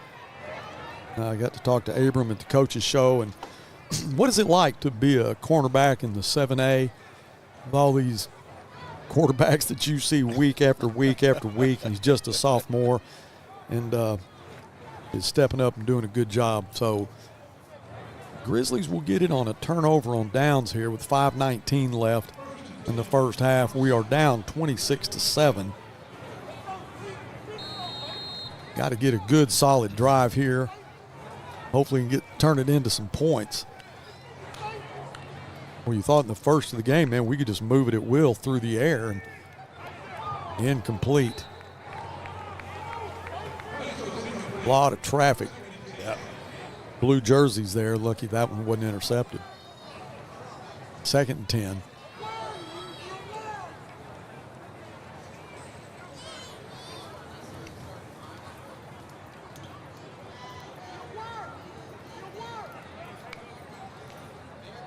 Speaker 1: I got to talk to Abram at the coach's show. And what is it like to be a cornerback in the 7A with all these quarterbacks that you see week after week after week? He's just a sophomore and is stepping up and doing a good job. So Grizzlies will get it on a turnover on downs here with 5:19 left in the first half. We are down 26-7. Got to get a good solid drive here. Hopefully we can turn it into some points. Well, you thought in the first of the game, man, we could just move it at will through the air, and incomplete. A lot of traffic.
Speaker 11: Yep.
Speaker 1: Blue jerseys there. Lucky that one wasn't intercepted. 2nd and 10.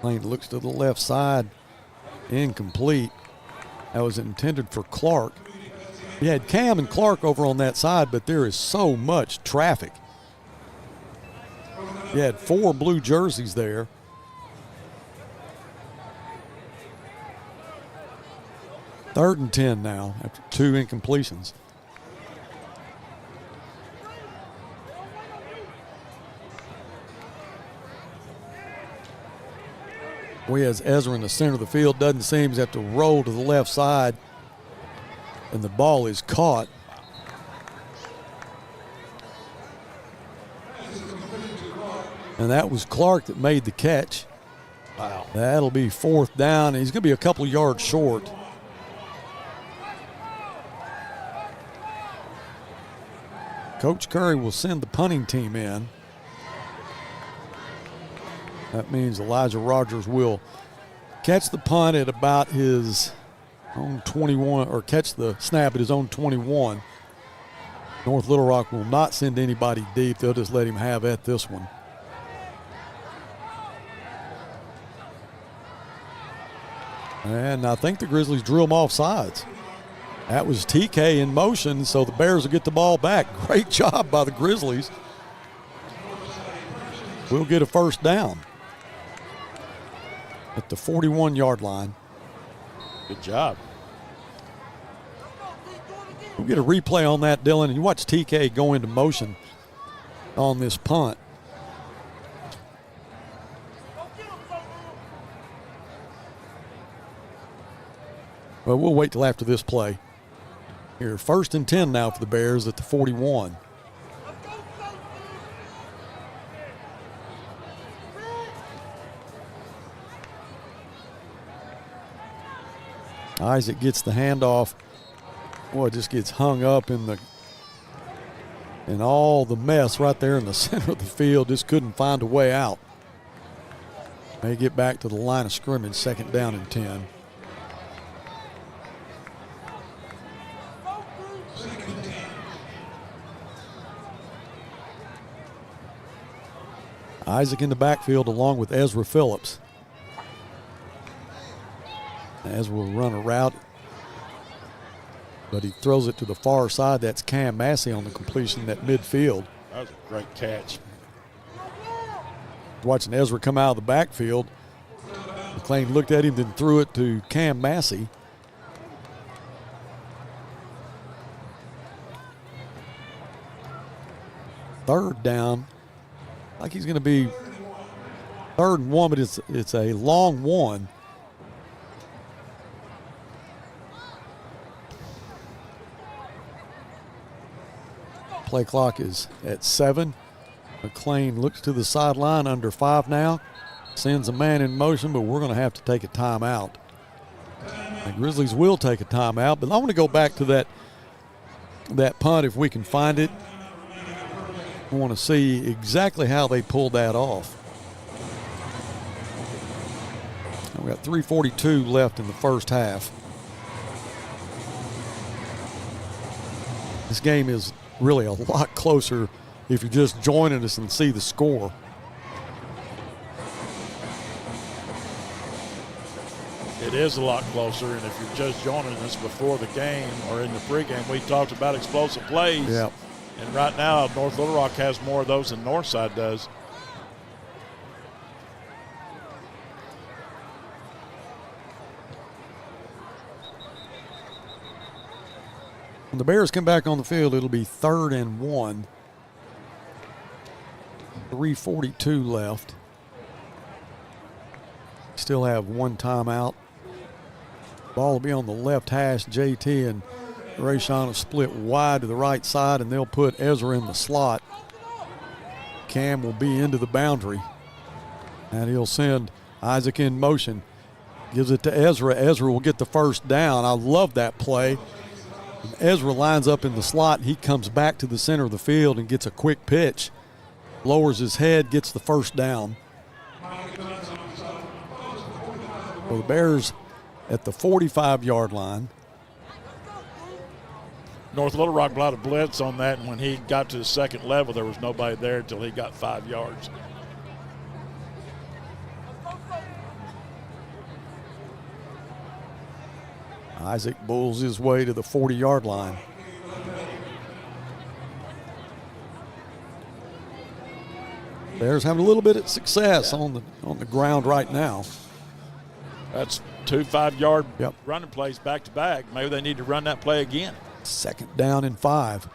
Speaker 1: Lane looks to the left side. Incomplete. That was intended for Clark. You had Cam and Clark over on that side, but there is so much traffic. You had 4 blue jerseys there. Third and 10 now after 2 incompletions. We has Ezra in the center of the field. Doesn't seem to have to roll to the left side. And the ball is caught. And that was Clark that made the catch.
Speaker 11: Wow.
Speaker 1: That'll be 4th down. He's going to be a couple yards short. Coach Curry will send the punting team in. That means Elijah Rogers will catch the punt at about his own 21, or catch the snap at his own 21. North Little Rock will not send anybody deep. They'll just let him have at this one. And I think the Grizzlies drew him off sides. That was TK in motion, so the Bears will get the ball back. Great job by the Grizzlies. We'll get a first down at the 41-yard line.
Speaker 11: Good job.
Speaker 1: We'll get a replay on that, Dylan, and you watch TK go into motion on this punt. Well, we'll wait till after this play. Here, 1st and 10 now for the Bears at the 41. Isaac gets the handoff. Boy, it just gets hung up in all the mess right there in the center of the field. Just couldn't find a way out. They get back to the line of scrimmage, 2nd down and 10. Isaac in the backfield along with Ezra Phillips. Ezra will run a route, but he throws it to the far side. That's Cam Massey on the completion at midfield.
Speaker 11: That was a great catch.
Speaker 1: Watching Ezra come out of the backfield. McLean looked at him, then threw it to Cam Massey. Third down. Like he's going to be 3rd and 1, but it's a long one. Play clock is at 7. McLean looks to the sideline, under 5 now. Sends a man in motion, but we're going to have to take a timeout. The Grizzlies will take a timeout, but I want to go back to that punt if we can find it. I want to see exactly how they pulled that off. We got 3:42 left in the first half. This game is really a lot closer if you're just joining us and see the score.
Speaker 11: It is a lot closer, and if you're just joining us before the game or in the pregame, we talked about explosive plays.
Speaker 1: Yeah.
Speaker 11: And right now, North Little Rock has more of those than Northside does.
Speaker 1: When the Bears come back on the field, it'll be 3rd and 1. 3:42 left. Still have 1 timeout. Ball will be on the left hash. JT and Rayshawn will split wide to the right side, and they'll put Ezra in the slot. Cam will be into the boundary, and he'll send Isaac in motion. Gives it to Ezra. Ezra will get the first down. I love that play. And Ezra lines up in the slot. He comes back to the center of the field and gets a quick pitch. Lowers his head, gets the first down. Well, the Bears at the 45-yard line.
Speaker 11: North Little Rock brought a blitz on that, and when he got to the second level, there was nobody there until he got 5 yards.
Speaker 1: Isaac bulls his way to the 40-yard line. Bears having a little bit of success on the ground right now.
Speaker 11: That's 2 5-yard running plays back to back. Maybe they need to run that play again.
Speaker 1: 2nd down and 5.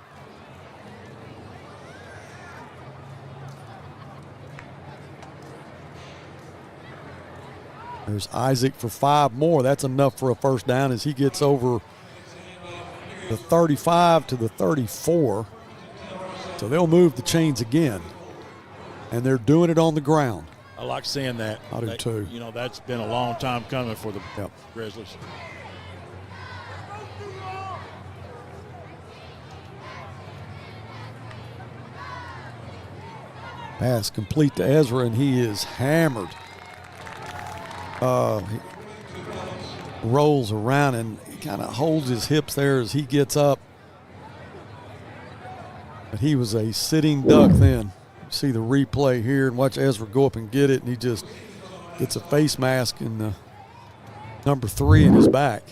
Speaker 1: There's Isaac for 5 more. That's enough for a first down as he gets over the 35 to the 34. So they'll move the chains again. And they're doing it on the ground.
Speaker 11: I like seeing that.
Speaker 1: I do too.
Speaker 11: You know, that's been a long time coming for the Grizzlies.
Speaker 1: Pass complete to Ezra, and he is hammered. He rolls around and he kind of holds his hips there as he gets up. But he was a sitting duck then. See the replay here and watch Ezra go up and get it, and he just gets a face mask in the number 3 in his back.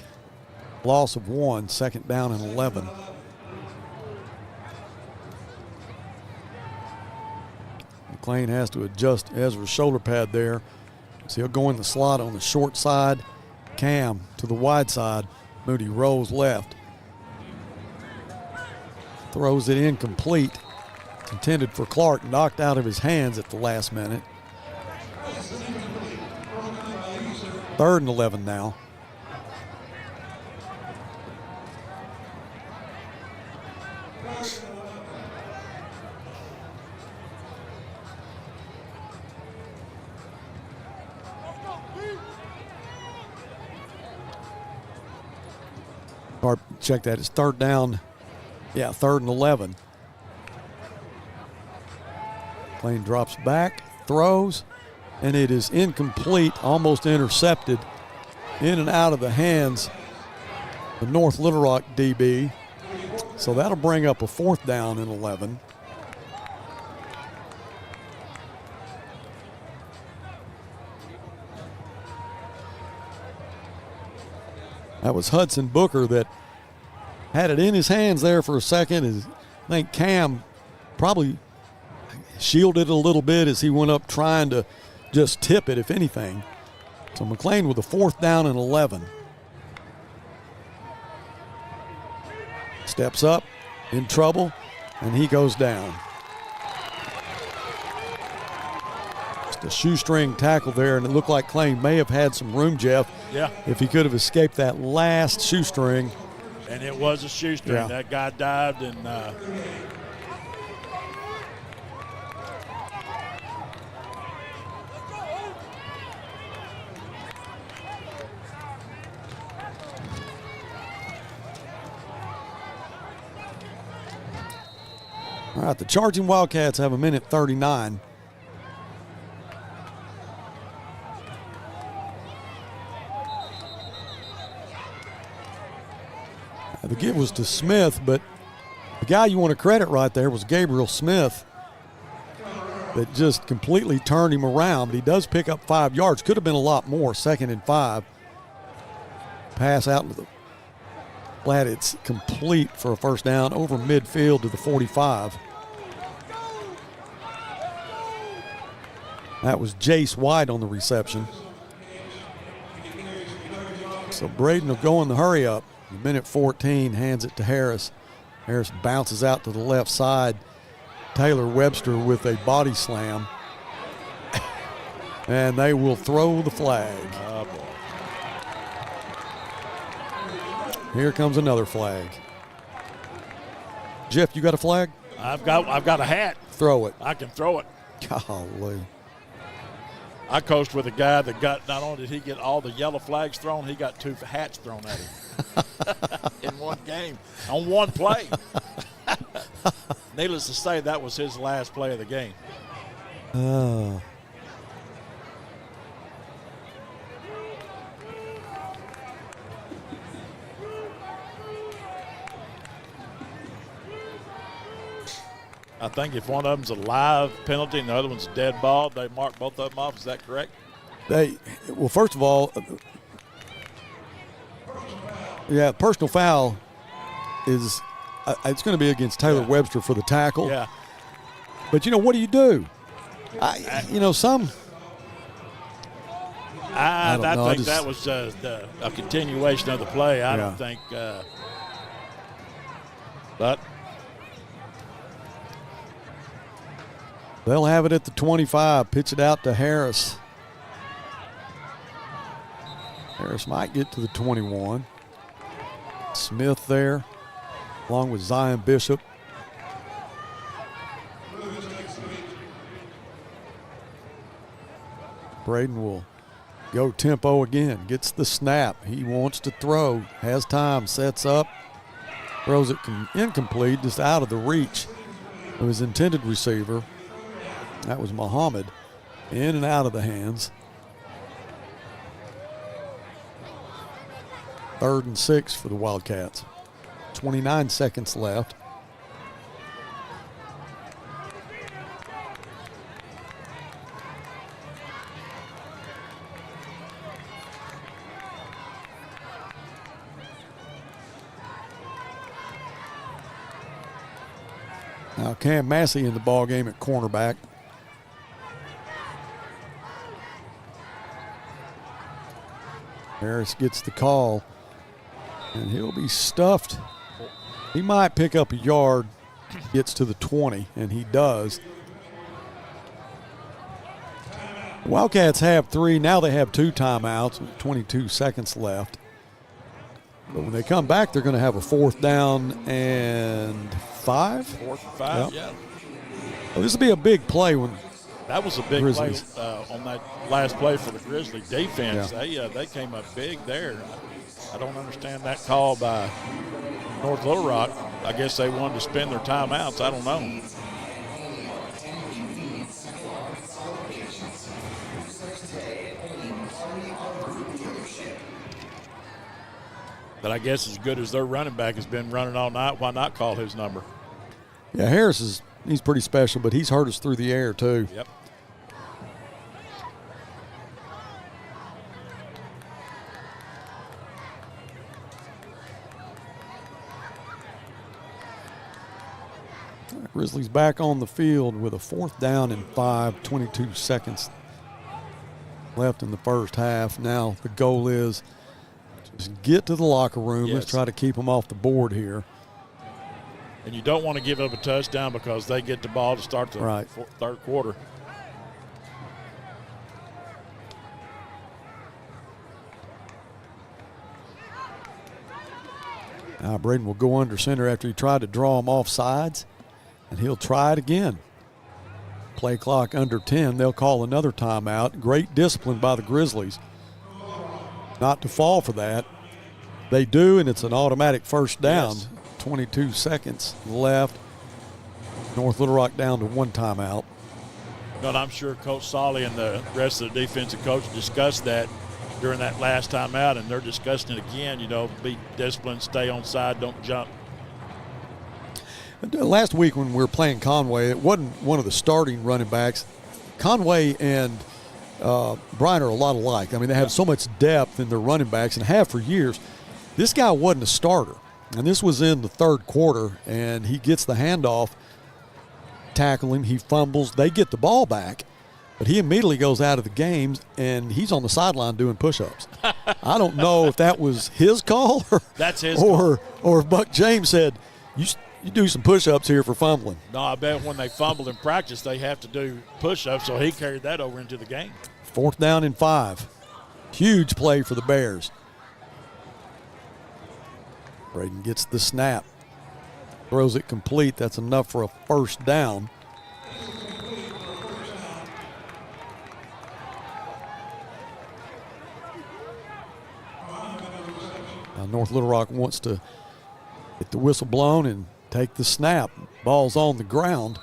Speaker 1: Loss of 1, 2nd down and 11. McLean has to adjust Ezra's shoulder pad there. So he'll go in the slot on the short side. Cam to the wide side. Moody rolls left. Throws it incomplete. It's intended for Clark, knocked out of his hands at the last minute. 3rd and 11 now. Check that. It's 3rd down. Yeah, 3rd and 11. Plain drops back, throws, and it is incomplete, almost intercepted, in and out of the hands of North Little Rock DB. So that'll bring up a 4th down and 11. That was Hudson Booker that had it in his hands there for a second. I think Cam probably shielded a little bit as he went up trying to just tip it, if anything. So McLean with a 4th down and 11. Steps up, in trouble, and he goes down. Just a shoestring tackle there, and it looked like Clay may have had some room, Jeff.
Speaker 11: Yeah.
Speaker 1: If he could have escaped that last shoestring.
Speaker 11: And it was a shoestring.
Speaker 1: Yeah.
Speaker 11: That guy dived and
Speaker 1: All right, the charging Wildcats have 1:39. The give was to Smith, but the guy you want to credit right there was Gabriel Smith that just completely turned him around. But he does pick up 5 yards. Could have been a lot more, 2nd and 5. Pass out into the flat. It's complete for a first down over midfield to the 45. That was Jace White on the reception. So Braden will go in the hurry up. 1:14, hands it to Harris. Harris bounces out to the left side. Taylor Webster with a body slam. And they will throw the flag.
Speaker 11: Oh, boy.
Speaker 1: Here comes another flag. Jeff, you got a flag?
Speaker 11: I've got a hat.
Speaker 1: Throw it.
Speaker 11: I can throw it.
Speaker 1: Golly.
Speaker 11: I coached with a guy that got, not only did he get all the yellow flags thrown, he got 2 hats thrown at him in one game, on one play. Needless to say, that was his last play of the game.
Speaker 1: Oh.
Speaker 11: I think if one of them's a live penalty and the other one's a dead ball, they mark both of them off. Is that correct?
Speaker 1: Well, first of all, Yeah, personal foul is it's going to be against Taylor Webster for the tackle.
Speaker 11: Yeah.
Speaker 1: But, what do you do? I
Speaker 11: think that was a continuation of the play. I don't think but
Speaker 1: they'll have it at the 25. Pitch it out to Harris. Harris might get to the 21. Smith there, along with Zion Bishop. Braden will go tempo again. Gets the snap. He wants to throw. Has time. Sets up. Throws it incomplete, just out of the reach of his intended receiver. That was Muhammad. In and out of the hands. 3rd and 6 for the Wildcats. 29 seconds left. Now Cam Massey in the ball game at cornerback. Harris gets the call, and he'll be stuffed. He might pick up a yard, gets to the 20, and he does. Wildcats have 3. Now they have 2 timeouts with 22 seconds left. But when they come back, they're going to have a 4th down and 5.
Speaker 11: 4th and 5, yeah.
Speaker 1: Well, this will be a big play when
Speaker 11: that was a big
Speaker 1: Grizzlies.
Speaker 11: play on that last play for the Grizzly defense. Yeah. They came up big there. I don't understand that call by North Little Rock. I guess they wanted to spend their timeouts. I don't know. But I guess as good as their running back has been running all night, why not call his number?
Speaker 1: Yeah, Harris he's pretty special, but he's hurt us through the air too.
Speaker 11: Yep.
Speaker 1: Grizzlies back on the field with a 4th down and 5, 22 seconds left in the first half. Now the goal is just get to the locker room. Let's try to keep them off the board here.
Speaker 11: And you don't want to give up a touchdown because they get the ball to start the third quarter.
Speaker 1: Now Braden will go under center after he tried to draw him off sides, and he'll try it again. Play clock under 10. They'll call another timeout. Great discipline by the Grizzlies not to fall for that. They do, and it's an automatic first down. 22 seconds left. North Little Rock down to 1 timeout.
Speaker 11: But I'm sure Coach Solly and the rest of the defensive coach discussed that during that last timeout, and they're discussing it again. Be disciplined, stay on side, don't jump.
Speaker 1: Last week when we were playing Conway, it wasn't one of the starting running backs. Conway and Bryan are a lot alike. I mean, they have so much depth in their running backs and have for years. This guy wasn't a starter. And this was in the 3rd quarter, and he gets the handoff, tackle him, he fumbles, they get the ball back, but he immediately goes out of the game, and he's on the sideline doing push-ups. I don't know if that was his call
Speaker 11: That's his call.
Speaker 1: Or if Buck James said, you do some push-ups here for fumbling.
Speaker 11: No, I bet when they fumble in practice, they have to do push-ups, so he carried that over into the game.
Speaker 1: 4th down and 5. Huge play for the Bears. Braden gets the snap, throws it complete. That's enough for a first down. Now North Little Rock wants to get the whistle blown and take the snap. Ball's on the ground.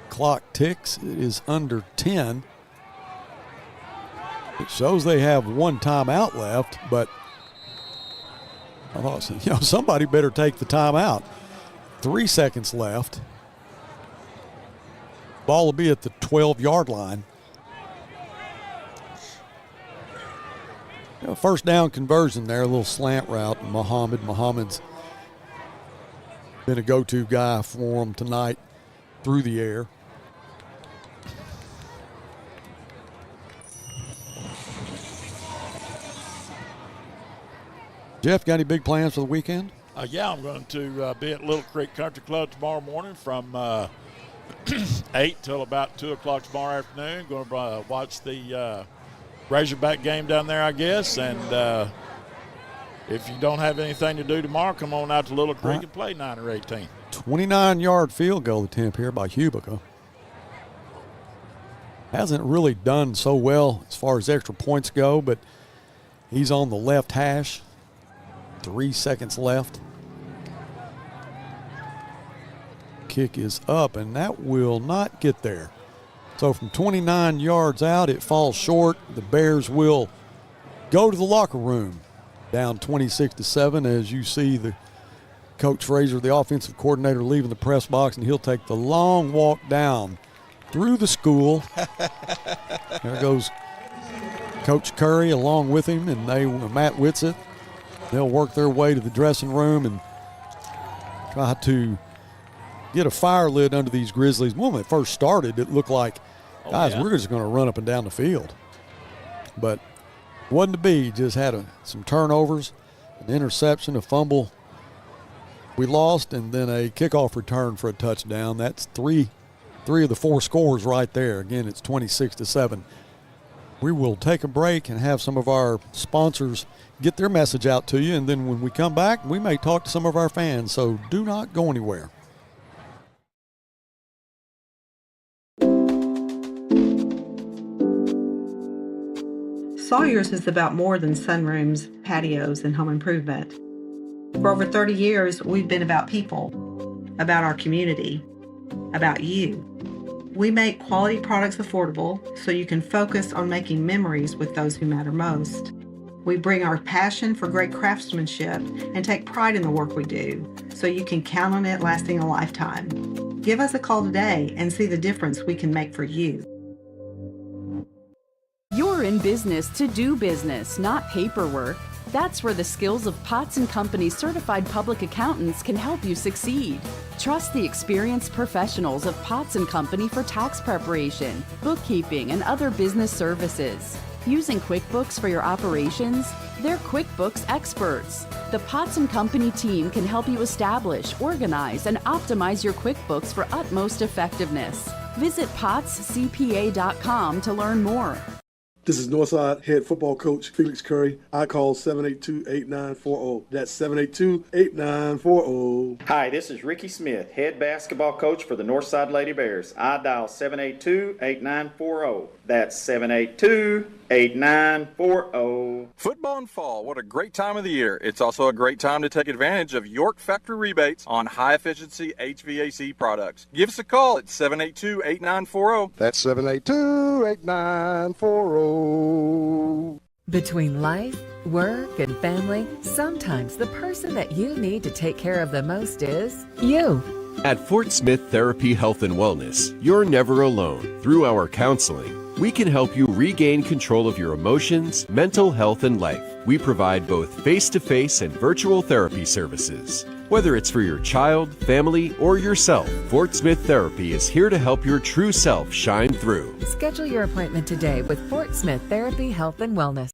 Speaker 1: Clock ticks. It is under 10. It shows they have 1 timeout left, but I thought, somebody better take the timeout. 3 seconds left. Ball will be at the 12-yard line. First down conversion there, a little slant route. Muhammad's been a go-to guy for him tonight through the air. Jeff, got any big plans for the weekend?
Speaker 11: Yeah, I'm going to be at Little Creek Country Club tomorrow morning from 8 till about 2 o'clock tomorrow afternoon. Going to watch the Razorback game down there, I guess. And if you don't have anything to do tomorrow, come on out to Little Creek and play 9 or 18.
Speaker 1: 29-yard field goal attempt here by Hubica. Hasn't really done so well as far as extra points go, but he's on the left hash. 3 seconds left. Kick is up, and that will not get there. So from 29 yards out, it falls short. The Bears will go to the locker room, down 26-7, as you see the Coach Frazier, the offensive coordinator, leaving the press box, and he'll take the long walk down through the school. There goes Coach Curry along with him, and Matt Whitsitt. They'll work their way to the dressing room and try to get a fire lit under these Grizzlies. When they first started, it looked like, guys, we're just going to run up and down the field. But wasn't to be. Just had some turnovers, an interception, a fumble we lost, and then a kickoff return for a touchdown. That's three of the 4 scores right there. Again, it's 26-7. We will take a break and have some of our sponsors get their message out to you, and then when we come back, we may talk to some of our fans, so do not go anywhere.
Speaker 18: Sawyer's is about more than sunrooms, patios, and home improvement. For over 30 years, we've been about people, about our community, about you. We make quality products affordable so you can focus on making memories with those who matter most. We bring our passion for great craftsmanship and take pride in the work we do so you can count on it lasting a lifetime. Give us a call today and see the difference we can make for you.
Speaker 19: You're in business to do business, not paperwork. That's where the skills of Potts & Company certified public accountants can help you succeed. Trust the experienced professionals of Potts & Company for tax preparation, bookkeeping, and other business services. Using QuickBooks for your operations? They're QuickBooks experts. The Potts & Company team can help you establish, organize, and optimize your QuickBooks for utmost effectiveness. Visit pottscpa.com to learn more.
Speaker 20: This is Northside head football coach Felix Curry. I call 782-8940. That's 782-8940.
Speaker 21: Hi, this is Ricky Smith, head basketball coach for the Northside Lady Bears. I dial 782-8940. That's 782-8940.
Speaker 22: Football in fall, what a great time of the year. It's also a great time to take advantage of York factory rebates on high-efficiency HVAC products. Give us a call at 782-8940.
Speaker 20: That's 782-8940.
Speaker 4: Between life, work, and family, sometimes the person that you need to take care of the most is you.
Speaker 5: At Fort Smith Therapy Health and Wellness, you're never alone. Through our counseling, we can help you regain control of your emotions, mental health, and life. We provide both face-to-face and virtual therapy services. Whether it's for your child, family, or yourself, Fort Smith Therapy is here to help your true self shine through.
Speaker 4: Schedule your appointment today with Fort Smith Therapy Health and Wellness.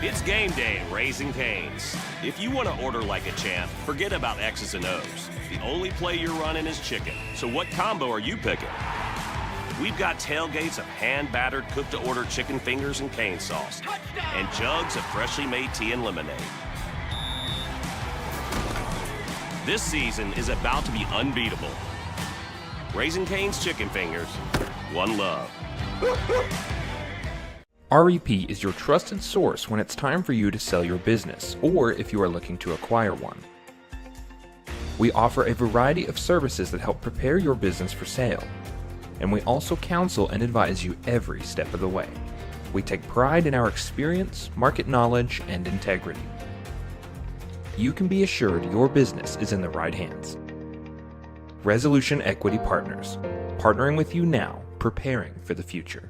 Speaker 13: It's game day at Raising Cane's. If you want to order like a champ, forget about X's and O's. The only play you're running is chicken. So what combo are you picking? We've got tailgates of hand-battered, cooked-to-order chicken fingers and cane sauce, and jugs of freshly made tea and lemonade. This season is about to be unbeatable. Raising Cane's chicken fingers, one love.
Speaker 14: REP is your trusted source when it's time for you to sell your business, or if you are looking to acquire one. We offer a variety of services that help prepare your business for sale, and we also counsel and advise you every step of the way. We take pride in our experience, market knowledge, and integrity. You can be assured your business is in the right hands. Resolution Equity Partners, partnering with you now, preparing for the future.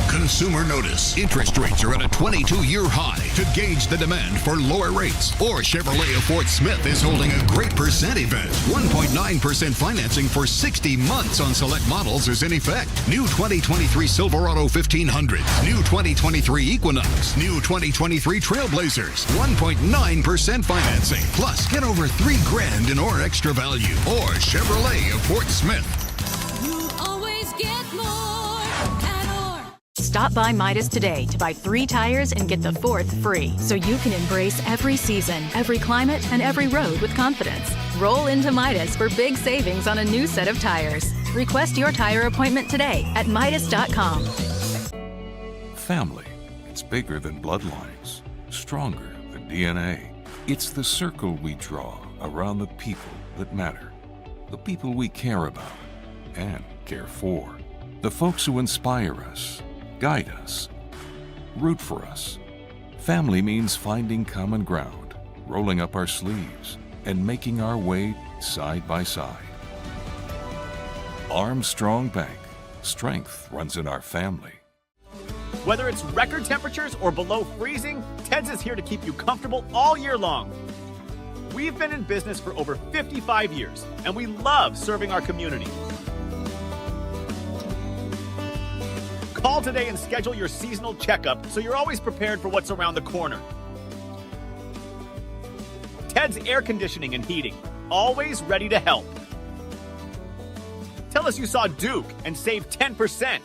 Speaker 15: Consumer notice. Interest rates are at a 22-year high. To gauge the demand for lower rates, or Chevrolet of Fort Smith is holding a great percent event. 1.9% financing for 60 months on select models is in effect. New 2023 Silverado 1500, new 2023 Equinox, new 2023 Trailblazers. 1.9% financing. Plus, get over $3,000 in or extra value. Or Chevrolet of Fort Smith.
Speaker 16: You always get more at Or.
Speaker 2: Stop by Midas today to buy 3 tires and get the 4th free, so you can embrace every season, every climate, and every road with confidence. Roll into Midas for big savings on a new set of tires. Request your tire appointment today at Midas.com.
Speaker 8: Family. It's bigger than bloodlines, stronger than DNA. It's the circle we draw around the people that matter, the people we care about and care for, the folks who inspire us, guide us, root for us. Family means finding common ground, rolling up our sleeves, and making our way side by side. Armstrong Bank. Strength runs in our family.
Speaker 17: Whether it's record temperatures or below freezing, Ted's is here to keep you comfortable all year long. We've been in business for over 55 years, and we love serving our community. Call today and schedule your seasonal checkup so you're always prepared for what's around the corner. Ted's Air Conditioning and Heating, always ready to help. Tell us you saw Duke and save 10%.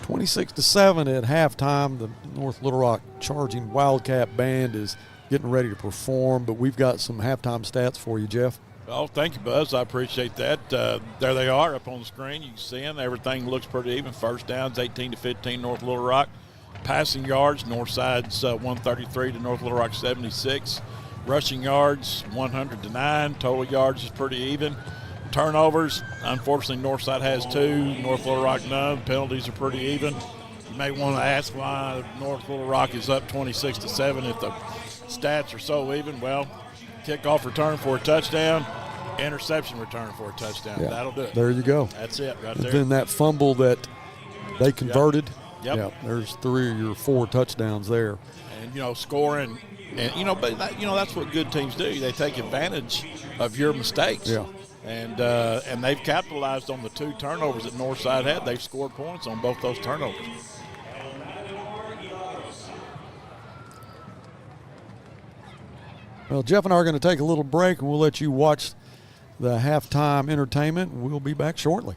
Speaker 1: (26-7) at halftime. The North Little Rock Charging Wildcat Band is getting ready to perform, but we've got some halftime stats for you, Jeff.
Speaker 11: Oh, thank you, Buzz. I appreciate that. There they are up on the screen. You can see them. Everything looks pretty even. First downs, 18-15, North Little Rock. Passing yards, Northside's 133 to North Little Rock 76. Rushing yards, 100-9. Total yards is pretty even. Turnovers, unfortunately, Northside has 2. North Little Rock none. Penalties are pretty even. You may want to ask why North Little Rock is up 26-7 if the stats are so even. Well, kickoff return for a touchdown, interception return for a touchdown.
Speaker 1: Yeah,
Speaker 11: that'll do it.
Speaker 1: There you go.
Speaker 11: That's it right there.
Speaker 1: Then that fumble that they converted.
Speaker 11: Yep.
Speaker 1: Yeah, there's 3 or 4 touchdowns there.
Speaker 11: And, scoring. And, but, that's what good teams do. They take advantage of your mistakes.
Speaker 1: Yeah.
Speaker 11: And they've capitalized on the 2 turnovers that Northside had. They've scored points on both those turnovers.
Speaker 1: Well, Jeff and I are going to take a little break, and we'll let you watch the halftime entertainment, and we'll be back shortly.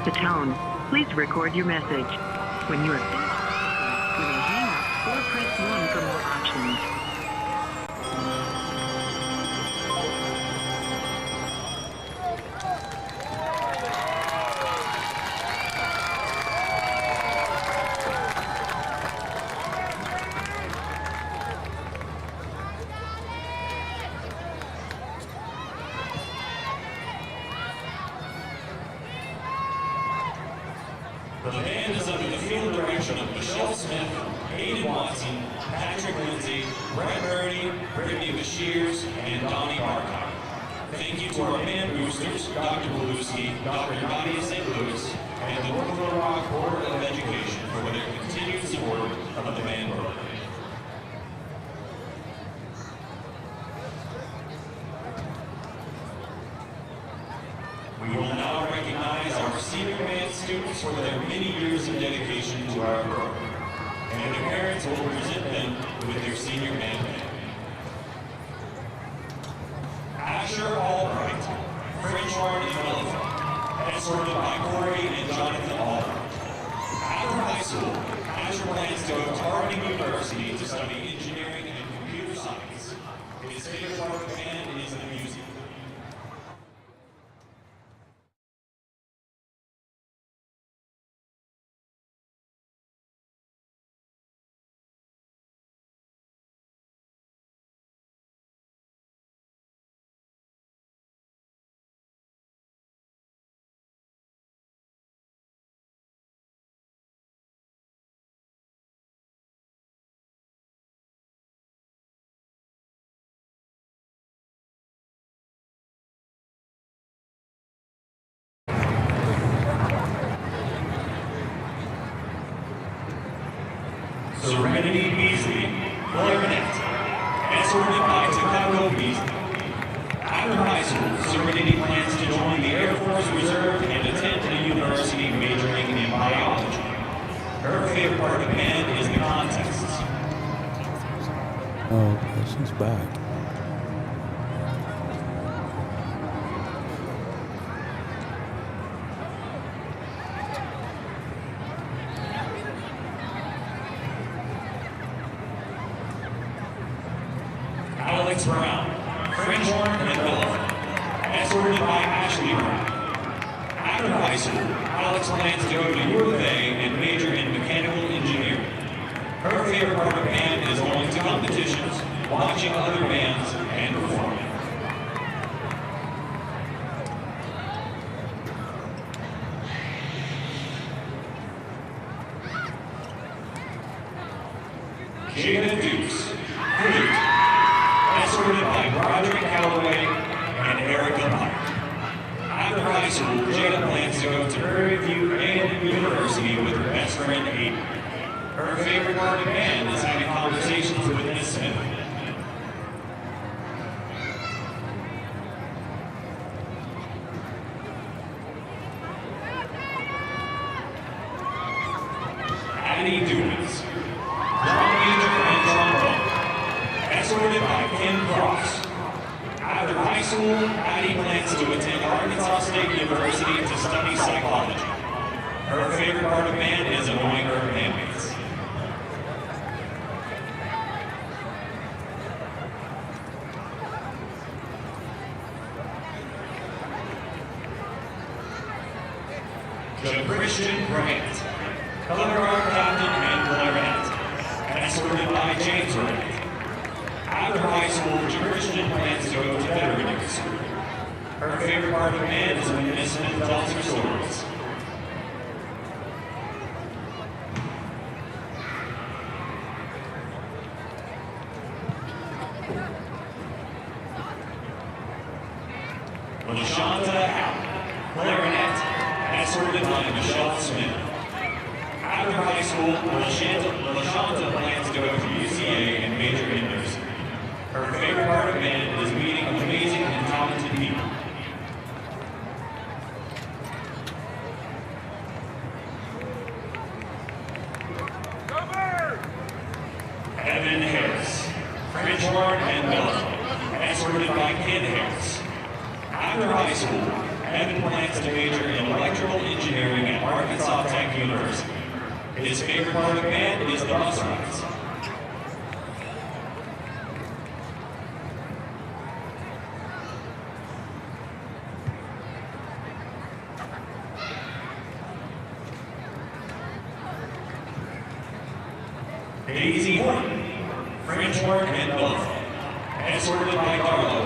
Speaker 3: the tone, please record your message. When you are finished, you may hang up or press 1 for more options.
Speaker 6: The band is under the field direction of Michelle Smith, Aiden Watson, Patrick Lindsay, Brett Birdie, Brittany Bashirs, and Donnie Barkov. Thank you to our band boosters, Dr. Beluski, Dr. Gotti of St. Louis, and the North Little Rock Board of Education for their continued support of the band program. We will now recognize our senior band students for their many years of dedication to our program, and their parents will present them with their senior band. Asher Albright, French horn and elephant, escorted by Corey and Jonathan Albright. After high school, Asher plans to go to Harding University to study engineering and computer science. His favorite part of the band is the music. Serenity Beasley, clarinet, escorted by Takako Beasley. After high school, Serenity plans to join the Air Force Reserve and attend a university majoring in biology. Her favorite part of the band is the contests.
Speaker 1: Oh, okay, she's back.
Speaker 6: Alex Brown, French horn and elephant, escorted by Ashley Brown. After high school, Alex plans to go to U of A and major in mechanical engineering. Her favorite part of the band is going to competitions, watching other bands, and performing. Jada Dukes, flute, escorted by Broderick Calloway and Erica Mike. After high school, Jada plans to go to Prairie View A&M University with her best friend Aiden. Her favorite part of the band is having conversations with Miss Smith. Addie Dubas, drum major and trombone, escorted by Ken Cross. After high school, Addie plans to attend Arkansas State University to study psychology. Her favorite part of the band is annoying her bandmates. Christian Grant, color guard captain and clarinet, escorted by James Grant. After high school, Christian plans to go to veterinary school. Her favorite part of the band is when Miss Smith tells her stories. LaShonda Allen, clarinet, escorted by Michelle Smith. After high school, LaShonda plans to go to UCA and major in nursing. Her favorite part of the band is meeting amazing and talented people. Evan Harris, French horn and melody, escorted by Ken Harris. After high school, Evan plans to major in electrical engineering Tech University. His favorite part of the band is the bus rides. Daisy Horton, French Horn and Belleville, escorted by Carlo.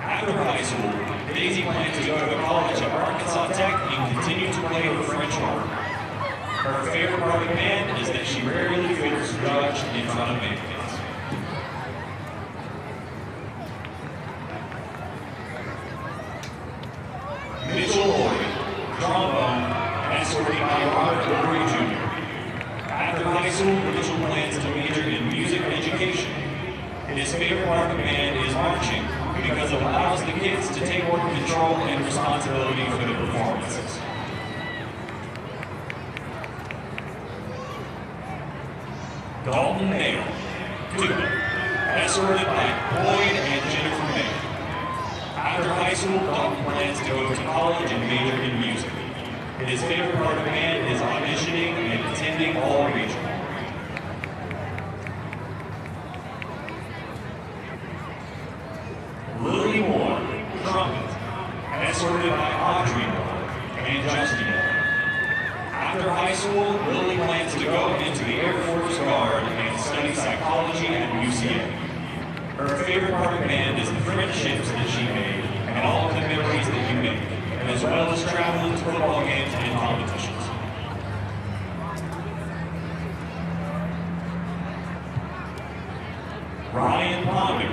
Speaker 6: After high school, Daisy plans to go to college at Arkansas Tech and continue to play the French horn. Her favorite part of the band is that she rarely feels judged in front of band kids. Mitchell Lloyd, trombone, escorted by Robert Lurie Jr. After high school, Mitchell plans to major in music education. His favorite part of the band is marching because it allows the kids to take more control and responsibility for the performances. Dalton Mayer, tuba, escorted by Boyd and Jennifer Mayer. After high school, Dalton plans to go to college and major in music. His favorite part of the band is auditioning and attending all regional. Lily Moore, trumpet, escorted by Audrey Moore and Justin Moore. After high school, Lily plans to go into the Air Force Guard and study psychology at UCA. Her favorite part of the band is the friendships that she made and all of the memories that you make, as well as traveling to football games and competitions. Ryan Ponder,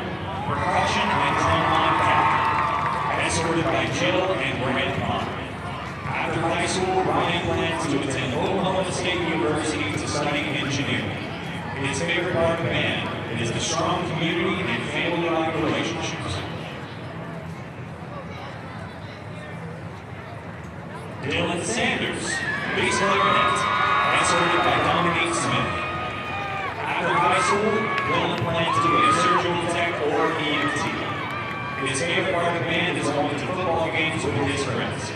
Speaker 6: percussion and trombone captain, escorted by Jill and Brent Ponder. After high school, Ryan plans to attend Oklahoma State University to study engineering. His favorite part of the band is the strong community and family-like relationships. Dylan Sanders, bass clarinet, escorted by Dominique Smith. After high school, Dylan plans to be a surgical tech or EMT. His favorite part of the band is going to football games with his friends.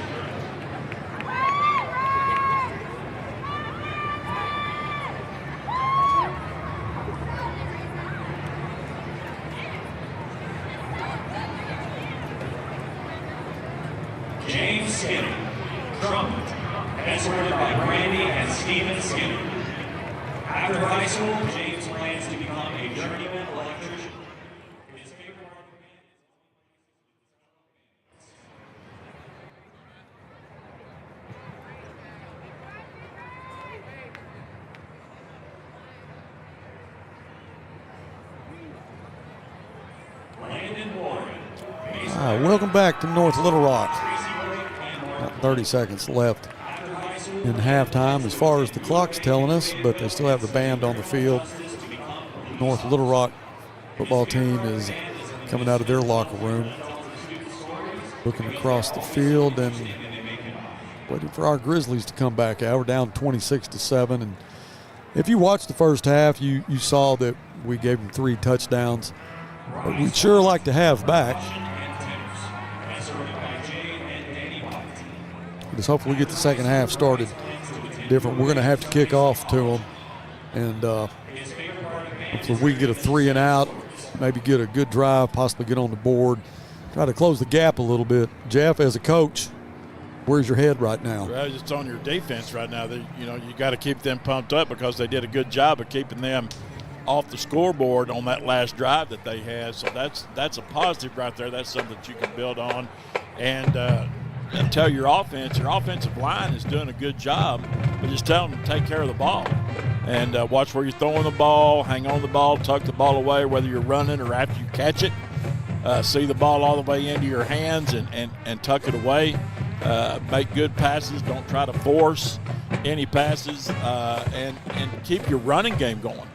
Speaker 6: James Skinner, trumpet, escorted by Brandy and Steven Skinner. After high school, James plans to become a journeyman electrician. His favorite part of the band is Landon Warren.
Speaker 1: Welcome back to North Little Rock. About 30 seconds left in halftime as far as the clock's telling us, but they still have the band on the field. North Little Rock football team is coming out of their locker room, looking across the field and waiting for our Grizzlies to come back out. We're down 26-7, and if you watched the first half, you saw that we gave them 3 touchdowns. But we'd sure like to have back. Just hopefully get the second half started different. We're going to have to kick off to them, and hopefully we get a 3 and out, maybe get a good drive, possibly get on the board, try to close the gap a little bit. Jeff, as a coach, where's your head right now?
Speaker 11: Well, it's on your defense right now. You got to keep them pumped up because they did a good job of keeping them off the scoreboard on that last drive that they had. So that's a positive right there. That's something that you can build on. And tell your offensive line is doing a good job, but just tell them to take care of the ball. And watch where you're throwing the ball, hang on the ball, tuck the ball away, whether you're running or after you catch it. See the ball all the way into your hands and tuck it away. Make good passes. Don't try to force any passes, and keep your running game going.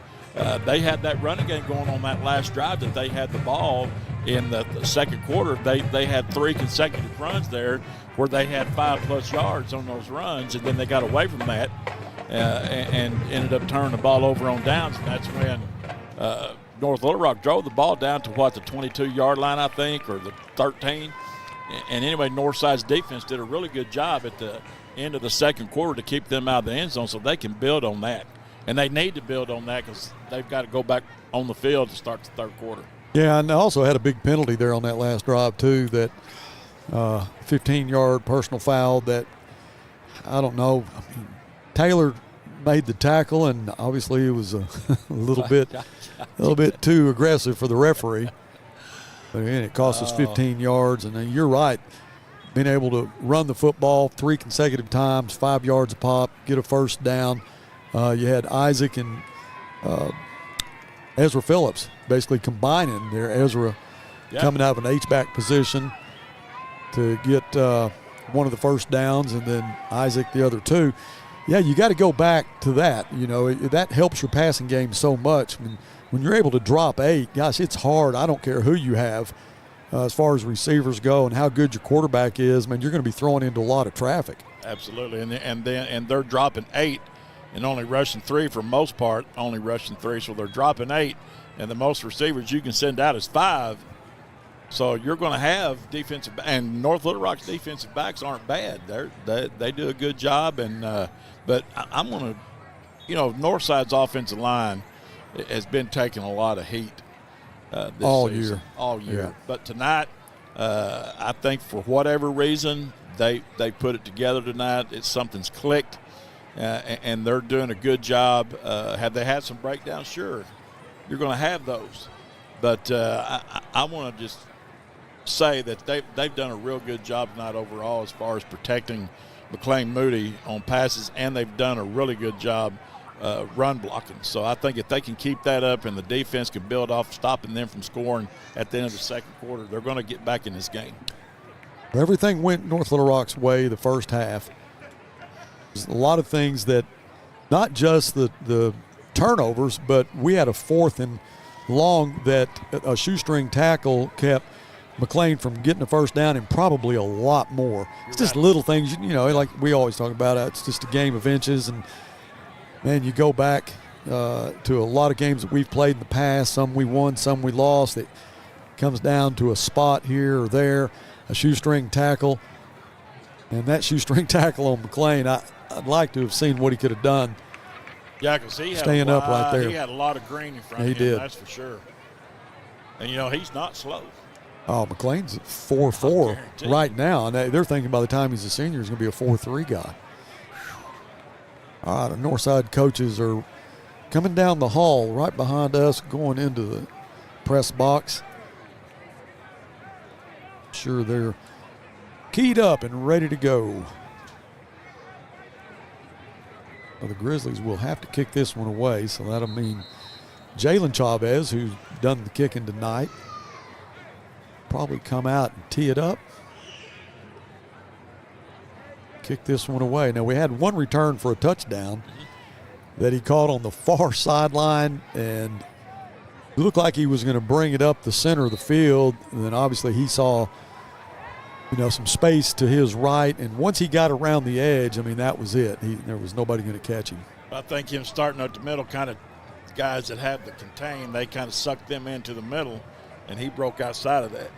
Speaker 11: They had that running game going on that last drive that they had the ball in the second quarter. They had 3 consecutive runs there where they had 5+ yards on those runs, and then they got away from that and ended up turning the ball over on downs. And that's when North Little Rock drove the ball down to the 22-yard line, I think, or the 13. And anyway, Northside's defense did a really good job at the end of the second quarter to keep them out of the end zone so they can build on that. And they need to build on that because they've got to go back on the field to start the third quarter.
Speaker 1: Yeah, and they also had a big penalty there on that last drive too, that 15-yard personal foul that, I don't know, I mean, Taylor made the tackle, and obviously it was a little bit too aggressive for the referee. But again, it cost us 15 yards, and then you're right, being able to run the football 3 consecutive times, 5 yards a pop, get a first down. You had Isaac and Ezra Phillips basically combining there. Ezra coming out of an H-back position to get one of the first downs, and then Isaac the other 2. Yeah, you got to go back to that. You know, that helps your passing game so much. When you're able to drop 8, gosh, it's hard. I don't care who you have as far as receivers go and how good your quarterback is. Man, you're going to be throwing into a lot of traffic.
Speaker 11: Absolutely, and they're dropping 8 and only rushing 3 for most part, only rushing 3. So they're dropping 8, and the most receivers you can send out is 5. So you're going to have defensive, and North Little Rock's defensive backs aren't bad. They do a good job, and but I'm going to, you know, Northside's offensive line has been taking a lot of heat this
Speaker 1: all
Speaker 11: season. All year.
Speaker 1: Yeah.
Speaker 11: But tonight, I think for whatever reason, they put it together tonight. Something's clicked, and they're doing a good job. Have they had some breakdowns? Sure. You're going to have those. But I want to just say that they've done a real good job tonight overall as far as protecting McLean Moody on passes, and they've done a really good job run blocking. So I think if they can keep that up and the defense can build off stopping them from scoring at the end of the second quarter, they're going to get back in this game.
Speaker 1: Everything went North Little Rock's way the first half. There's a lot of things that, not just the turnovers, but we had a 4th and long that a shoestring tackle kept McLean from getting a first down, and probably a lot more. It's just little things, you know, like we always talk about. It's just a game of inches, and man, you go back to a lot of games that we've played in the past. Some we won, some we lost. It comes down to a spot here or there, a shoestring tackle, and that shoestring tackle on McLean, I'd like to have seen what he could have done.
Speaker 11: Yeah, because he had
Speaker 1: staying up right there.
Speaker 11: He had a lot of green in front
Speaker 1: of him.
Speaker 11: He did. That's for sure. And, you know, he's not slow.
Speaker 1: Oh, McLean's at 4.4 right now, and they're thinking by the time he's a senior, he's going to be a 4.3 guy. All right, the Northside coaches are coming down the hall right behind us, going into the press box. Sure, they're keyed up and ready to go. Well, the Grizzlies will have to kick this one away, so that'll mean Jalen Chavez, who's done the kicking tonight, probably come out and tee it up. Kick this one away. Now, we had one return for a touchdown that he caught on the far sideline, and it looked like he was going to bring it up the center of the field, and then obviously he saw, you know, some space to his right, and once he got around the edge, I mean, that was it. There was nobody going to catch him.
Speaker 11: I think him starting at the middle, kind of guys that have the contain, they kind of sucked them into the middle, and he broke outside of that.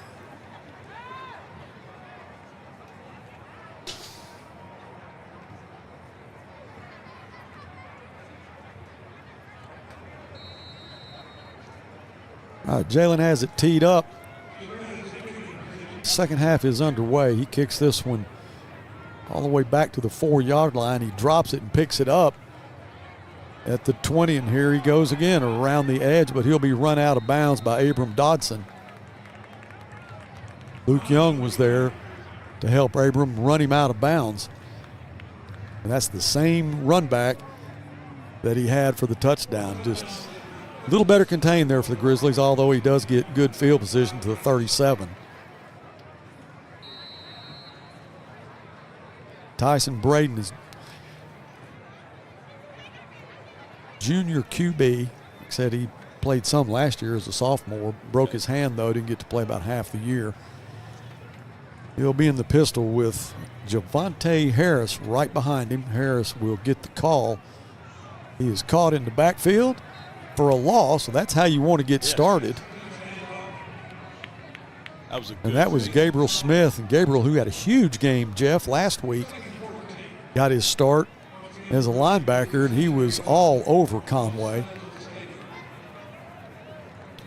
Speaker 1: All right, Jalen has it teed up. Second half is underway. He kicks this one all the way back to the 4-yard line. He drops it and picks it up at the 20, and here he goes again around the edge, but he'll be run out of bounds by Abram Dodson. Luke Young was there to help Abram run him out of bounds. And that's the same run back that he had for the touchdown. Just a little better contained there for the Grizzlies, although he does get good field position to the 37. Tyson Braden is junior QB. Said he played some last year as a sophomore. Broke his hand, though. Didn't get to play about half the year. He'll be in the pistol with Javante Harris right behind him. Harris will get the call. He is caught in the backfield for a loss, so that's how you want to get started.
Speaker 11: That was a good
Speaker 1: And that was Gabriel Smith. And Gabriel, who had a huge game, Jeff, last week, got his start as a linebacker, and he was all over Conway.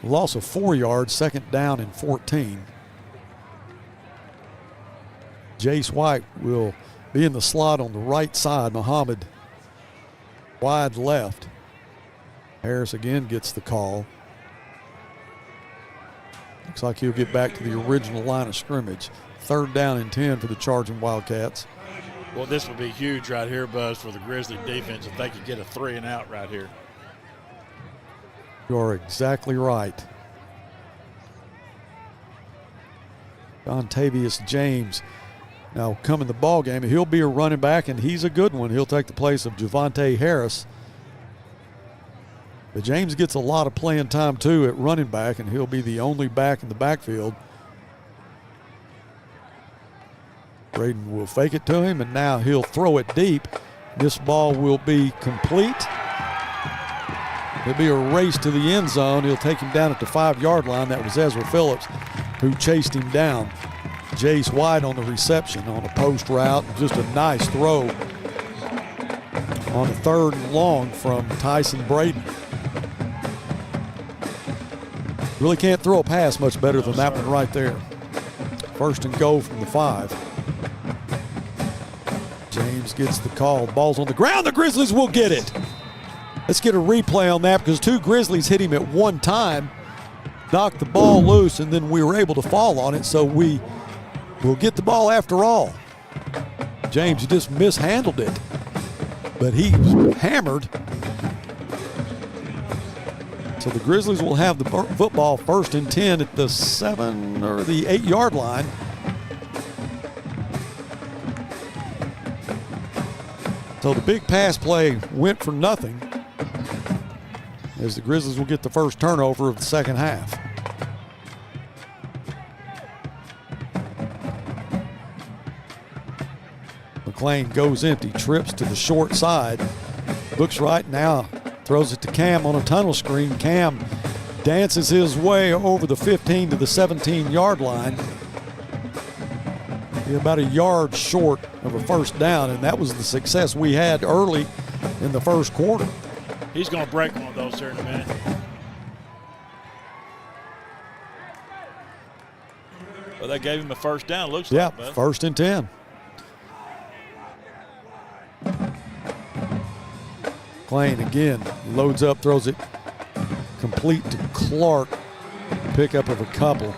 Speaker 1: Loss of 4 yards, 2nd down and 14. Jace White will be in the slot on the right side. Muhammad wide left. Harris again gets the call. Looks like he'll get back to the original line of scrimmage. 3rd down and 10 for the charging Wildcats.
Speaker 11: Well, this would be huge right here, Buzz, for the Grizzly defense if they could get a 3 and out right here.
Speaker 1: You are exactly right. Dontavius James now come in the ball game. He'll be a running back, and he's a good one. He'll take the place of Javonte Harris. But James gets a lot of playing time, too, at running back, and he'll be the only back in the backfield. Braden will fake it to him, and now he'll throw it deep. This ball will be complete. It'll be a race to the end zone. He'll take him down at the 5-yard line. That was Ezra Phillips who chased him down. Jace White on the reception on a post route. Just a nice throw on a 3rd and long from Tyson Braden. Really can't throw a pass much better than that one right there. 1st and goal from the 5. James gets the call. Ball's on the ground. The Grizzlies will get it. Let's get a replay on that because 2 Grizzlies hit him at one time, knocked the ball loose, and then we were able to fall on it, so we will get the ball after all. James just mishandled it, but he was hammered. So the Grizzlies will have the football 1st and 10 at the 7 or the 8-yard line. So the big pass play went for nothing as the Grizzlies will get the first turnover of the second half. McLean goes empty, trips to the short side, looks right now, throws it to Cam on a tunnel screen. Cam dances his way over the 15 to the 17-yard line. Be about a yard short of a 1st down, and that was the success we had early in the 1st quarter.
Speaker 11: He's going to break one of those here in a minute. Well, they gave him a 1st down, looks like.
Speaker 1: Yeah, 1st and 10. McLean again loads up, throws it complete to Clark. Pickup of a couple.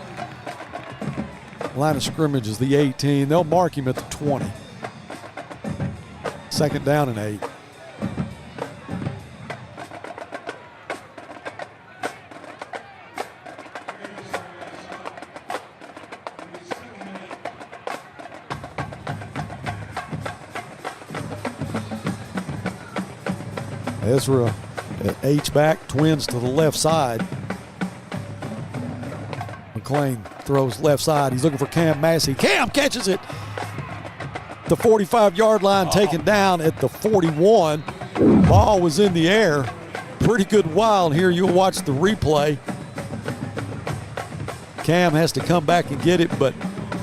Speaker 1: Line of scrimmage is the 18. They'll mark him at the 20. 2nd down and 8. Ezra at H-back, twins to the left side. McLean throws left side. He's looking for Cam Massey. Cam catches it. The 45-yard line taken down at the 41. Ball was in the air. Pretty good while. Here you'll watch the replay. Cam has to come back and get it, but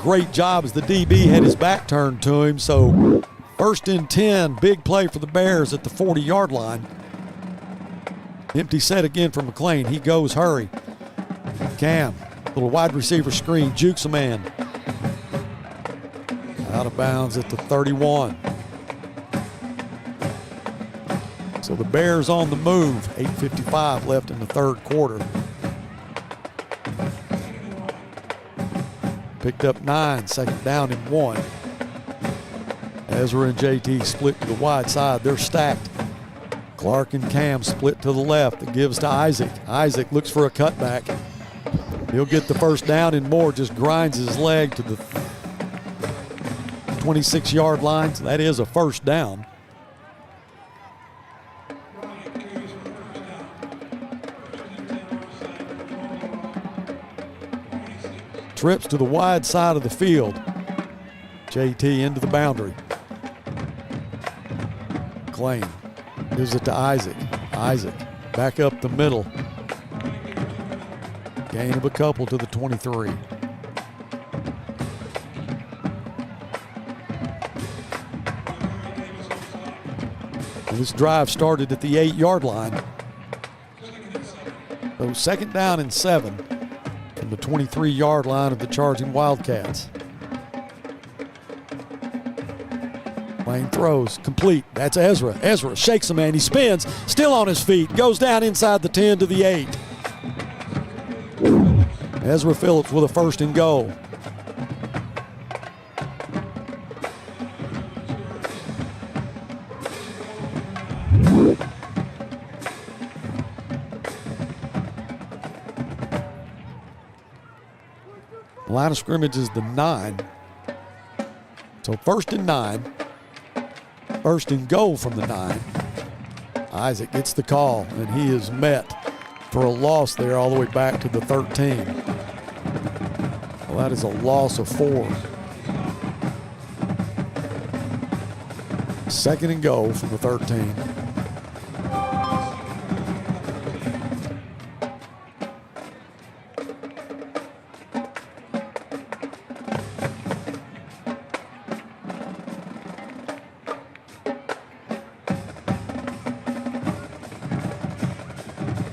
Speaker 1: great job as the DB had his back turned to him. So 1st and 10, big play for the Bears at the 40-yard line. Empty set again for McLean. He goes hurry. Cam, little wide receiver screen, jukes a man. Out of bounds at the 31. So the Bears on the move. 8:55 left in the 3rd quarter. Picked up 9, 2nd down and 1. Ezra and JT split to the wide side. They're stacked. Clark and Cam split to the left. It gives to Isaac. Isaac looks for a cutback. He'll get the 1st down and more. Just grinds his leg to the 26-yard line. So that is a 1st down. Trips to the wide side of the field. JT into the boundary. McLean gives it to Isaac. Isaac back up the middle. Gain of a couple to the 23. And this drive started at the 8-yard line. So second down and 7 from the 23-yard line of the charging Wildcats. Lane throws, complete. That's Ezra. Ezra shakes a man. He spins, still on his feet, goes down inside the 10 to the 8. Ezra Phillips with a first and goal. Line of scrimmage is the 9. So first and 9. First and goal from the 9. Isaac gets the call, and he is met for a loss there all the way back to the 13. Well, that is a loss of 4. Second and goal from the 13.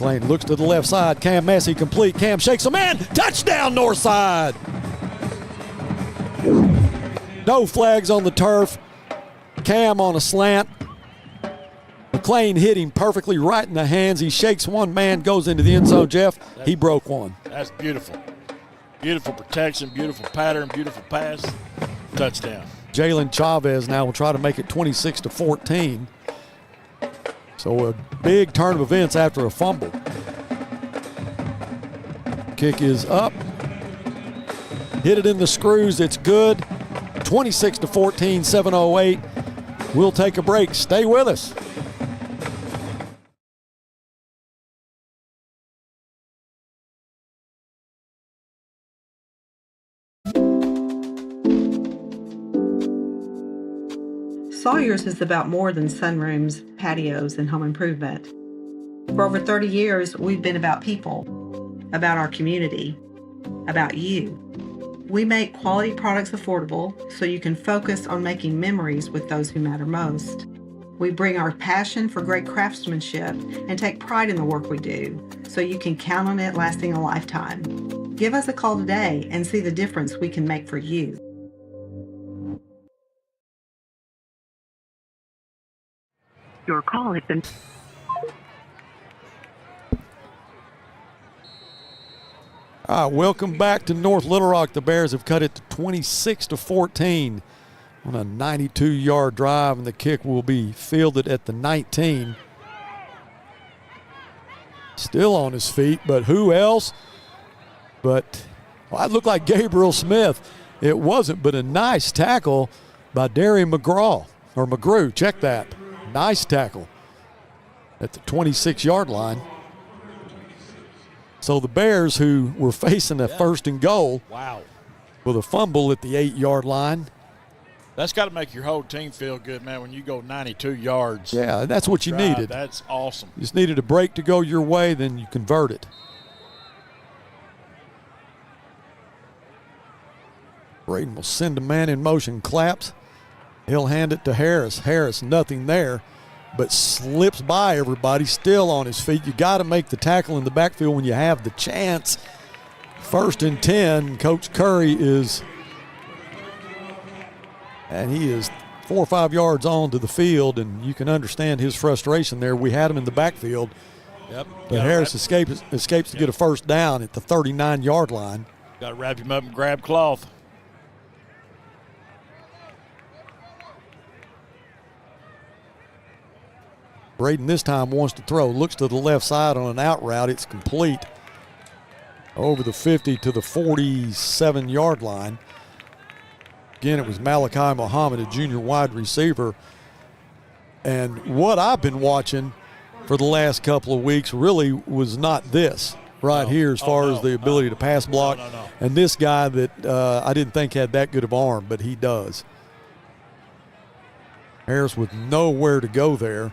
Speaker 1: Lane looks to the left side. Cam Massey complete. Cam shakes a man. Touchdown, Northside. No flags on the turf. Cam on a slant. McClain hit him perfectly right in the hands. He shakes one man, goes into the end zone. Jeff, he broke one.
Speaker 11: That's beautiful. Beautiful protection, beautiful pattern, beautiful pass. Touchdown.
Speaker 1: Jalen Chavez now will try to make it 26-14. So a big turn of events after a fumble. Kick is up. Hit it in the screws. It's good. 26-14, 7:08. We'll take a break. Stay with us.
Speaker 18: Sawyer's is about more than sunrooms, patios, and home improvement. For over 30 years, we've been about people, about our community, about you. We make quality products affordable so you can focus on making memories with those who matter most. We bring our passion for great craftsmanship and take pride in the work we do so you can count on it lasting a lifetime. Give us a call today and see the difference we can make for you.
Speaker 3: Your call has been...
Speaker 1: All right, welcome back to North Little Rock. The Bears have cut it to 26-14 on a 92-yard drive, and the kick will be fielded at the 19. Still on his feet, but who else? But well, it looked like Gabriel Smith. It wasn't, but a nice tackle by Darian McGrew. Check that. Nice tackle at the 26-yard line. So the Bears, who were facing a first and goal with a fumble at the 8-yard line.
Speaker 11: That's got to make your whole team feel good, man, when you go 92 yards.
Speaker 1: Yeah, that's what you needed.
Speaker 11: That's awesome.
Speaker 1: You just needed a break to go your way, then you convert it. Braden will send a man in motion, claps. He'll hand it to Harris. Harris, nothing there, but slips by everybody, still on his feet. You got to make the tackle in the backfield when you have the chance. First and 10, Coach Curry is 4 or 5 yards on to the field, and you can understand his frustration there. We had him in the backfield.
Speaker 11: Yep.
Speaker 1: But Harris escapes to get a first down at the 39-yard line.
Speaker 11: Got to wrap him up and grab cloth.
Speaker 1: Braden this time wants to throw. Looks to the left side on an out route. It's complete. Over the 50 to the 47-yard line. Again, it was Malachi Muhammad, a junior wide receiver. And what I've been watching for the last couple of weeks really was not this right here as far as the ability to pass block. And this guy that I didn't think had that good of arm, but he does. Harris with nowhere to go there.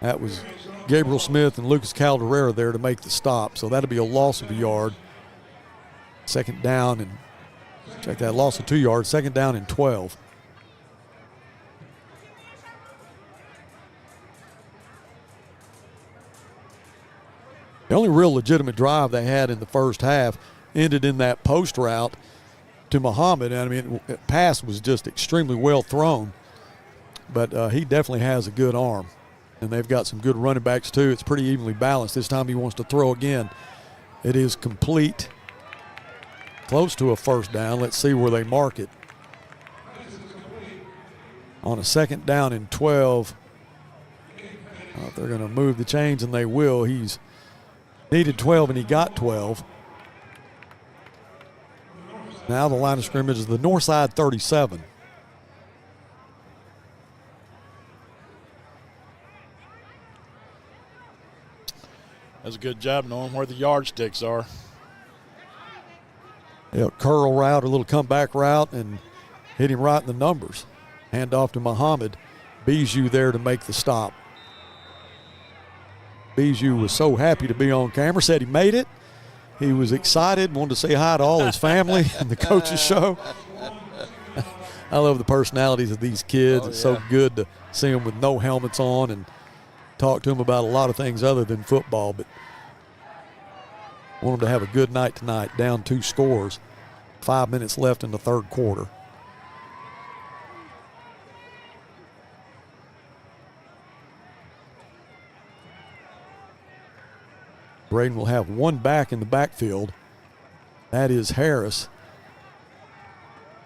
Speaker 1: That was Gabriel Smith and Lucas Calderera there to make the stop. So that'll be a loss of a yard. Second down and check that, loss of 2 yards. Second down and 12. The only real legitimate drive they had in the first half ended in that post route to Muhammad. And I mean, the pass was just extremely well thrown, but he definitely has a good arm. And they've got some good running backs too. It's pretty evenly balanced. This time he wants to throw again. It is complete, close to a first down. Let's see where they mark it. On a 2nd down and 12, they're going to move the chains, and they will. He's needed 12, and he got 12. Now the line of scrimmage is the Northside 37.
Speaker 11: That's a good job knowing where the yardsticks are.
Speaker 1: Yeah, curl route, a little comeback route, and hit him right in the numbers. Hand off to Muhammad. Bijou there to make the stop. Bijou was so happy to be on camera, said he made it. He was excited, wanted to say hi to all his family and the coaches show. I love the personalities of these kids. It's so good to see them with no helmets on and talk to them about a lot of things other than football. But want them to have a good night tonight, down 2 scores. 5 minutes left in the 3rd quarter. Braden will have one back in the backfield. That is Harris.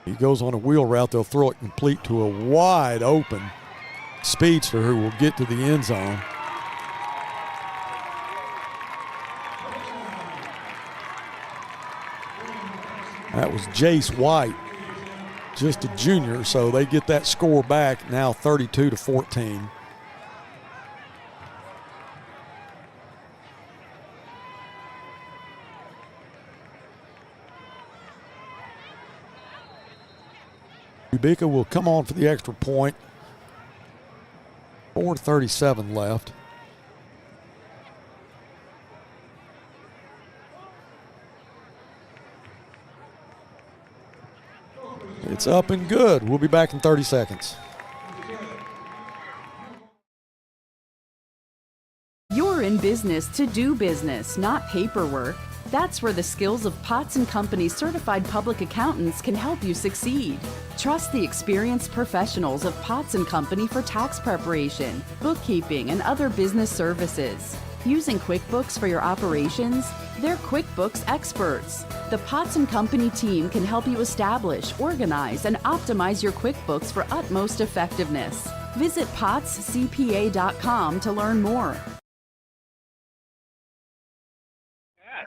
Speaker 1: He goes on a wheel route. They'll throw it complete to a wide open speedster who will get to the end zone. That was Jace White, just a junior, so they get that score back, now 32-14. Ubika will come on for the extra point. 4:37 left. It's up and good. We'll be back in 30 seconds.
Speaker 19: You're in business to do business, not paperwork. That's where the skills of Potts & Company certified public accountants can help you succeed. Trust the experienced professionals of Potts & Company for tax preparation, bookkeeping, and other business services. Using QuickBooks for your operations? They're QuickBooks experts. The Potts & Company team can help you establish, organize, and optimize your QuickBooks for utmost effectiveness. Visit pottscpa.com to learn more.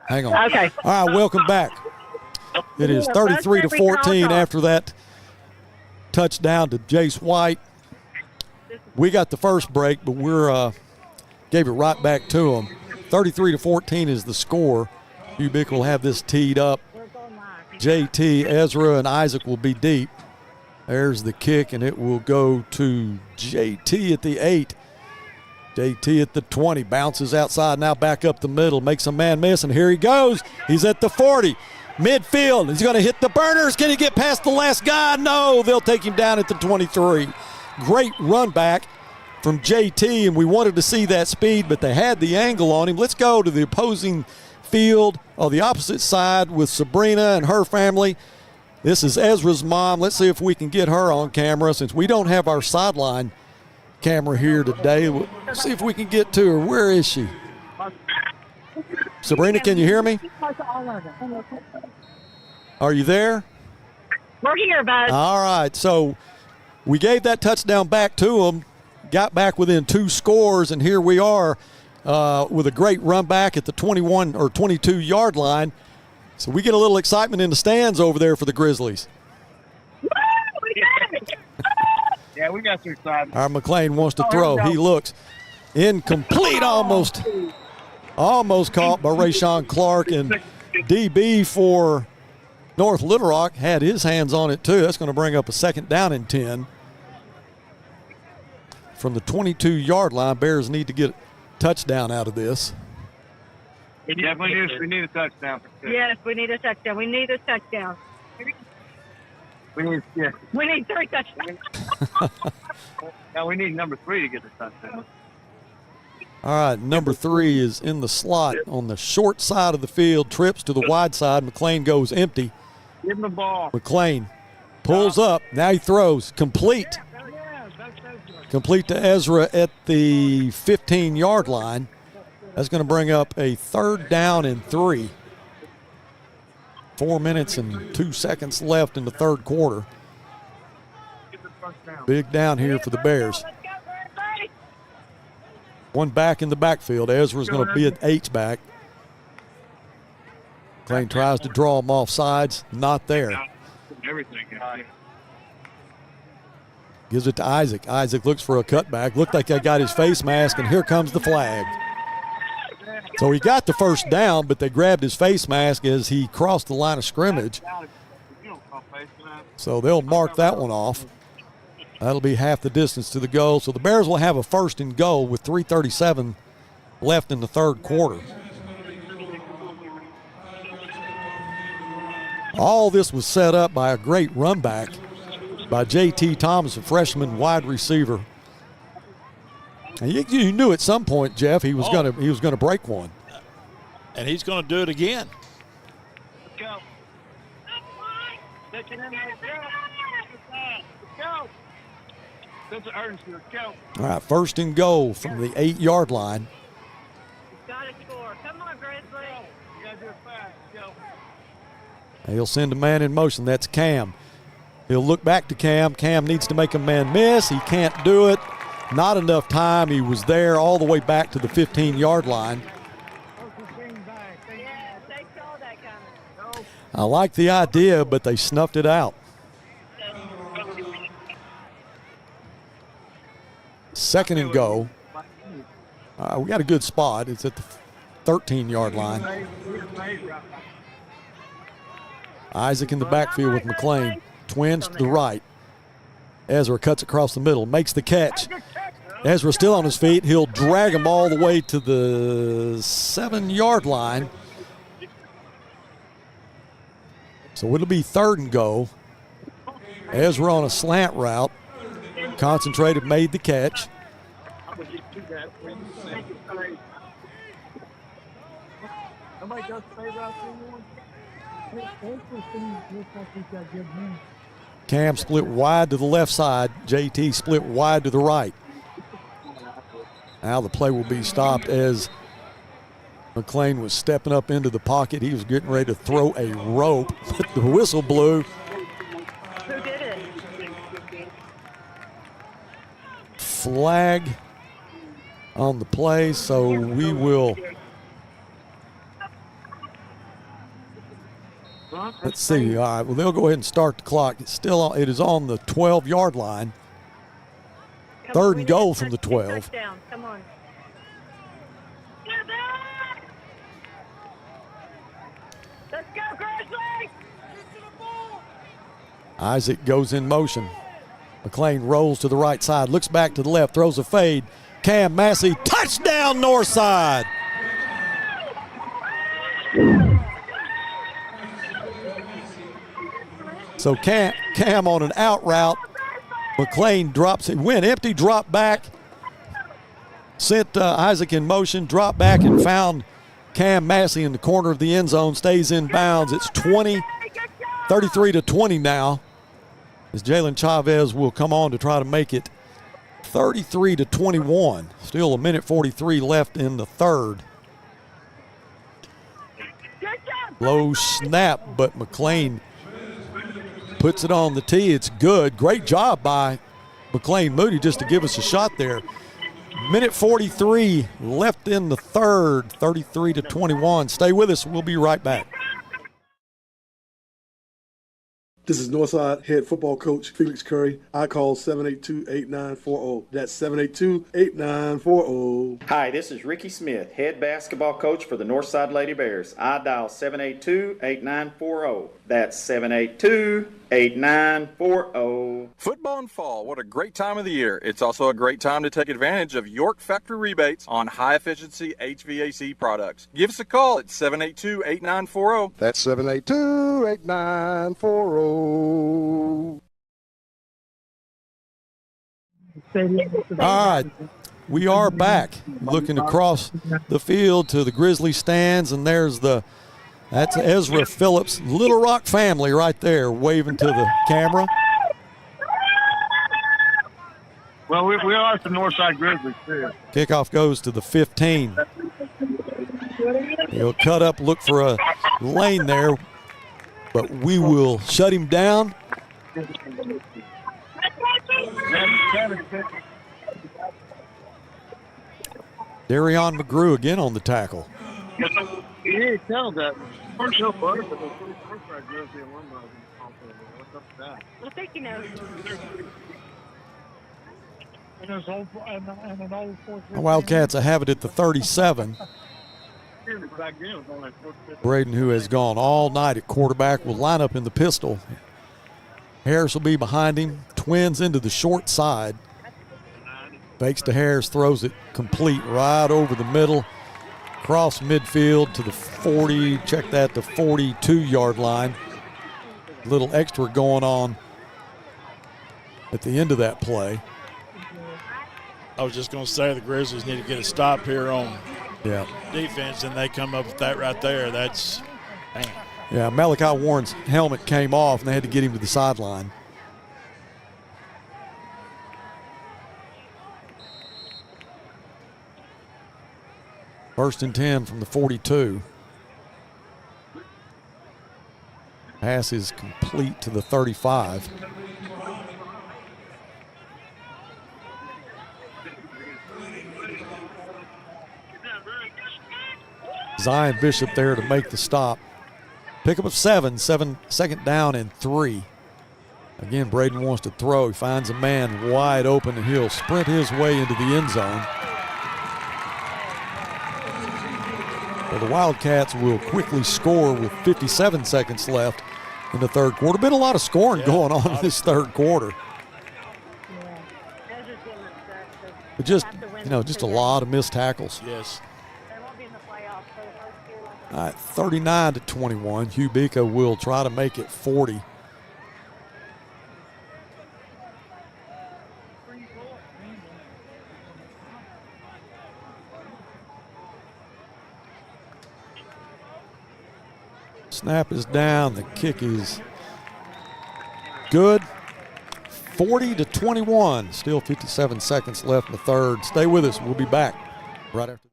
Speaker 1: Hang on. Okay. All right, welcome back. It is 33-14 after that touchdown to Jace White. We got the first break, but we're gave it right back to him. 33-14 is the score. Ubick will have this teed up. JT, Ezra, and Isaac will be deep. There's the kick, and it will go to JT at the 8. JT at the 20, bounces outside, now back up the middle, makes a man miss, and here he goes. He's at the 40, midfield. He's going to hit the burners. Can he get past the last guy? No, they'll take him down at the 23. Great run back from JT, and we wanted to see that speed, but they had the angle on him. Let's go to the opposing field on the opposite side with Sabrina and her family. This is Ezra's mom. Let's see if we can get her on camera since we don't have our sideline camera here today. We'll see if we can get to her. Where is she? Sabrina, can you hear me? Are you there?
Speaker 7: We're here, bud.
Speaker 1: All right. So we gave that touchdown back to them, got back within 2 scores, and here we are with a great run back at the 21 or 22-yard line. So we get a little excitement in the stands over there for the Grizzlies.
Speaker 7: Yeah, we got you excited.
Speaker 1: Our McLean wants to throw. He looks incomplete, almost caught by Rayshawn Clark, and DB for North Little Rock had his hands on it too. That's going to bring up a 2nd down and 10. From the 22-yard line, Bears need to get a touchdown out of this.
Speaker 7: Yeah, we need a touchdown. Yes, we need a touchdown. We need a touchdown. We need 3 touchdowns.
Speaker 9: Now we need number 3 to get the touchdown.
Speaker 1: All right, number 3 is in the slot on the short side of the field, trips to the wide side. McLean goes empty.
Speaker 7: Give him the ball.
Speaker 1: McLean pulls up. Now he throws. Complete. Complete to Ezra at the 15-yard line. That's going to bring up a 3rd down and 3. 4 minutes and 2 seconds left in the third quarter. Big down here for the Bears. One back in the backfield. Ezra's going to be an H-back. McLean tries to draw him off sides. Not there.
Speaker 7: Everything.
Speaker 1: Gives it to Isaac. Isaac looks for a cutback. Looked like they got his face mask, and here comes the flag. So he got the first down, but they grabbed his face mask as he crossed the line of scrimmage. So they'll mark that one off. That'll be half the distance to the goal. So the Bears will have a 1st and goal with 3:37 left in the third quarter. All this was set up by a great run back by J.T. Thomas, a freshman wide receiver. And you knew at some point, Jeff, he was gonna break one.
Speaker 11: And he's going to do it again.
Speaker 7: Let's go. Let's go. That's an urgency. Let's go.
Speaker 1: All right, 1st and goal from the 8-yard line.
Speaker 7: Got to score. Come on, Grizzly. You got to do it fast. Go.
Speaker 1: He'll send a man in motion. That's Cam. He'll look back to Cam. Cam needs to make a man miss. He can't do it. Not enough time. He was there all the way back to the 15-yard line. I like the idea, but they snuffed it out. 2nd and goal. We got a good spot. It's at the 13-yard line. Isaac in the backfield with McLean. Twins to the right. Ezra cuts across the middle, makes the catch. Ezra still on his feet. He'll drag him all the way to the 7-yard line. So it'll be 3rd and goal. Ezra on a slant route. Concentrated, made the catch. Cam split wide to the left side. JT split wide to the right. Now the play will be stopped as McLean was stepping up into the pocket. He was getting ready to throw a rope. The whistle blew.
Speaker 7: Who did it?
Speaker 1: Flag on the play, so we will. Let's see. All right. Well, they'll go ahead and start the clock. It's still on. It is on the 12-yard line. 3rd and goal from the 12.
Speaker 7: Come on. Let's go, Grizzly!
Speaker 1: Isaac goes in motion. McLean rolls to the right side, looks back to the left, throws a fade. Cam Massey, touchdown Northside! So Cam on an out route. McLean drops it, went empty, dropped back. Sent Isaac in motion, dropped back and found Cam Massey in the corner of the end zone, stays in bounds. It's 33-20 now, as Jalen Chavez will come on to try to make it 33-21. Still a minute 43 left in the third. Low snap, but McLean puts it on the tee. It's good. Great job by McLean Moody just to give us a shot there. Minute 43 left in the third, 33-21. Stay with us. We'll be right back.
Speaker 20: This is Northside head football coach Felix Curry. I call 782-8940. That's 782-8940.
Speaker 21: Hi, this is Ricky Smith, head basketball coach for the Northside Lady Bears. I dial 782-8940. That's 782-8940.
Speaker 22: Football in fall, what a great time of the year. It's also a great time to take advantage of York factory rebates on high-efficiency HVAC products. Give us a call at 782-8940.
Speaker 9: That's 782-8940.
Speaker 1: All right. we are back. Looking across the field to the Grizzly stands, and that's Ezra Phillips' Little Rock family right there waving to the camera.
Speaker 7: Well, we are the Northside Grizzlies, too.
Speaker 1: Kickoff goes to the 15. He'll cut up, look for a lane there, but we will shut him down. Darion McGrew again on the tackle.
Speaker 7: He didn't tell that. First no butter, but the Northside Grizzly alumni. What's up with that?
Speaker 3: I think he knows.
Speaker 1: The Wildcats have it at the 37. Braden, who has gone all night at quarterback, will line up in the pistol. Harris will be behind him. Twins into the short side. Fakes to Harris, throws it complete right over the middle. Cross midfield to the 40, check that, the 42-yard line. A little extra going on at the end of that play.
Speaker 11: I was just going to say the Grizzlies need to get a stop here on
Speaker 1: defense,
Speaker 11: and they come up with that right there. That's, man.
Speaker 1: Yeah, Malachi Warren's helmet came off, and they had to get him to the sideline. First and 10 from the 42. Pass is complete to the 35. Zion Bishop there to make the stop. Pickup of 7, second down and 3. Again, Braden wants to throw. He finds a man wide open, and he'll sprint his way into the end zone. Well, the Wildcats will quickly score with 57 seconds left in the third quarter. Been a lot of scoring going on in this third quarter. But just a lot of missed tackles.
Speaker 11: Yes.
Speaker 1: All right, 39-21. Hugh Bika will try to make it 40. Snap is down. The kick is good. 40-21. Still 57 seconds left in the third. Stay with us. We'll be back right after.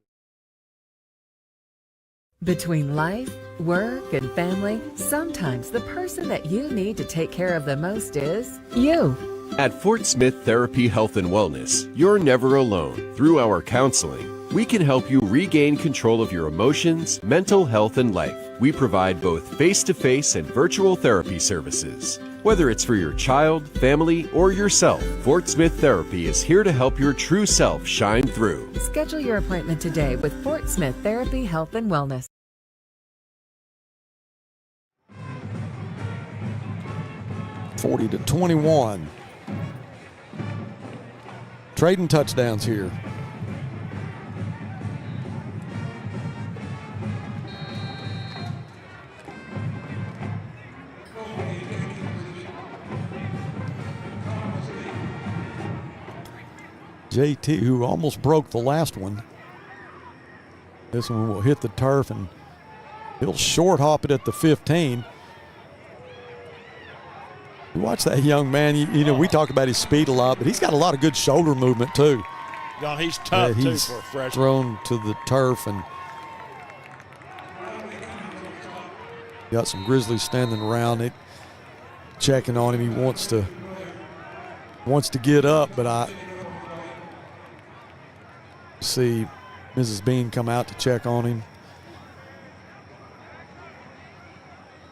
Speaker 4: Between life, work, and family, sometimes the person that you need to take care of the most is you.
Speaker 5: At Fort Smith Therapy Health and Wellness, you're never alone. Through our counseling, we can help you regain control of your emotions, mental health, and life. We provide both face-to-face and virtual therapy services. Whether it's for your child, family, or yourself, Fort Smith Therapy is here to help your true self shine through.
Speaker 4: Schedule your appointment today with Fort Smith Therapy Health and Wellness.
Speaker 1: (40-21). Trading touchdowns here. JT, who almost broke the last one. This one will hit the turf, and he'll short hop it at the 15. You watch that young man, you know, we talk about his speed a lot, but he's got a lot of good shoulder movement too.
Speaker 11: No, he's tough too
Speaker 1: he's
Speaker 11: for a freshman.
Speaker 1: Thrown to the turf, and got some Grizzlies standing around it, checking on him. He wants to get up, but I see Mrs. Bean come out to check on him.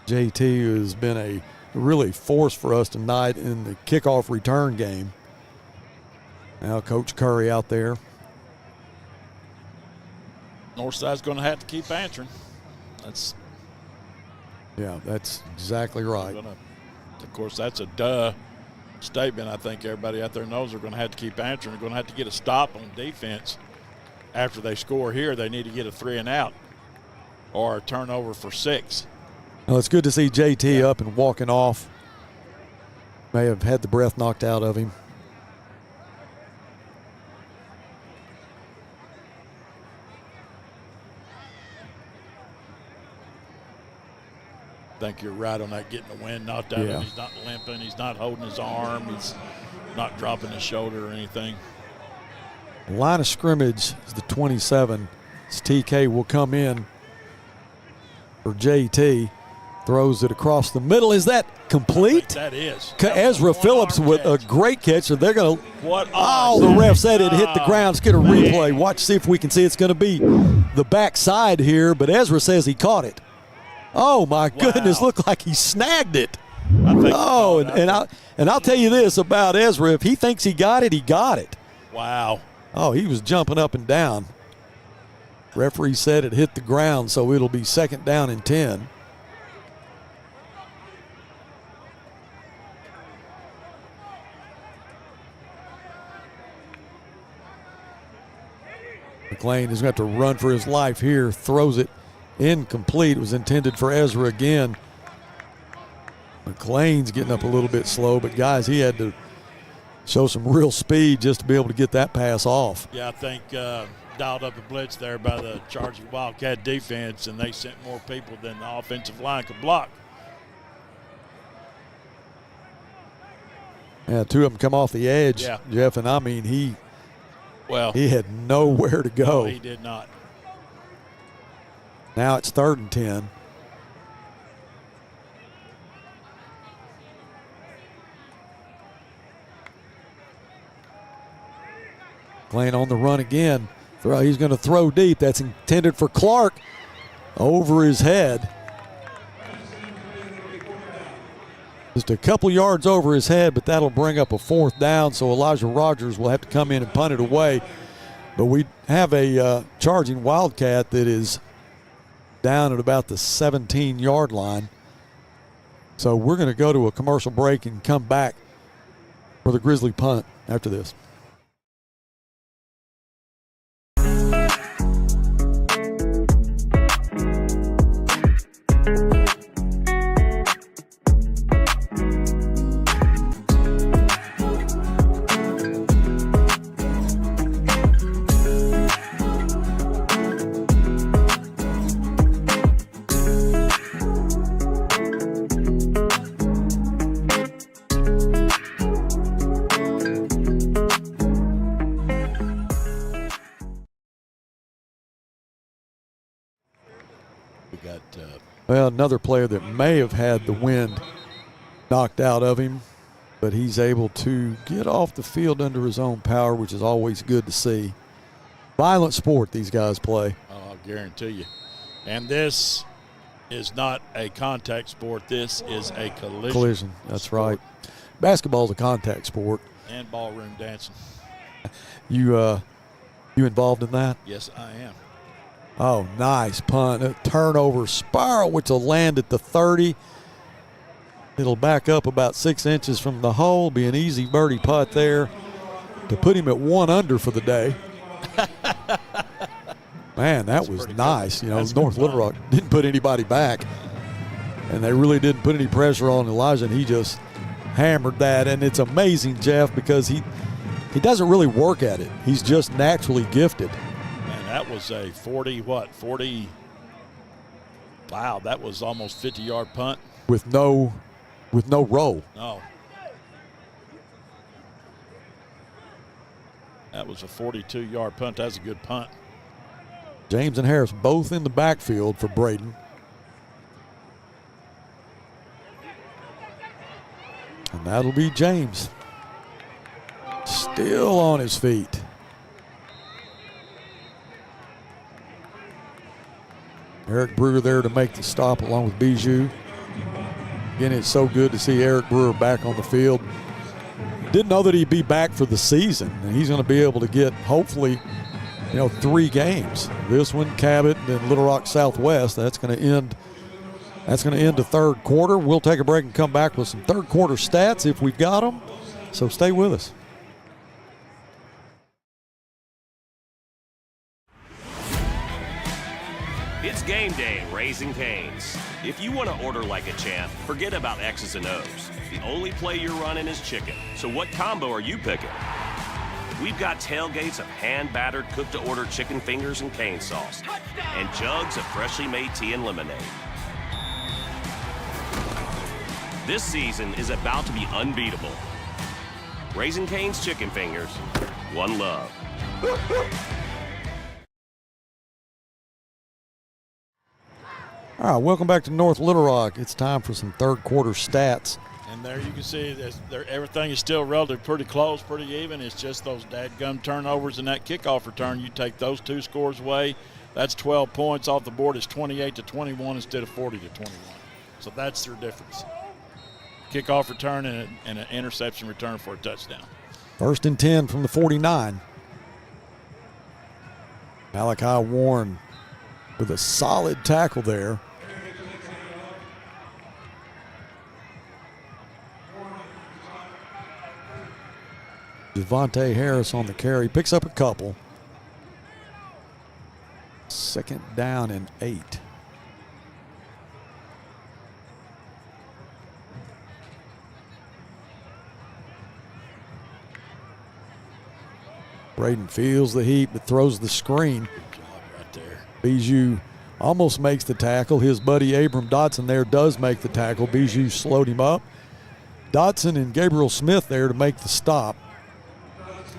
Speaker 1: JT has been a really force for us tonight in the kickoff return game. Now Coach Curry out there.
Speaker 11: Northside's going to have to keep answering. That's
Speaker 1: exactly right.
Speaker 11: Of course, that's a duh statement. I think everybody out there knows they're going to have to keep answering. They're going to have to get a stop on defense. After they score here, they need to get a 3 and out or a turnover for 6.
Speaker 1: Well, it's good to see JT up and walking off. May have had the breath knocked out of him.
Speaker 11: I think you're right on that, getting the wind knocked out of him. He's not limping. He's not holding his arm. He's not dropping his shoulder or anything.
Speaker 1: Line of scrimmage is the 27. TK will come in for JT. Throws it across the middle. Is that complete?
Speaker 11: That is.
Speaker 1: Ezra Phillips with a great catch. So they're going to.
Speaker 11: What?
Speaker 1: Oh, the ref said it hit the ground. Let's get a replay. Watch, see if we can see. It's going to be the backside here, but Ezra says he caught it. Oh my goodness! Looked like he snagged it. Oh, and I'll tell you this about Ezra: if he thinks he got it, he got it.
Speaker 11: Wow.
Speaker 1: Oh, he was jumping up and down. Referee said it hit the ground, so it'll be 2nd down and 10. McLean is going to have to run for his life here. Throws it incomplete. It was intended for Ezra again. McLean's getting up a little bit slow, but guys, he had to show some real speed just to be able to get that pass off.
Speaker 11: Yeah, I think dialed up the blitz there by the charging Wildcat defense, and they sent more people than the offensive line could block.
Speaker 1: Yeah, 2 of them come off the edge,
Speaker 11: Yeah.
Speaker 1: Jeff, and I mean, he had nowhere to go.
Speaker 11: No, he did not.
Speaker 1: Now it's 3rd and 10. McLean on the run again. He's going to throw deep. That's intended for Clark. Over his head. Just a couple yards over his head, but that'll bring up a 4th down, so Elijah Rogers will have to come in and punt it away. But we have a charging Wildcat that is down at about the 17-yard line. So we're going to go to a commercial break and come back for the Grizzly punt after this. Well, another player that may have had the wind knocked out of him, but he's able to get off the field under his own power, which is always good to see. Violent sport these guys play.
Speaker 11: Oh, I'll guarantee you. And this is not a contact sport. This is a collision.
Speaker 1: That's
Speaker 11: sport.
Speaker 1: right. Basketball's a contact sport.
Speaker 11: And ballroom dancing.
Speaker 1: You involved in that?
Speaker 11: Yes, I am.
Speaker 1: Oh, nice punt. A turnover spiral, which will land at the 30. It'll back up about 6 inches from the hole. Be an easy birdie putt there to put him at 1 under for the day. Man, that was nice. You know, North Little Rock didn't put anybody back, and they really didn't put any pressure on Elijah, and he just hammered that. And it's amazing, Jeff, because he doesn't really work at it. He's just naturally gifted.
Speaker 11: That was a 40, wow, that was almost 50-yard punt.
Speaker 1: With no roll.
Speaker 11: No. That was a 42-yard punt. That's a good punt.
Speaker 1: James and Harris both in the backfield for Braden. And that'll be James. Still on his feet. Eric Brewer there to make the stop along with Bijou. Again, it's so good to see Eric Brewer back on the field. Didn't know that he'd be back for the season, and he's going to be able to get, hopefully, 3 games. This one, Cabot, and then Little Rock Southwest. That's going to end the 3rd quarter. We'll take a break and come back with some 3rd quarter stats if we've got them. So stay with us.
Speaker 13: It's game day at Raising Cane's. If you want to order like a champ, forget about X's and O's. The only play you're running is chicken. So what combo are you picking? We've got tailgates of hand-battered, cooked-to-order chicken fingers and cane sauce, and jugs of freshly made tea and lemonade. This season is about to be unbeatable. Raising Cane's Chicken Fingers, one love.
Speaker 1: All right, welcome back to North Little Rock. It's time for some third quarter stats.
Speaker 11: And there you can see everything is still relatively pretty close, pretty even. It's just those dadgum turnovers and that kickoff return. You take those two scores away, that's 12 points off the board. It's 28-21 instead of 40-21. So that's their difference. Kickoff return and an interception return for a touchdown.
Speaker 1: 1st and 10 from the 49. Malachi Warren with a solid tackle there. Devontae Harris on the carry, picks up a couple. 2nd down and 8. Braden feels the heat but throws the screen.
Speaker 11: Good job right there.
Speaker 1: Bijou almost makes the tackle. His buddy Abram Dotson there does make the tackle. Bijou slowed him up. Dotson and Gabriel Smith there to make the stop.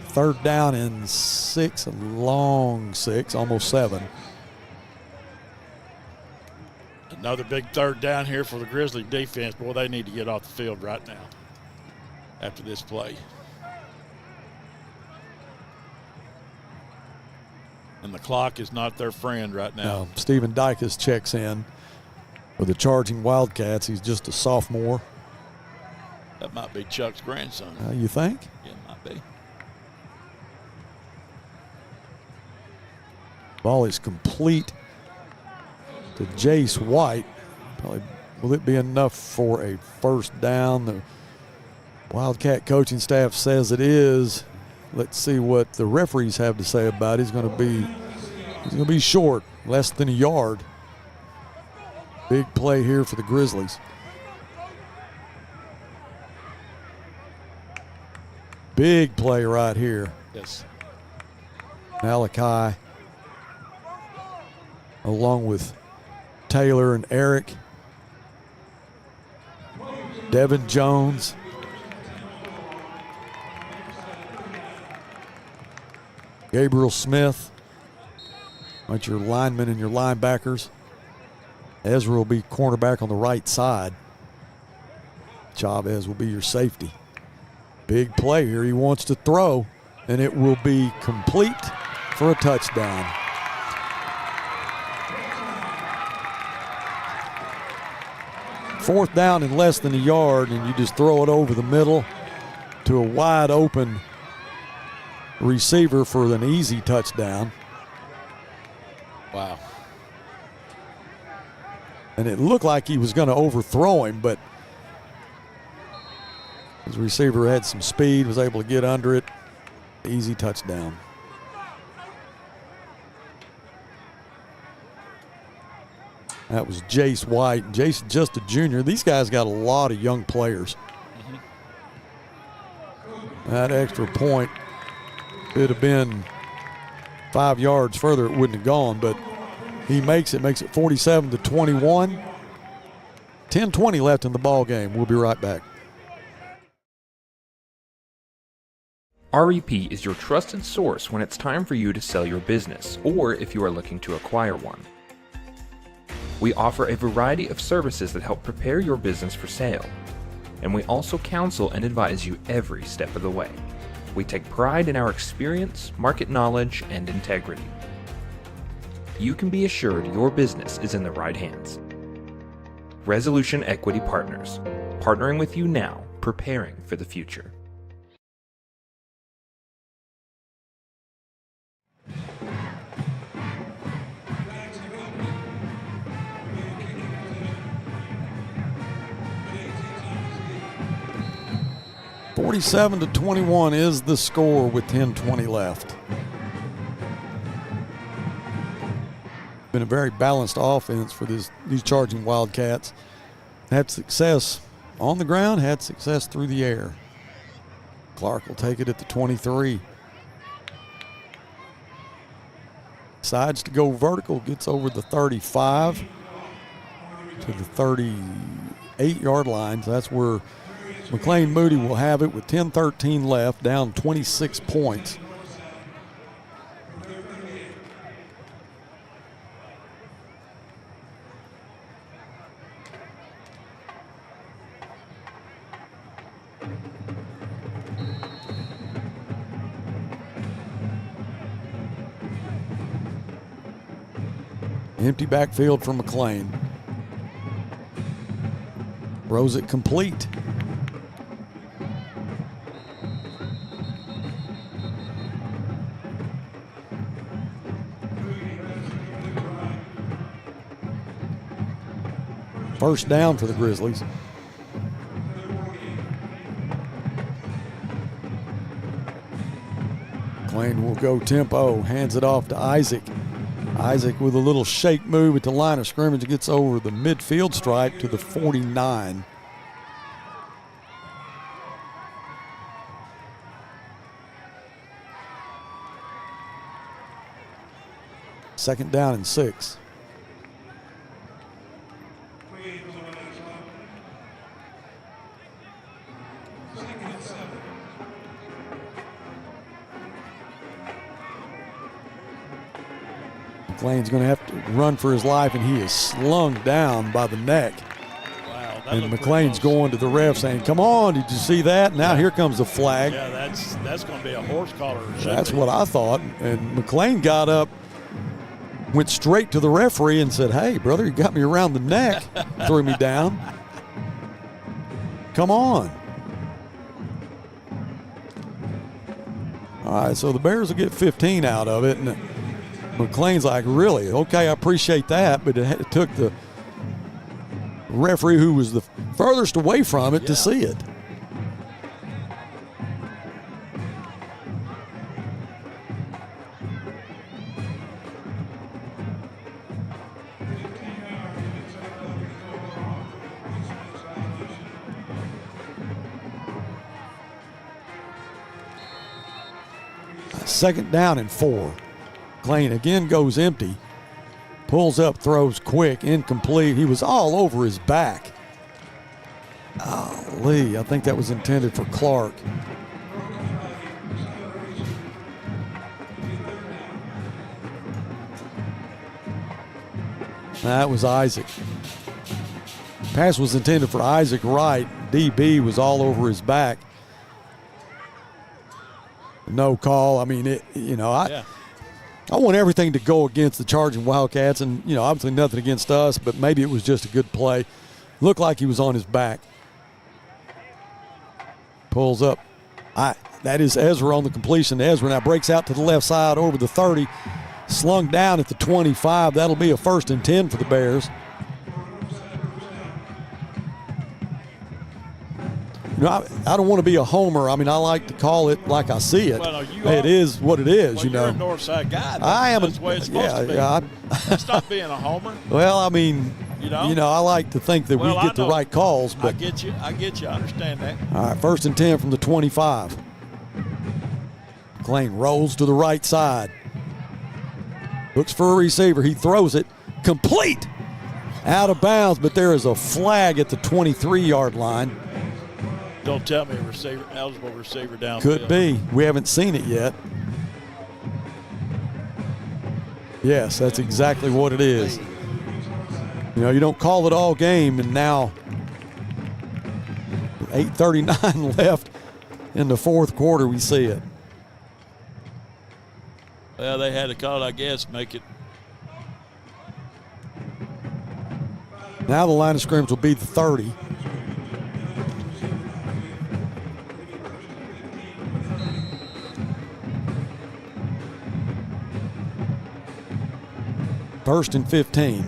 Speaker 1: 3rd down and 6, a long 6, almost 7.
Speaker 11: Another big 3rd down here for the Grizzly defense. Boy, they need to get off the field right now after this play. And the clock is not their friend right now.
Speaker 1: No, Stephen Dykes checks in for the charging Wildcats. He's just a sophomore.
Speaker 11: That might be Chuck's grandson.
Speaker 1: You think?
Speaker 11: Yeah, it might be.
Speaker 1: Ball is complete to Jace White. Probably, will it be enough for a 1st down? The Wildcat coaching staff says it is. Let's see what the referees have to say about it. He's going to be short, less than a yard. Big play here for the Grizzlies. Big play right here.
Speaker 11: Yes.
Speaker 1: Malachi, along with Taylor and Eric. Devin Jones. Gabriel Smith. That's your linemen and your linebackers. Ezra will be cornerback on the right side. Chavez will be your safety. Big play here. He wants to throw, and it will be complete for a touchdown. Fourth down and less than a yard, and you just throw it over the middle to a wide open receiver for an easy touchdown.
Speaker 11: Wow.
Speaker 1: And it looked like he was going to overthrow him, but his receiver had some speed, was able to get under it. Easy touchdown. That was Jace White. Jace just a junior. These guys got a lot of young players. That extra point could have been 5 yards further. It wouldn't have gone, but he makes it 47-21. 10:20 left in the ball game. We'll be right back.
Speaker 14: REP is your trusted source when it's time for you to sell your business or if you are looking to acquire one. We offer a variety of services that help prepare your business for sale, and we also counsel and advise you every step of the way. We take pride in our experience, market knowledge, and integrity. You can be assured your business is in the right hands. Resolution Equity Partners, partnering with you now, preparing for the future.
Speaker 1: (47-21) is the score with 10:20 left. Been a very balanced offense for these charging Wildcats. Had success on the ground, had success through the air. Clark will take it at the 23. Decides to go vertical, gets over the 35 to the 8-yard line. So that's where McLean Moody will have it with 10:13 left, down 26 points. Empty backfield for McLean. Throws it complete. First down for the Grizzlies. McLean will go tempo, hands it off to Isaac. Isaac with a little shake move at the line of scrimmage, gets over the midfield stripe to the 49. Second down and 6. McLean's going to have to run for his life, and he is slung down by the neck.
Speaker 11: Wow,
Speaker 1: and McLean's going to the ref saying, come on, did you see that? Now here comes the flag.
Speaker 11: Yeah, that's going to be a horse collar.
Speaker 1: That's what I thought. And McLean got up, went straight to the referee and said, hey, brother, you got me around the neck, threw me down. Come on. All right, so the Bears will get 15 out of it. And McLean's like, really? Okay, I appreciate that, but it took the referee who was the furthest away from it to see it. Second down and 4. McLean again goes empty. Pulls up, throws quick, incomplete. He was all over his back. Golly, I think that was intended for Clark. That was Isaac. Pass was intended for Isaac Wright. DB was all over his back. No call. I mean, I want everything to go against the charging Wildcats, and, obviously nothing against us, but maybe it was just a good play. Looked like he was on his back. Pulls up. That is Ezra on the completion. Ezra now breaks out to the left side over the 30. Slung down at the 25. That'll be a 1st and 10 for the Bears. I don't want to be a homer. I mean, I like to call it like I see it.
Speaker 11: Well, no,
Speaker 1: it is what it is,
Speaker 11: You're a Northside guy.
Speaker 1: I am.
Speaker 11: That's the way it's supposed to be. Stop being a homer.
Speaker 1: Well, I mean, I like to think that we get the right calls. But
Speaker 11: I get you. I understand that.
Speaker 1: All right, 1st and 10 from the 25. McLean rolls to the right side. Looks for a receiver. He throws it. Complete. Out of bounds, but there is a flag at the 23-yard line.
Speaker 11: Don't tell me eligible receiver down.
Speaker 1: Could be. We haven't seen it yet. Yes, that's exactly what it is. You don't call it all game, and now 8:39 left in the 4th quarter, we see it.
Speaker 11: Well, they had to call it, I guess, make it.
Speaker 1: Now the line of scrimmage will be the 30. First and 15.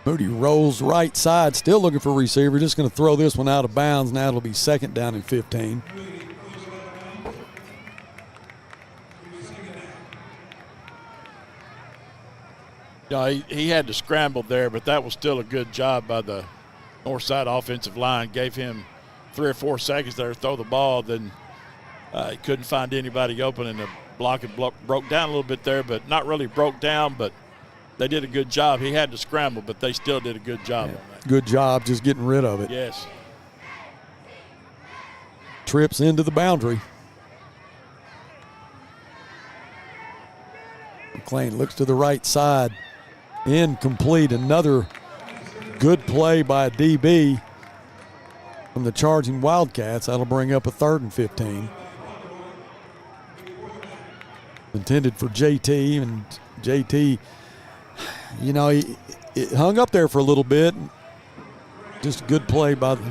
Speaker 1: Moody rolls right side, still looking for a receiver. Just going to throw this one out of bounds. Now it'll be 2nd down and 15.
Speaker 11: He had to scramble there, but that was still a good job by the Northside offensive line. Gave him 3 or 4 seconds there to throw the ball. Then He couldn't find anybody open, and the blocking broke down a little bit there, but not really broke down, but they did a good job. He had to scramble, but they still did a good job on that.
Speaker 1: Good job just getting rid of it.
Speaker 11: Yes.
Speaker 1: Trips into the boundary. McLean looks to the right side. Incomplete. Another good play by a DB from the charging Wildcats. That'll bring up a 3rd and 15. Intended for JT, and JT, you know, it hung up there for a little bit. Just a good play by the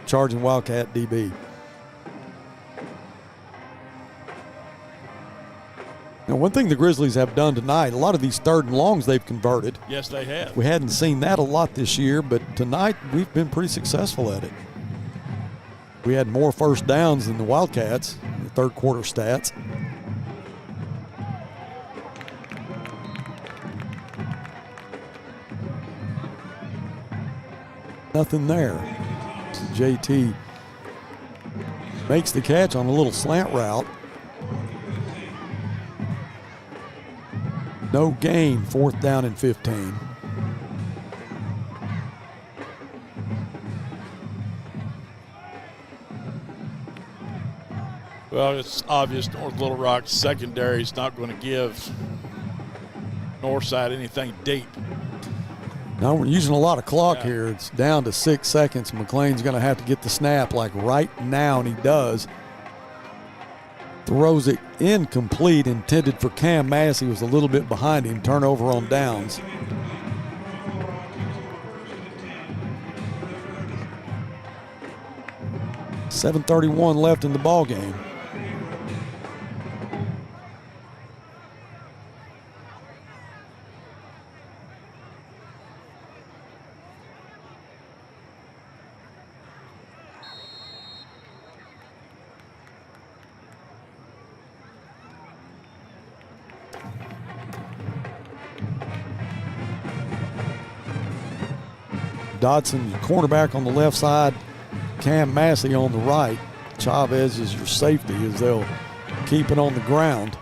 Speaker 1: charging Wildcat DB. Now, one thing the Grizzlies have done tonight, a lot of these 3rd and longs they've converted.
Speaker 11: Yes, they have.
Speaker 1: We hadn't seen that a lot this year, but tonight we've been pretty successful at it. We had more first downs than the Wildcats, the 3rd quarter stats. Nothing there. JT makes the catch on a little slant route. No gain, 4th down and 15.
Speaker 11: Well, it's obvious North Little Rock's secondary is not going to give Northside anything deep.
Speaker 1: Now we're using a lot of clock here. It's down to 6 seconds. McLean's going to have to get the snap like right now, and he does. Throws it incomplete, intended for Cam Massey, was a little bit behind him. Turnover on downs. .7:31 left in the ball game. Dodson, your cornerback on the left side. Cam Massey on the right. Chavez is your safety as they'll keep it on the ground.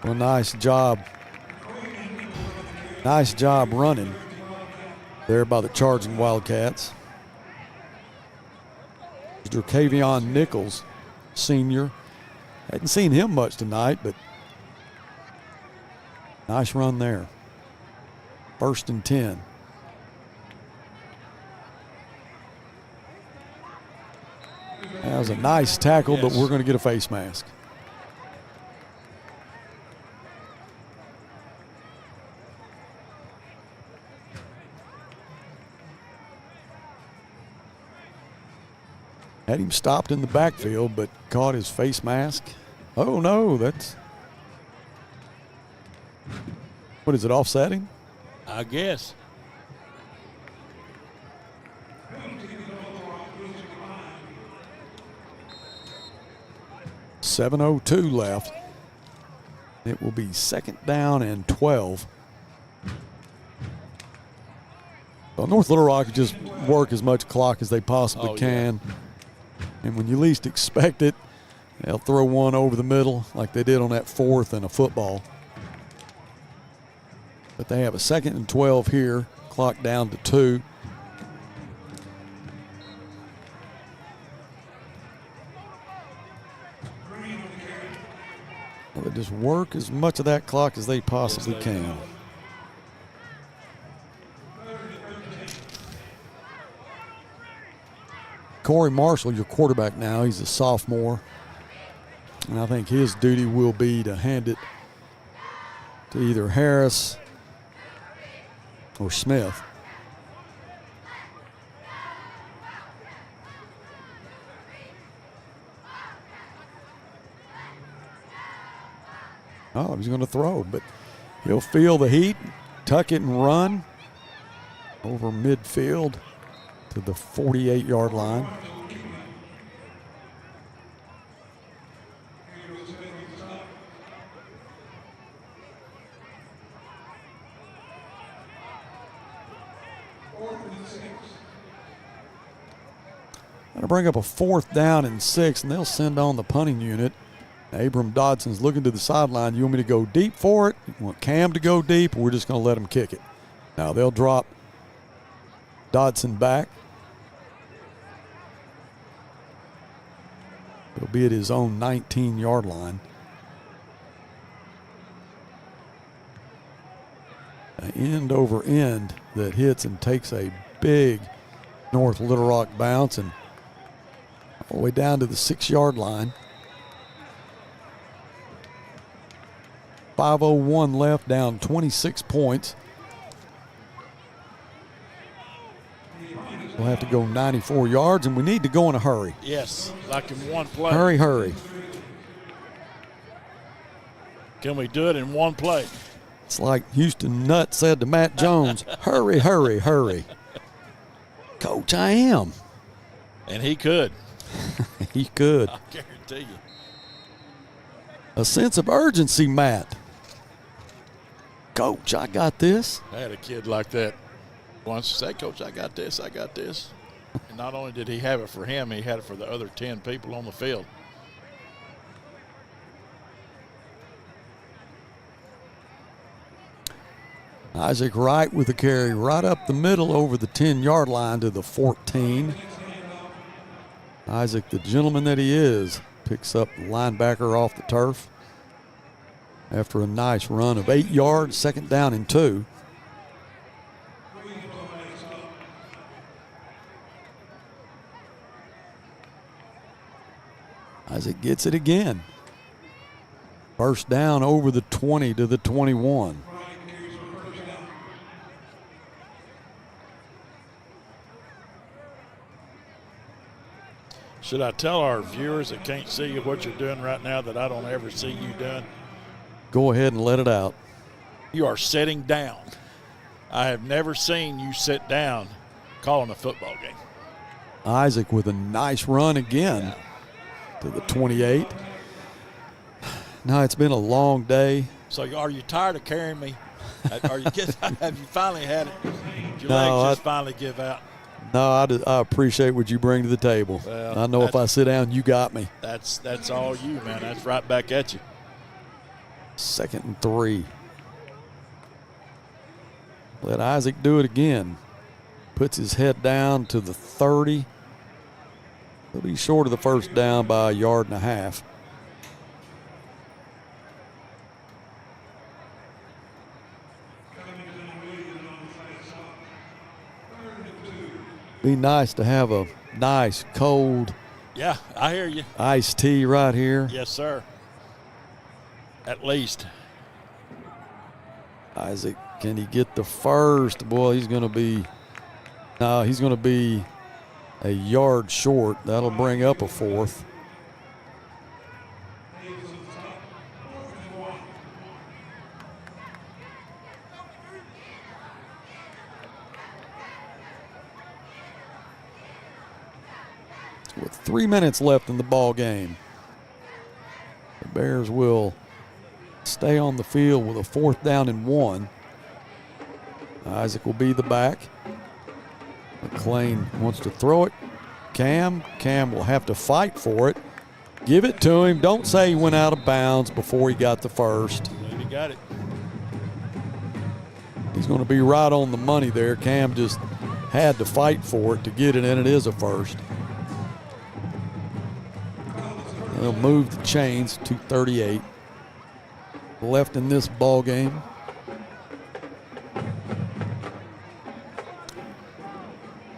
Speaker 1: Well, nice job. Nice job running there by the charging Wildcats. Mr. Kavion Nichols, senior. Hadn't seen him much tonight, but nice run there. 1st and 10. That was a nice tackle, but we're going to get a face mask. Had him stopped in the backfield, but caught his face mask. Oh, no, that's... What is it, offsetting?
Speaker 11: I guess.
Speaker 1: .7:02 left. It will be 2nd down and 12. Well, North Little Rock just work as much clock as they possibly can. Yeah. And when you least expect it, they'll throw one over the middle like they did on that 4th and a football. But they have a 2nd and 12 here, clock down to 2. Well, they just work as much of that clock as they possibly can. Corey Marshall, your quarterback now, he's a sophomore. And I think his duty will be to hand it to either Harris or Smith. Oh, he's going to throw, but he'll feel the heat, tuck it and run over midfield to the 48-yard line. bring up a 4th down and 6, and they'll send on the punting unit. Abram Dodson's looking to the sideline. You want me to go deep for it? You want Cam to go deep, or we're just going to let him kick it? Now they'll drop Dodson back. He'll be at his own 19-yard line. An end over end that hits and takes a big North Little Rock bounce and all the way down to the 6-yard line. 5:01 left, down 26 points. We'll have to go 94 yards, and we need to go in a hurry.
Speaker 11: Yes, like in one play.
Speaker 1: Hurry, hurry.
Speaker 11: Can we do it in one play?
Speaker 1: It's like Houston Nutt said to Matt Jones, hurry, hurry, hurry. Coach, I am.
Speaker 11: And he could.
Speaker 1: He could.
Speaker 11: I guarantee you.
Speaker 1: A sense of urgency, Matt. Coach, I got this.
Speaker 11: I had a kid like that once say, Coach, I got this, I got this. And not only did he have it for him, he had it for the other 10 people on the field.
Speaker 1: Isaac Wright with the carry right up the middle over the 10-yard line to the 14. Isaac, the gentleman that he is, picks up the linebacker off the turf after a nice run of 8 yards, 2nd down and 2. Isaac gets it again. First down over the 20 to the 21.
Speaker 11: Should I tell our viewers that can't see you what you're doing right now that I don't ever see you doing?
Speaker 1: Go ahead and let it out.
Speaker 11: You are sitting down. I have never seen you sit down calling a football game.
Speaker 1: Isaac with a nice run again to the 28. Now it's been a long day.
Speaker 11: So are you tired of carrying me? Have you finally had it? Did your
Speaker 1: No,
Speaker 11: legs just finally give out?
Speaker 1: No, I appreciate what you bring to the table.
Speaker 11: Well,
Speaker 1: I know if I sit down, you got me.
Speaker 11: That's all you, man. That's right back at you.
Speaker 1: 2nd and 3. Let Isaac do it again. Puts his head down to the 30. He'll be short of the first down by 1.5 yards. Be nice to have a nice, cold,
Speaker 11: Yeah, I hear you.
Speaker 1: iced tea right here.
Speaker 11: Yes, sir. At least.
Speaker 1: Isaac, can he get the first? Boy, he's going to be a yard short. That'll bring up a 4th. With 3 minutes left in the ball game, the Bears will stay on the field with a 4th down and 1. Isaac will be the back. McClain wants to throw it. Cam will have to fight for it. Give it to him. Don't say he went out of bounds before he got the first.
Speaker 11: He got it.
Speaker 1: He's going to be right on the money there. Cam just had to fight for it to get it, and it is a first. They'll move the chains to 2:38 left in this ball game.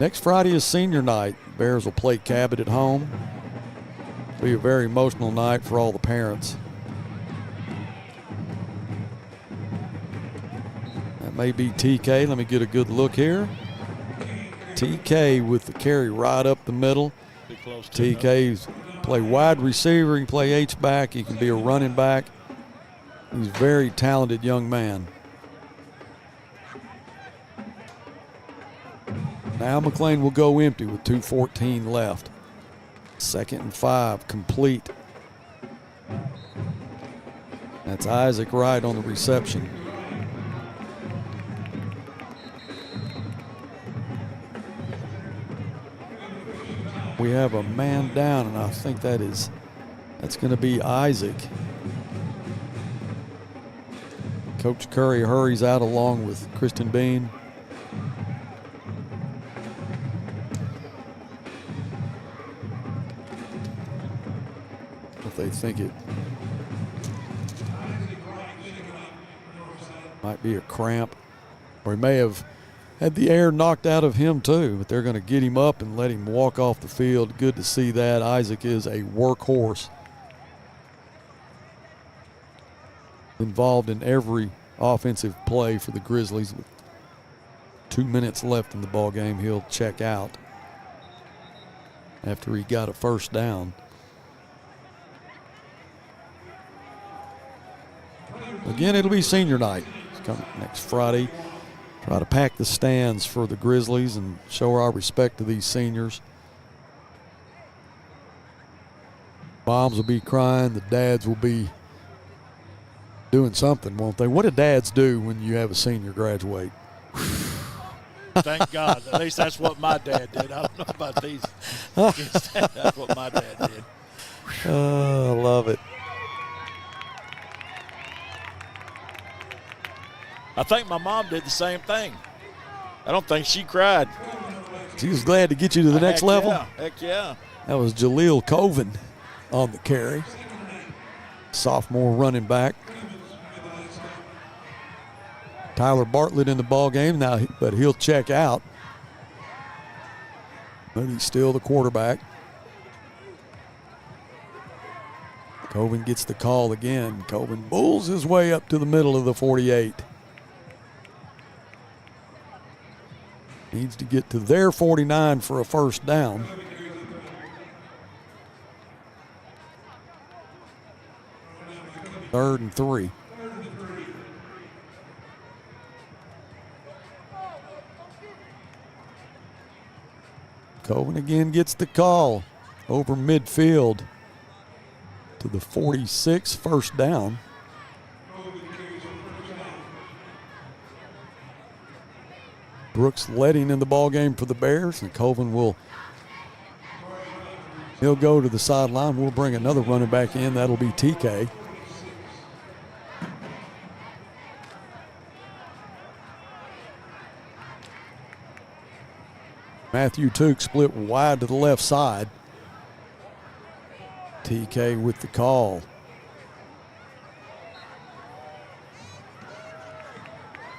Speaker 1: Next Friday is senior night. Bears will play Cabot at home. It'll be a very emotional night for all the parents. That may be TK. Let me get a good look here. TK with the carry right up the middle. TK's play wide receiver, he can play H-back, he can be a running back. He's a very talented young man. Now McClain will go empty with 2:14 left. 2nd and 5, complete. That's Isaac Wright on the reception. We have a man down, and I think that's going to be Isaac. Coach Curry hurries out along with Kristen Bean. If they think it might be a cramp, or he may have had the air knocked out of him too, but they're going to get him up and let him walk off the field. Good to see that. Isaac is a workhorse, involved in every offensive play for the Grizzlies. With 2 minutes left in the ball game, he'll check out after he got a first down. Again, it'll be senior night. It's coming next Friday. Try to pack the stands for the Grizzlies and show our respect to these seniors. Moms will be crying. The dads will be doing something, won't they? What do dads do when you have a senior graduate?
Speaker 11: Thank God. At least that's what my dad did. I don't know about these. That's what my dad did.
Speaker 1: Oh, I love it.
Speaker 11: I think my mom did the same thing. I don't think she cried.
Speaker 1: She was glad to get you to the next level?
Speaker 11: Yeah, heck yeah.
Speaker 1: That was Jaleel Coven on the carry. Sophomore running back. Tyler Bartlett in the ball game now, but he'll check out. But he's still the quarterback. Coven gets the call again. Coven bulls his way up to the middle of the 48. Needs to get to their 49 for a first down. Third and 3. Coven again gets the call over midfield to the 46, first down. Brooks Letting in the ball game for the Bears, and Coven he'll go to the sideline. We'll bring another running back in. That'll be TK. Matthew Took split wide to the left side. TK with the call.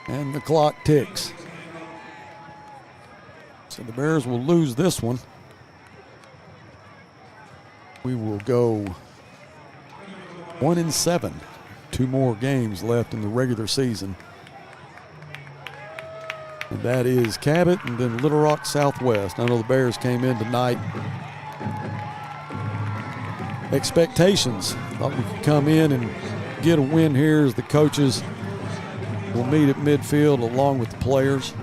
Speaker 1: And the clock ticks. So the Bears will lose this one. We will go 1-7. 2 more games left in the regular season. And that is Cabot and then Little Rock Southwest. I know the Bears came in tonight. Expectations. Thought we could come in and get a win here as the coaches will meet at midfield along with the players.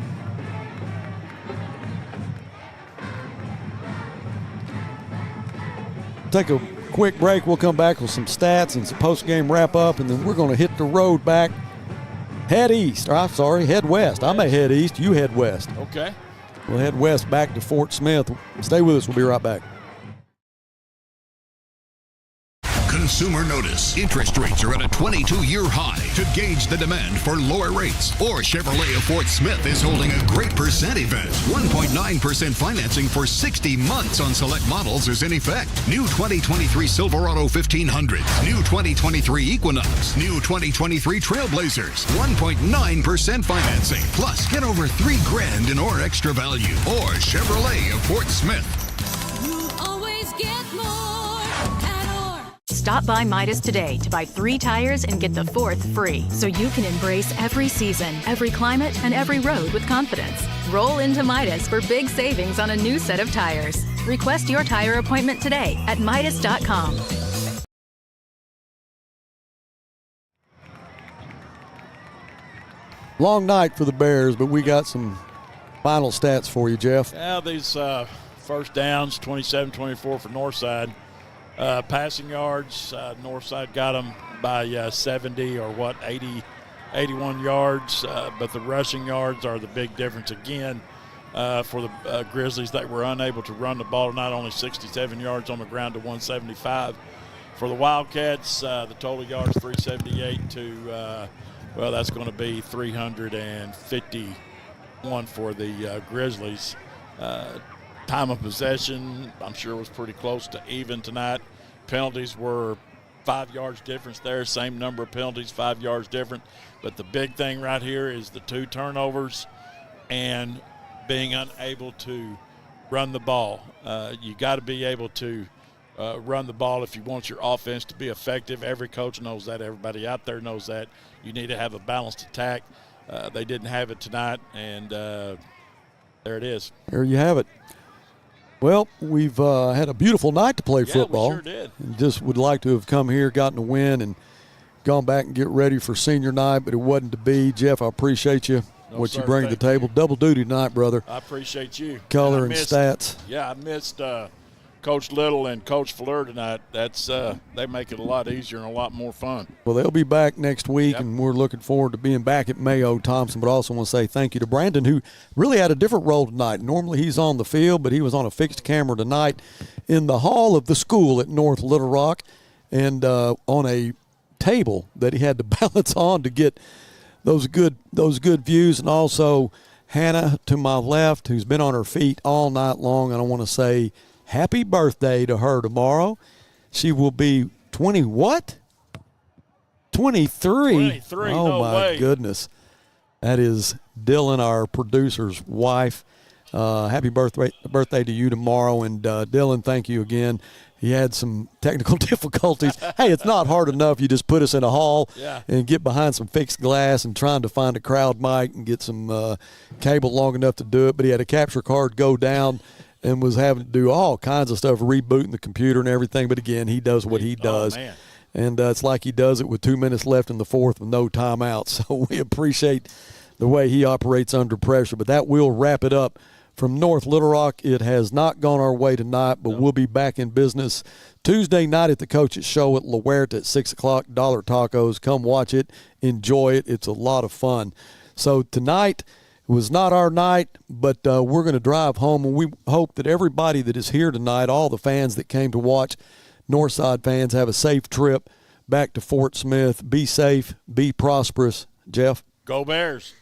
Speaker 1: Take a quick break. We'll come back with some stats and some post-game wrap-up, and then we're going to hit the road back. Head east. Head west. I may head east. You head west.
Speaker 11: Okay.
Speaker 1: We'll head west back to Fort Smith. Stay with us. We'll be right back.
Speaker 15: Consumer notice. Interest rates are at a 22-year high. To gauge the demand for lower rates, or Chevrolet of Fort Smith is holding a great percent event. 1.9% financing for 60 months on select models is in effect. New 2023 Silverado 1500, new 2023 Equinox, new 2023 Trailblazers. 1.9% financing. Plus, get over $3,000 in or extra value. Or Chevrolet of Fort Smith.
Speaker 16: You always get more at Or.
Speaker 2: Stop by Midas today to buy 3 tires and get the 4th free, so you can embrace every season, every climate, and every road with confidence. Roll into Midas for big savings on a new set of tires. Request your tire appointment today at Midas.com.
Speaker 1: Long night for the Bears, but we got some final stats for you, Jeff.
Speaker 11: Yeah, these first downs, 27-24 for Northside. Passing yards, Northside got them by 70 or 81 yards, but the rushing yards are the big difference again. for the Grizzlies. They were unable to run the ball, not only 67 yards on the ground to 175. For the Wildcats, the total yards 378 to, that's going to be 351 for the Grizzlies. Time of possession, I'm sure, was pretty close to even tonight. Penalties were 5 yards difference there, same number of penalties, 5 yards different. But the big thing right here is the 2 turnovers and being unable to run the ball. You got to be able to run the ball if you want your offense to be effective. Every coach knows that. Everybody out there knows that. You need to have a balanced attack. They didn't have it tonight, and there it is.
Speaker 1: There you have it. Well, we've had a beautiful night to play football.
Speaker 11: We sure did.
Speaker 1: And just would like to have come here, gotten a win, and gone back and get ready for senior night, but it wasn't to be. Jeff, I appreciate you, what you bring to the table. Double duty tonight, brother.
Speaker 11: I appreciate you.
Speaker 1: Color and stats.
Speaker 11: Yeah, I missed Coach Little and Coach Fleur tonight. That's they make it a lot easier and a lot more fun.
Speaker 1: Well, they'll be back next week, and we're looking forward to being back at Mayo Thompson. But I also want to say thank you to Brandon, who really had a different role tonight. Normally he's on the field, but he was on a fixed camera tonight in the hall of the school at North Little Rock, and on a table that he had to balance on to get those good views. And also Hannah to my left, who's been on her feet all night long. And I want to say happy birthday to her tomorrow. She will be 20 what? 23.
Speaker 11: 23,
Speaker 1: oh,
Speaker 11: no
Speaker 1: my
Speaker 11: way.
Speaker 1: goodness. That is Dylan, our producer's wife. Happy birthday to you tomorrow. And Dylan, thank you again. He had some technical difficulties. Hey, it's not hard enough. You just put us in a hall and get behind some fixed glass and trying to find a crowd mic and get some cable long enough to do it. But he had a capture card go down and was having to do all kinds of stuff, rebooting the computer and everything. But, again, he does what he does.
Speaker 11: Man.
Speaker 1: And it's like he does it with 2 minutes left in the fourth with no timeout. So we appreciate the way he operates under pressure. But that will wrap it up from North Little Rock. It has not gone our way tonight, but we'll be back in business Tuesday night at the Coach's Show at La Huerta at 6 o'clock. $1 tacos. Come watch it. Enjoy it. It's a lot of fun. So tonight was not our night, but we're going to drive home, and we hope that everybody that is here tonight, all the fans that came to watch, Northside fans, have a safe trip back to Fort Smith. Be safe. Be prosperous. Jeff?
Speaker 11: Go Bears.